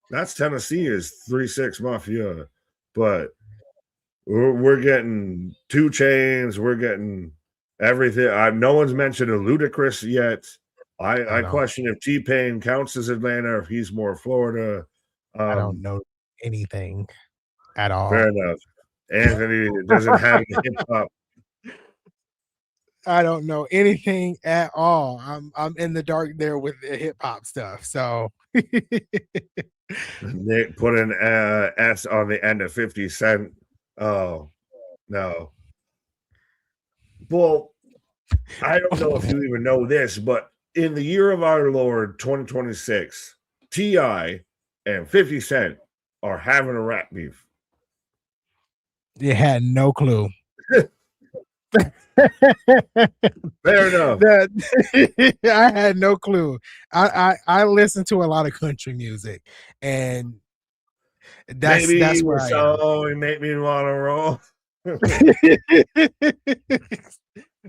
That's Tennessee is 3-6 Mafia. But we're getting 2 Chainz. We're getting everything. No one's mentioned a Ludacris yet. I question if T-Pain counts as Atlanta or if he's more Florida. I don't know anything at all. Fair enough. Anthony doesn't have the hip-hop. I don't know anything at all. I'm in the dark there with the hip hop stuff. So Nick put an S on the end of 50 Cent. Oh no. Well, I don't know if you even know this, but in the year of our Lord 2026, T.I. and 50 Cent are having a rap beef. You had no clue. Fair enough. I had no clue. I listen to a lot of country music, and that's where it made me want to roll.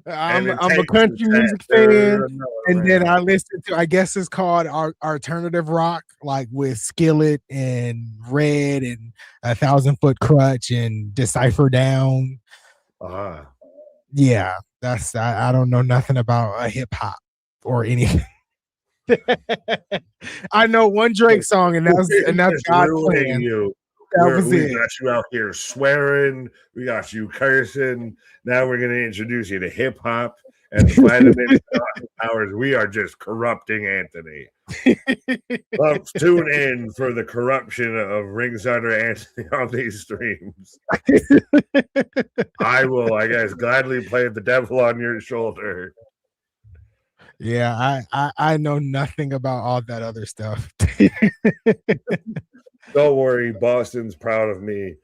I'm a country music fan, and then I listen to, I guess it's called alternative rock, like with Skillet and Red and 1,000 Foot Crutch and Decipher Down. Yeah, that's I don't know nothing about hip hop or anything. I know one Drake song, and that's God Plan. We got you out here swearing. We got you cursing. Now we're going to introduce you to hip hop and vitamin powers. We are just corrupting Anthony. Folks, tune in for the corruption of Ringsider Anthony on these streams. I will, I guess, gladly play the devil on your shoulder. Yeah, I know nothing about all that other stuff. Don't worry, Boston's proud of me.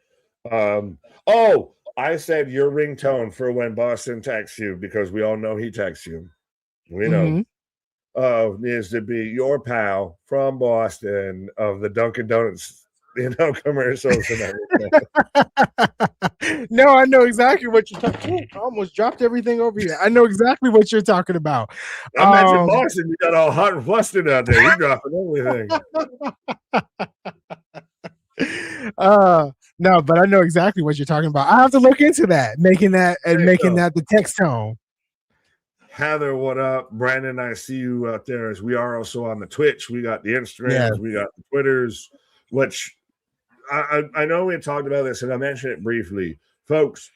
I said your ringtone for when Boston texts you, because we all know he texts you. We know. Needs to be your pal from Boston of the Dunkin' Donuts, commercials and everything. No, I know exactly what you're talking about. I almost dropped everything over here. I know exactly what you're talking about. I mentioned Boston. You got all hot and flustered out there. You're dropping everything. No, but I know exactly what you're talking about. I have to look into that, making that the text tone. Heather, what up? Brandon, I see you out there. As we are also on the Twitch. We got the Instagrams, we got the Twitters, which I know we had talked about this, and I mentioned it briefly. Folks,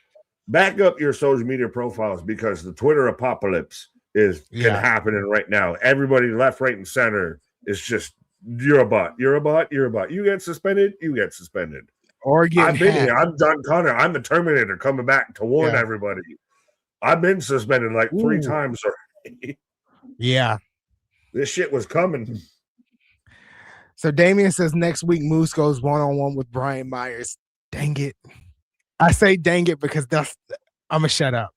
back up your social media profiles, because the Twitter apocalypse can happening right now. Everybody left, right, and center is just, you're a bot. You're a bot. You're a bot. You get suspended. You get suspended. Or get I've been here. I'm John Connor. I'm the Terminator coming back to warn everybody. I've been suspended like 3 times already. Yeah. This shit was coming. So Damien says next week Moose goes one-on-one with Brian Myers. Dang it. I say dang it because I'm going to shut up.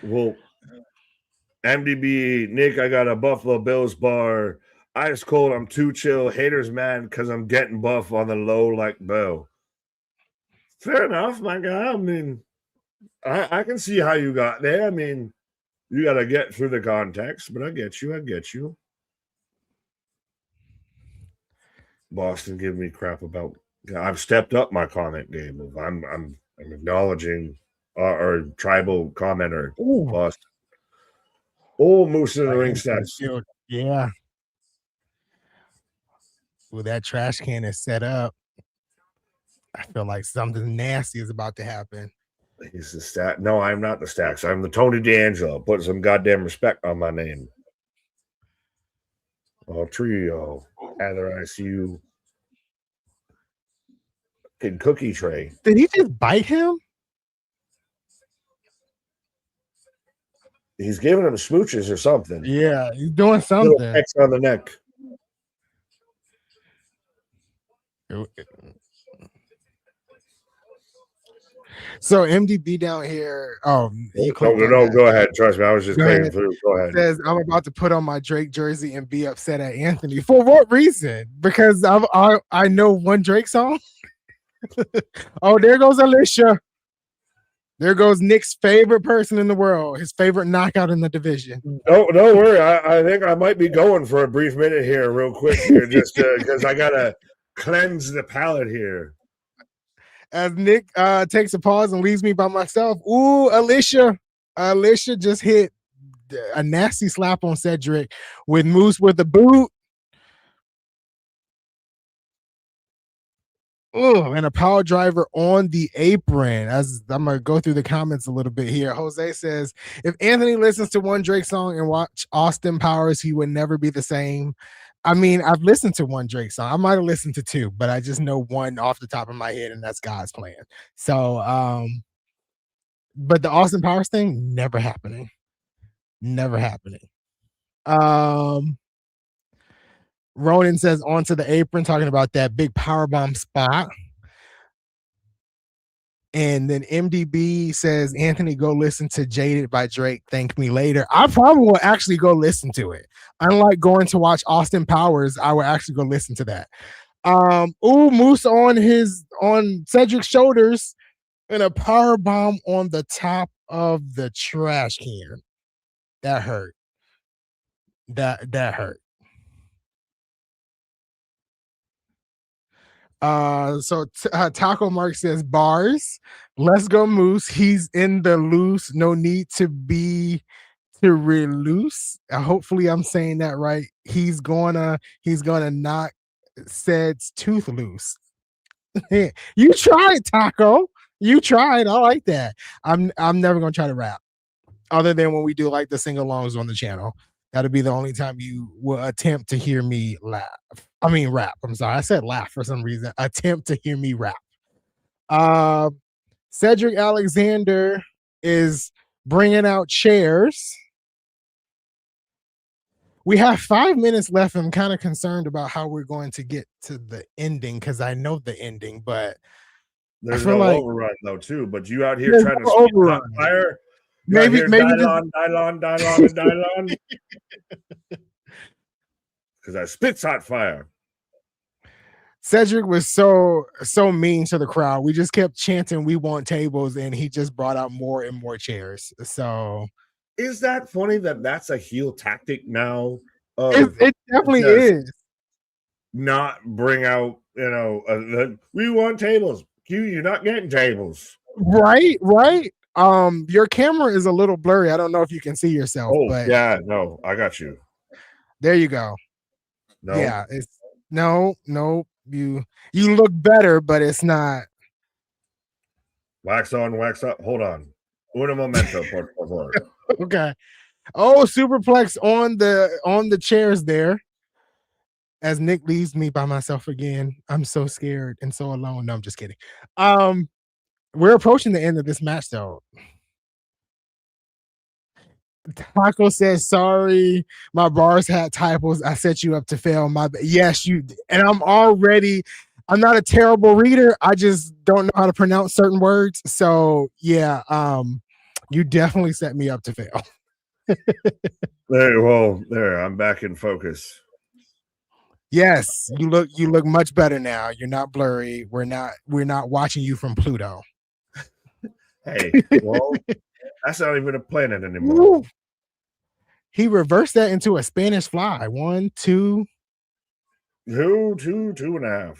Well, MDB, Nick, I got a Buffalo Bills bar. Ice cold, I'm too chill. Haters mad because I'm getting buff on the low like Bo. Fair enough, my guy. I mean, I can see how you got there. I mean, you got to get through the context, but I get you. I get you. Boston giving me crap about. I've stepped up my comment game. I'm acknowledging our tribal commenter. Ooh. Boston. Oh, Moose in the ring steps. Yeah. Well, that trash can is set up. I feel like something nasty is about to happen. He's the stat. No, I'm not the Stacks. I'm the Tony D'Angelo. Put some goddamn respect on my name. Oh, trio. Heather, I see you. Kid Cookie Tray. Did he just bite him? He's giving him smooches or something. Yeah, he's doing something. X on the neck. So MDB down here. No, go ahead. Trust me, I was just playing through. Go ahead. Says I'm about to put on my Drake jersey and be upset at Anthony. For what reason? Because I know one Drake song. Oh, there goes Alicia. There goes Nick's favorite person in the world. His favorite knockout in the division. Don't worry. I think I might be going for a brief minute here, real quick here, just because I gotta cleanse the palate here. As Nick takes a pause and leaves me by myself. Ooh, Alicia just hit a nasty slap on Cedric with Moose with the boot. Oh, and a power driver on the apron. As I'm going to go through the comments a little bit here. Jose says, if Anthony listens to one Drake song and watch Austin Powers, he would never be the same. I mean, I've listened to one Drake song. I might have listened to 2, but I just know one off the top of my head, and that's God's Plan. So, but the Austin Powers thing, never happening. Never happening. Ronan says, onto the apron, talking about that big powerbomb spot. And then MDB says, Anthony, go listen to Jaded by Drake. Thank me later. I probably will actually go listen to it. Unlike going to watch Austin Powers, I will actually go listen to that. Moose on Cedric's shoulders and a power bomb on the top of the trash can. That hurt. That hurt. So Taco Mark says, bars. Let's go Moose. He's in the loose. No need to release. Hopefully, I'm saying that right. He's gonna knock Ced's tooth loose. You tried, Taco. You tried. I like that. I'm never gonna try to rap, other than when we do like the sing-alongs on the channel. That'll be the only time you will attempt to hear me laugh. I mean rap. I'm sorry. I said laugh for some reason. Attempt to hear me rap. Cedric Alexander is bringing out chairs. We have 5 minutes left. I'm kind of concerned about how we're going to get to the ending because I know the ending, but there's no overrun though, too. But you out here trying to spit hot fire. Maybe Dylon. Because I spits hot fire. Cedric was so mean to the crowd. We just kept chanting, "We want tables," and he just brought out more and more chairs. So, is that funny that that's a heel tactic now? It definitely is. Not bring out, we want tables. You're not getting tables. Right. Your camera is a little blurry. I don't know if you can see yourself. Oh, but yeah, no, I got you. There you go. No. Yeah, it's no. You look better, but it's not. Wax on, wax up. Hold on. Uno momento, por favor. Okay. Oh, superplex on the chairs there. As Nick leaves me by myself again. I'm so scared and so alone. No, I'm just kidding. We're approaching the end of this match, though. Taco says, "Sorry, my bars had typos. I set you up to fail. Yes, you." And I'm not a terrible reader. I just don't know how to pronounce certain words. So yeah, you definitely set me up to fail. There. I'm back in focus. Yes, you look much better now. You're not blurry. We're not watching you from Pluto. Hey, well, that's not even a planet anymore. Ooh. He reversed that into a Spanish fly. 1, 2. 2.5.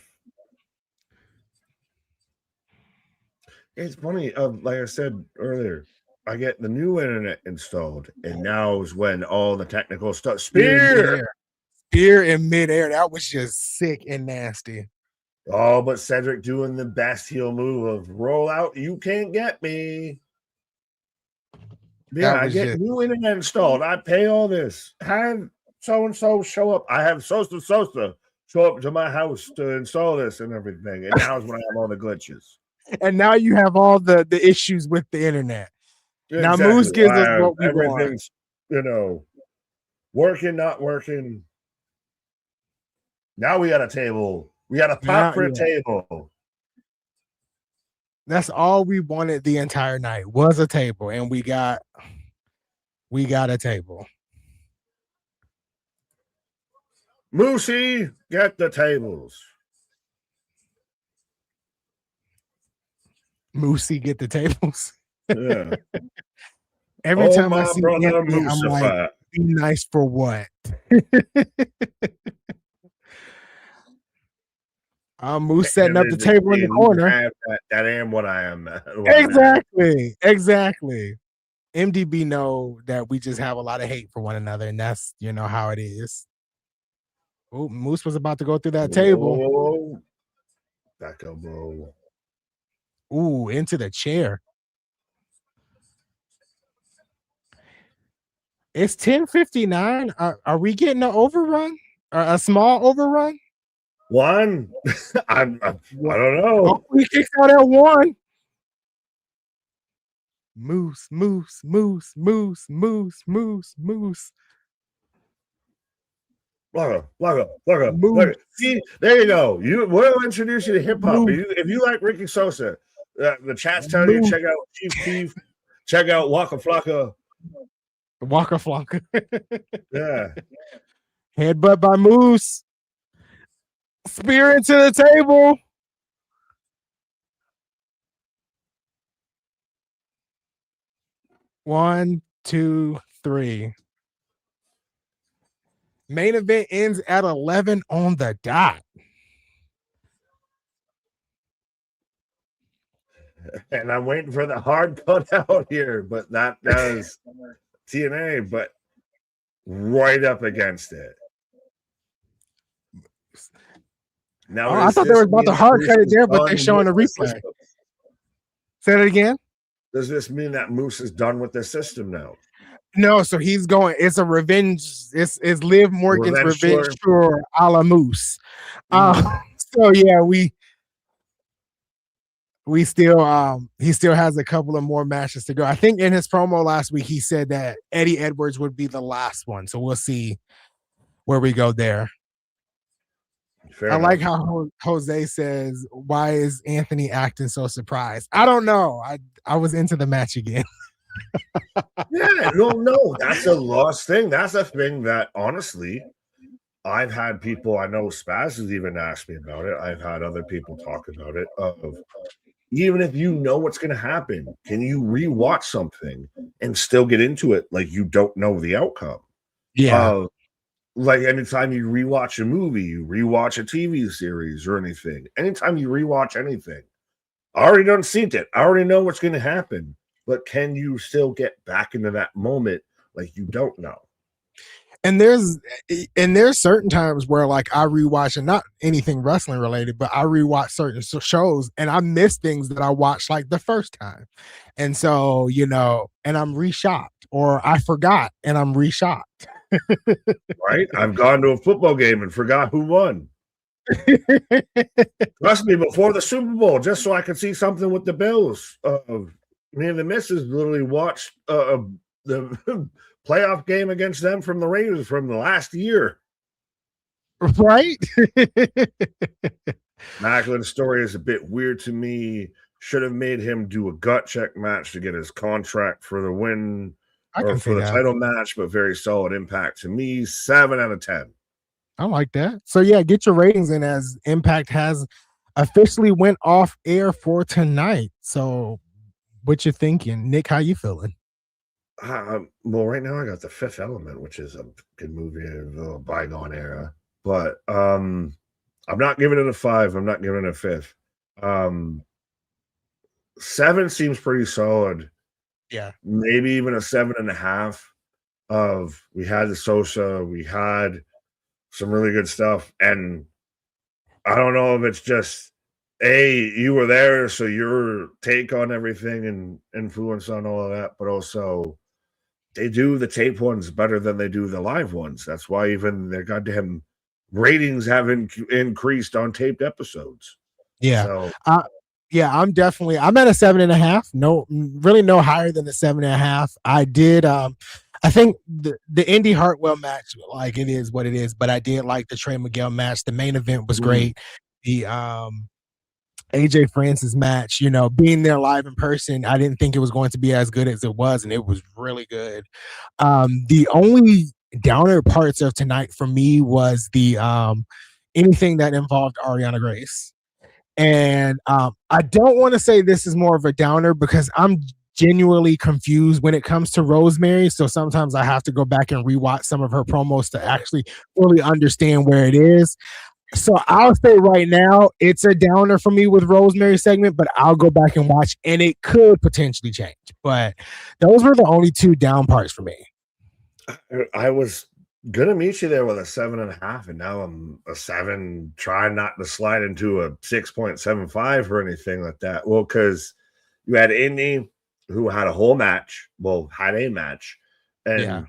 It's funny. Like I said earlier, I get the new internet installed, and now is when all the technical stuff. Spear in midair. That was just sick and nasty. Oh, but Cedric doing the best heel move of roll out. You can't get me. Yeah, I get new internet installed. I pay all this. Have so-and-so show up. I have Sosa show up to my house to install this and everything. And now is when I have all the glitches. And now you have all the issues with the internet. Exactly. Now Moose gives us what we everything's, working, not working. Now we got a table. We got a pop for a table. That's all we wanted the entire night was a table, and we got a table. Moosey, get the tables. Moosey, get the tables. Yeah. Every time I see Anthony, I'm like, be nice for what? Moose setting up the table in the corner. That am what I am. Exactly. MDB know that we just have a lot of hate for one another, and that's how it is. Oh, Moose was about to go through that table. Back elbow. Ooh, into the chair. It's 10:59. Are we getting an overrun? A small overrun? One? I don't know. Oh, he kicks out at 1. Moose. Look. See, there you go. We'll introduce you to hip hop. If you like Ricky Sosa, the chat's telling you check out Chief Keef, check out Waka Flocka. Yeah. Headbutt by Moose. Spear into the table. One, 2, 3. Main event ends at 11 on the dot. And I'm waiting for the hard cut out here, but that is TNA, but right up against it. Now, I thought they were about to hard cut it there, but they're showing a replay. Say that again. Does this mean that Moose is done with the system now? No, so he's going. It's a revenge. It's Liv Morgan's revenge tour a la Moose. So yeah, we still he still has a couple of more matches to go. I think in his promo last week he said that Eddie Edwards would be the last one. So we'll see where we go there. I like how Jose says, "Why is Anthony acting so surprised?" I don't know. I was into the match again. Yeah, no, that's a lost thing. That's a thing that honestly, I've had people, I know Spaz has even asked me about it. I've had other people talk about it. Of even if you know what's going to happen, can you rewatch something and still get into it like you don't know the outcome? Yeah. Like anytime you rewatch a movie, you rewatch a TV series or anything. Anytime you rewatch anything, I already done seen it. I already know what's going to happen. But can you still get back into that moment like you don't know? And there's certain times where like I rewatch, and not anything wrestling related, but I rewatch certain shows and I miss things that I watched like the first time. And so, and I'm reshocked, or I forgot and I'm reshocked. Right? I've gone to a football game and forgot who won. Trust me, before the Super Bowl, just so I could see something with the Bills. Me and the missus literally watched the playoff game against them from the Raiders from the last year. Right? Maclin's story is a bit weird to me. Should have made him do a gut check match to get his contract for the win or for the title match, but very solid Impact to me. 7 out of 10. I like that. So yeah, get your ratings in, as Impact has officially went off air for tonight. So what you thinking, Nick? How you feeling? Well, right now I got The Fifth Element, which is a good movie of a bygone era. But I'm not giving it a 5. I'm not giving it a 5th. 7 seems pretty solid. Yeah, maybe even a 7.5. We had the Sosa, we had some really good stuff, and I don't know if it's just you were there, so your take on everything and influence on all of that, but also they do the tape ones better than they do the live ones. That's why even their goddamn ratings haven't increased on taped episodes. Yeah. So, I'm at a 7.5. No, really no higher than a 7.5. I did. I think the Indy Hartwell match, like, it is what it is, but I did like the Trey Miguel match. The main event was great. The AJ Francis match, being there live in person, I didn't think it was going to be as good as it was, and it was really good. The only downer parts of tonight for me was the anything that involved Ariana Grace. And I don't want to say this is more of a downer because I'm genuinely confused when it comes to Rosemary. So sometimes I have to go back and rewatch some of her promos to actually fully understand where it is. So I'll say right now it's a downer for me with Rosemary segment, but I'll go back and watch, and it could potentially change. But those were the only 2 down parts for me. I was gonna meet you there with a 7.5, and now I'm a 7, trying not to slide into a 6.75 or anything like that. Well, because you had Indy, who had a whole match, had a match, and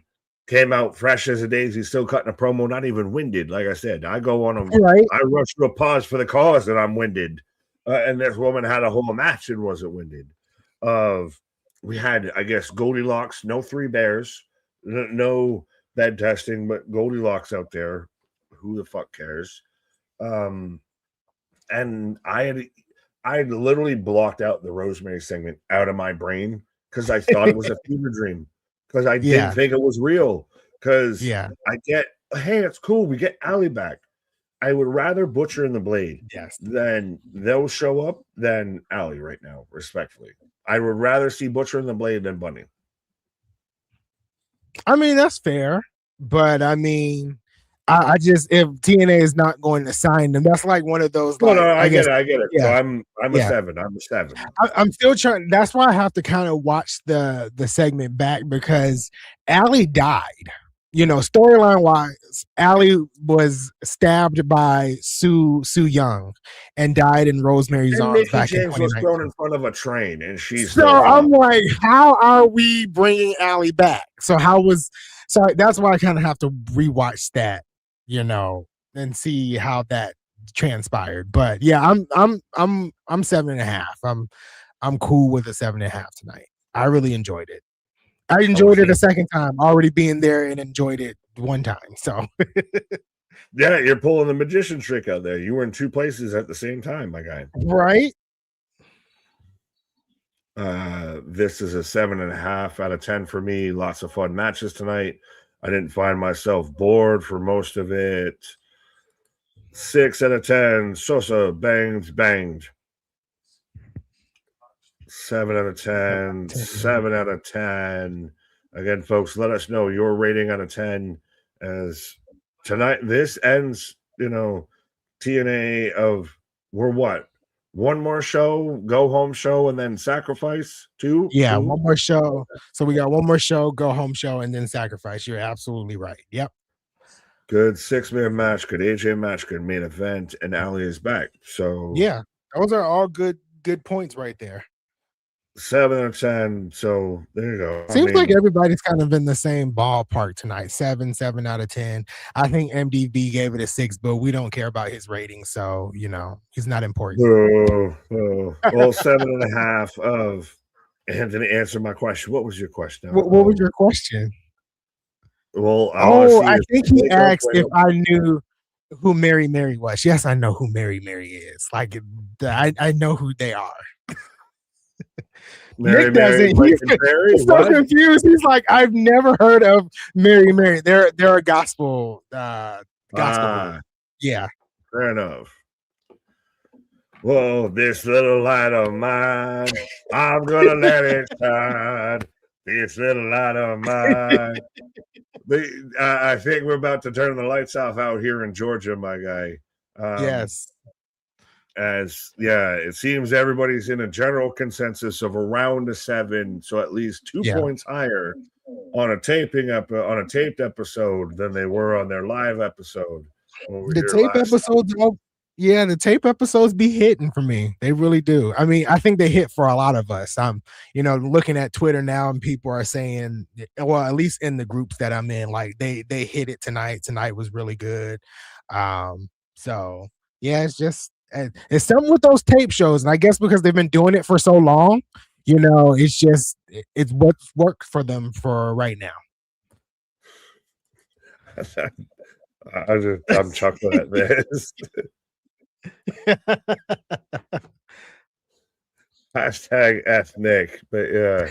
came out fresh as a daisy, still cutting a promo, not even winded. Like I said, I go on I rush to a pause for the cause, and I'm winded. And this woman had a whole match and wasn't winded. We had, I guess, Goldilocks, no 3 bears, no bed testing, but Goldilocks out there. Who the fuck cares? And I had literally blocked out the Rosemary segment out of my brain because I thought it was a fever dream. Because I didn't think it was real. Because I get, hey, it's cool. We get Ali back. I would rather Butcher and the Blade than they'll show up than Ali right now, respectfully. I would rather see Butcher and the Blade than Bunny. I mean, that's fair. But I mean, I just, if TNA is not going to sign them, that's like one of those. No, Like, no, I guess, get it. So yeah, I'm a yeah. 7. I'm a 7. I'm still trying. That's why I have to kind of watch the segment back because Ali died. You know, storyline wise, Ali was stabbed by Sue Young and died in Rosemary's And Arms Mickey back in James was thrown 2019. in front of a train, and she's So still I'm fine. like, how are we bringing Ali back? So that's why I kind of have to rewatch that, you know, and see how that transpired. But yeah, I'm 7.5. I'm cool with a 7.5 tonight. I really enjoyed it. I enjoyed it a second time, already being there and enjoyed it one time. So yeah, you're pulling the magician trick out there. You were in 2 places at the same time, my guy. right. This is a 7.5 out of 10 for me. Lots of fun matches tonight. I didn't find myself bored for most of it. 6 out of 10. Sosa banged. 7 out of 10. 7 out of 10. Again, folks, let us know your rating out of 10 as tonight. This ends, TNA of we're what? One more show, go home show, and then sacrifice? Two? Yeah, one more show. So we got one more show, go home show, and then sacrifice. You're absolutely right. Yep. Good 6-man match, good AJ match, good main event, and Ali is back. So yeah, those are all good points right there. 7 out of 10. So there you go. Seems like everybody's kind of in the same ballpark tonight. 7 out of 10. I think MDB gave it a 6, but we don't care about his rating, so he's not important. Well, 7.5 of Anthony answer my question. What was your question? What was your question? Well, I think he asked if I knew who Mary was. Yes, I know who Mary is. Like, I know who they are. Nick doesn't. He's so confused. He's like, I've never heard of Mary. They're a gospel. Yeah. Fair enough. Well, this little light of mine, I'm gonna let it shine. This little light of mine. I think we're about to turn the lights off out here in Georgia, my guy. Yes. It seems everybody's in a general consensus of around a 7, so at least 2 points higher on a taped episode than they were on their live episode. The tape episodes be hitting for me. They really do. I mean, I think they hit for a lot of us. I'm, looking at Twitter now, and people are saying, well, at least in the groups that I'm in, like they hit it tonight. Tonight was really good. So yeah, it's just. It's something with those tape shows, and I guess because they've been doing it for so long, it's just it's what's worked for them for right now. I'm chuckling at this. Hashtag ethnic, but yeah.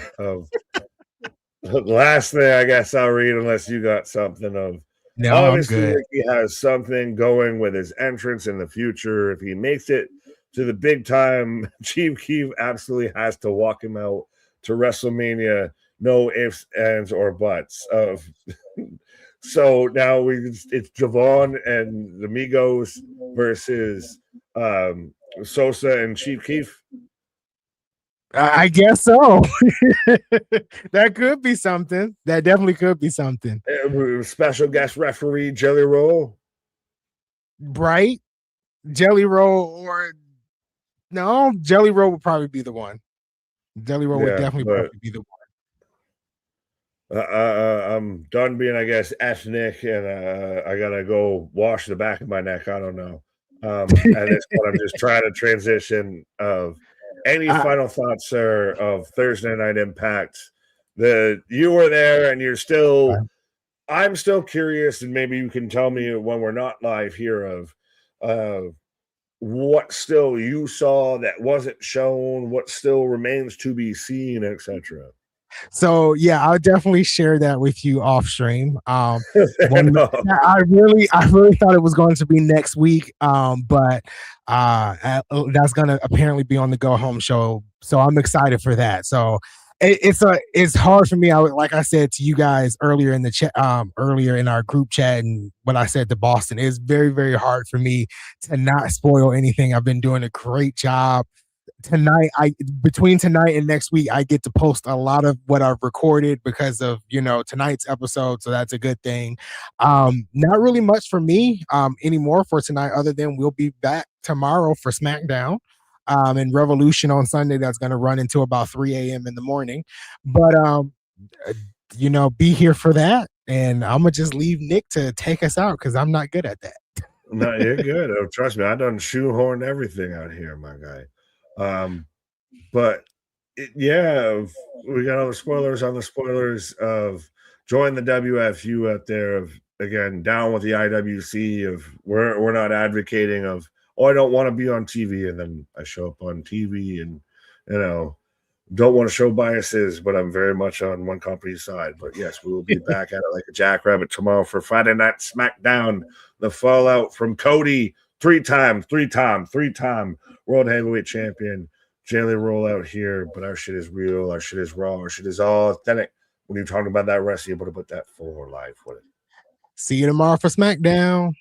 The last thing I guess I'll read, unless you got something of. No, obviously, he has something going with his entrance in the future. If he makes it to the big time, Chief Keef absolutely has to walk him out to WrestleMania. No ifs, ands, or buts. So now it's Javon and the Migos versus Sosa and Chief Keef. I guess so. That could be something. That definitely could be something. Special guest referee Jelly Roll. Right? Jelly Roll Jelly Roll would probably be the one. Jelly Roll would definitely probably be the one. I'm done being, I guess, ethnic, and I gotta go wash the back of my neck. I don't know. At this point, I'm just trying to transition of any final thoughts, sir, of Thursday Night Impact. You were there, and you're still. I'm still curious, and maybe you can tell me when we're not live here of what still you saw that wasn't shown, what still remains to be seen, etc. So yeah, I'll definitely share that with you off stream. I really thought it was going to be next week, but that's going to apparently be on the Go Home show. So I'm excited for that. So It's hard for me. Like I said to you guys earlier in the chat, earlier in our group chat, and what I said to Boston, it's very, very hard for me to not spoil anything. I've been doing a great job tonight. Between tonight and next week, I get to post a lot of what I've recorded because of tonight's episode, so that's a good thing. Not really much for me anymore for tonight, other than we'll be back tomorrow for SmackDown. And Revolution on Sunday, that's going to run until about 3 a.m. in the morning. But be here for that, and I'm gonna just leave Nick to take us out because I'm not good at that. No, you're good. Oh, trust me, I done shoehorned everything out here, my guy. But yeah, we got all the spoilers on the spoilers of join the WFU out there. Of again, down with the IWC. Of we're not advocating of I don't want to be on TV, and then I show up on TV, and don't want to show biases, but I'm very much on one company's side. But yes, we will be back at it like a jackrabbit tomorrow for Friday Night SmackDown. The fallout from Cody, three-time World Heavyweight Champion. Jaylee roll out here, but our shit is real, our shit is raw, our shit is all authentic. When you're talking about that wrestling, you're able to put that full life with it. See you tomorrow for SmackDown.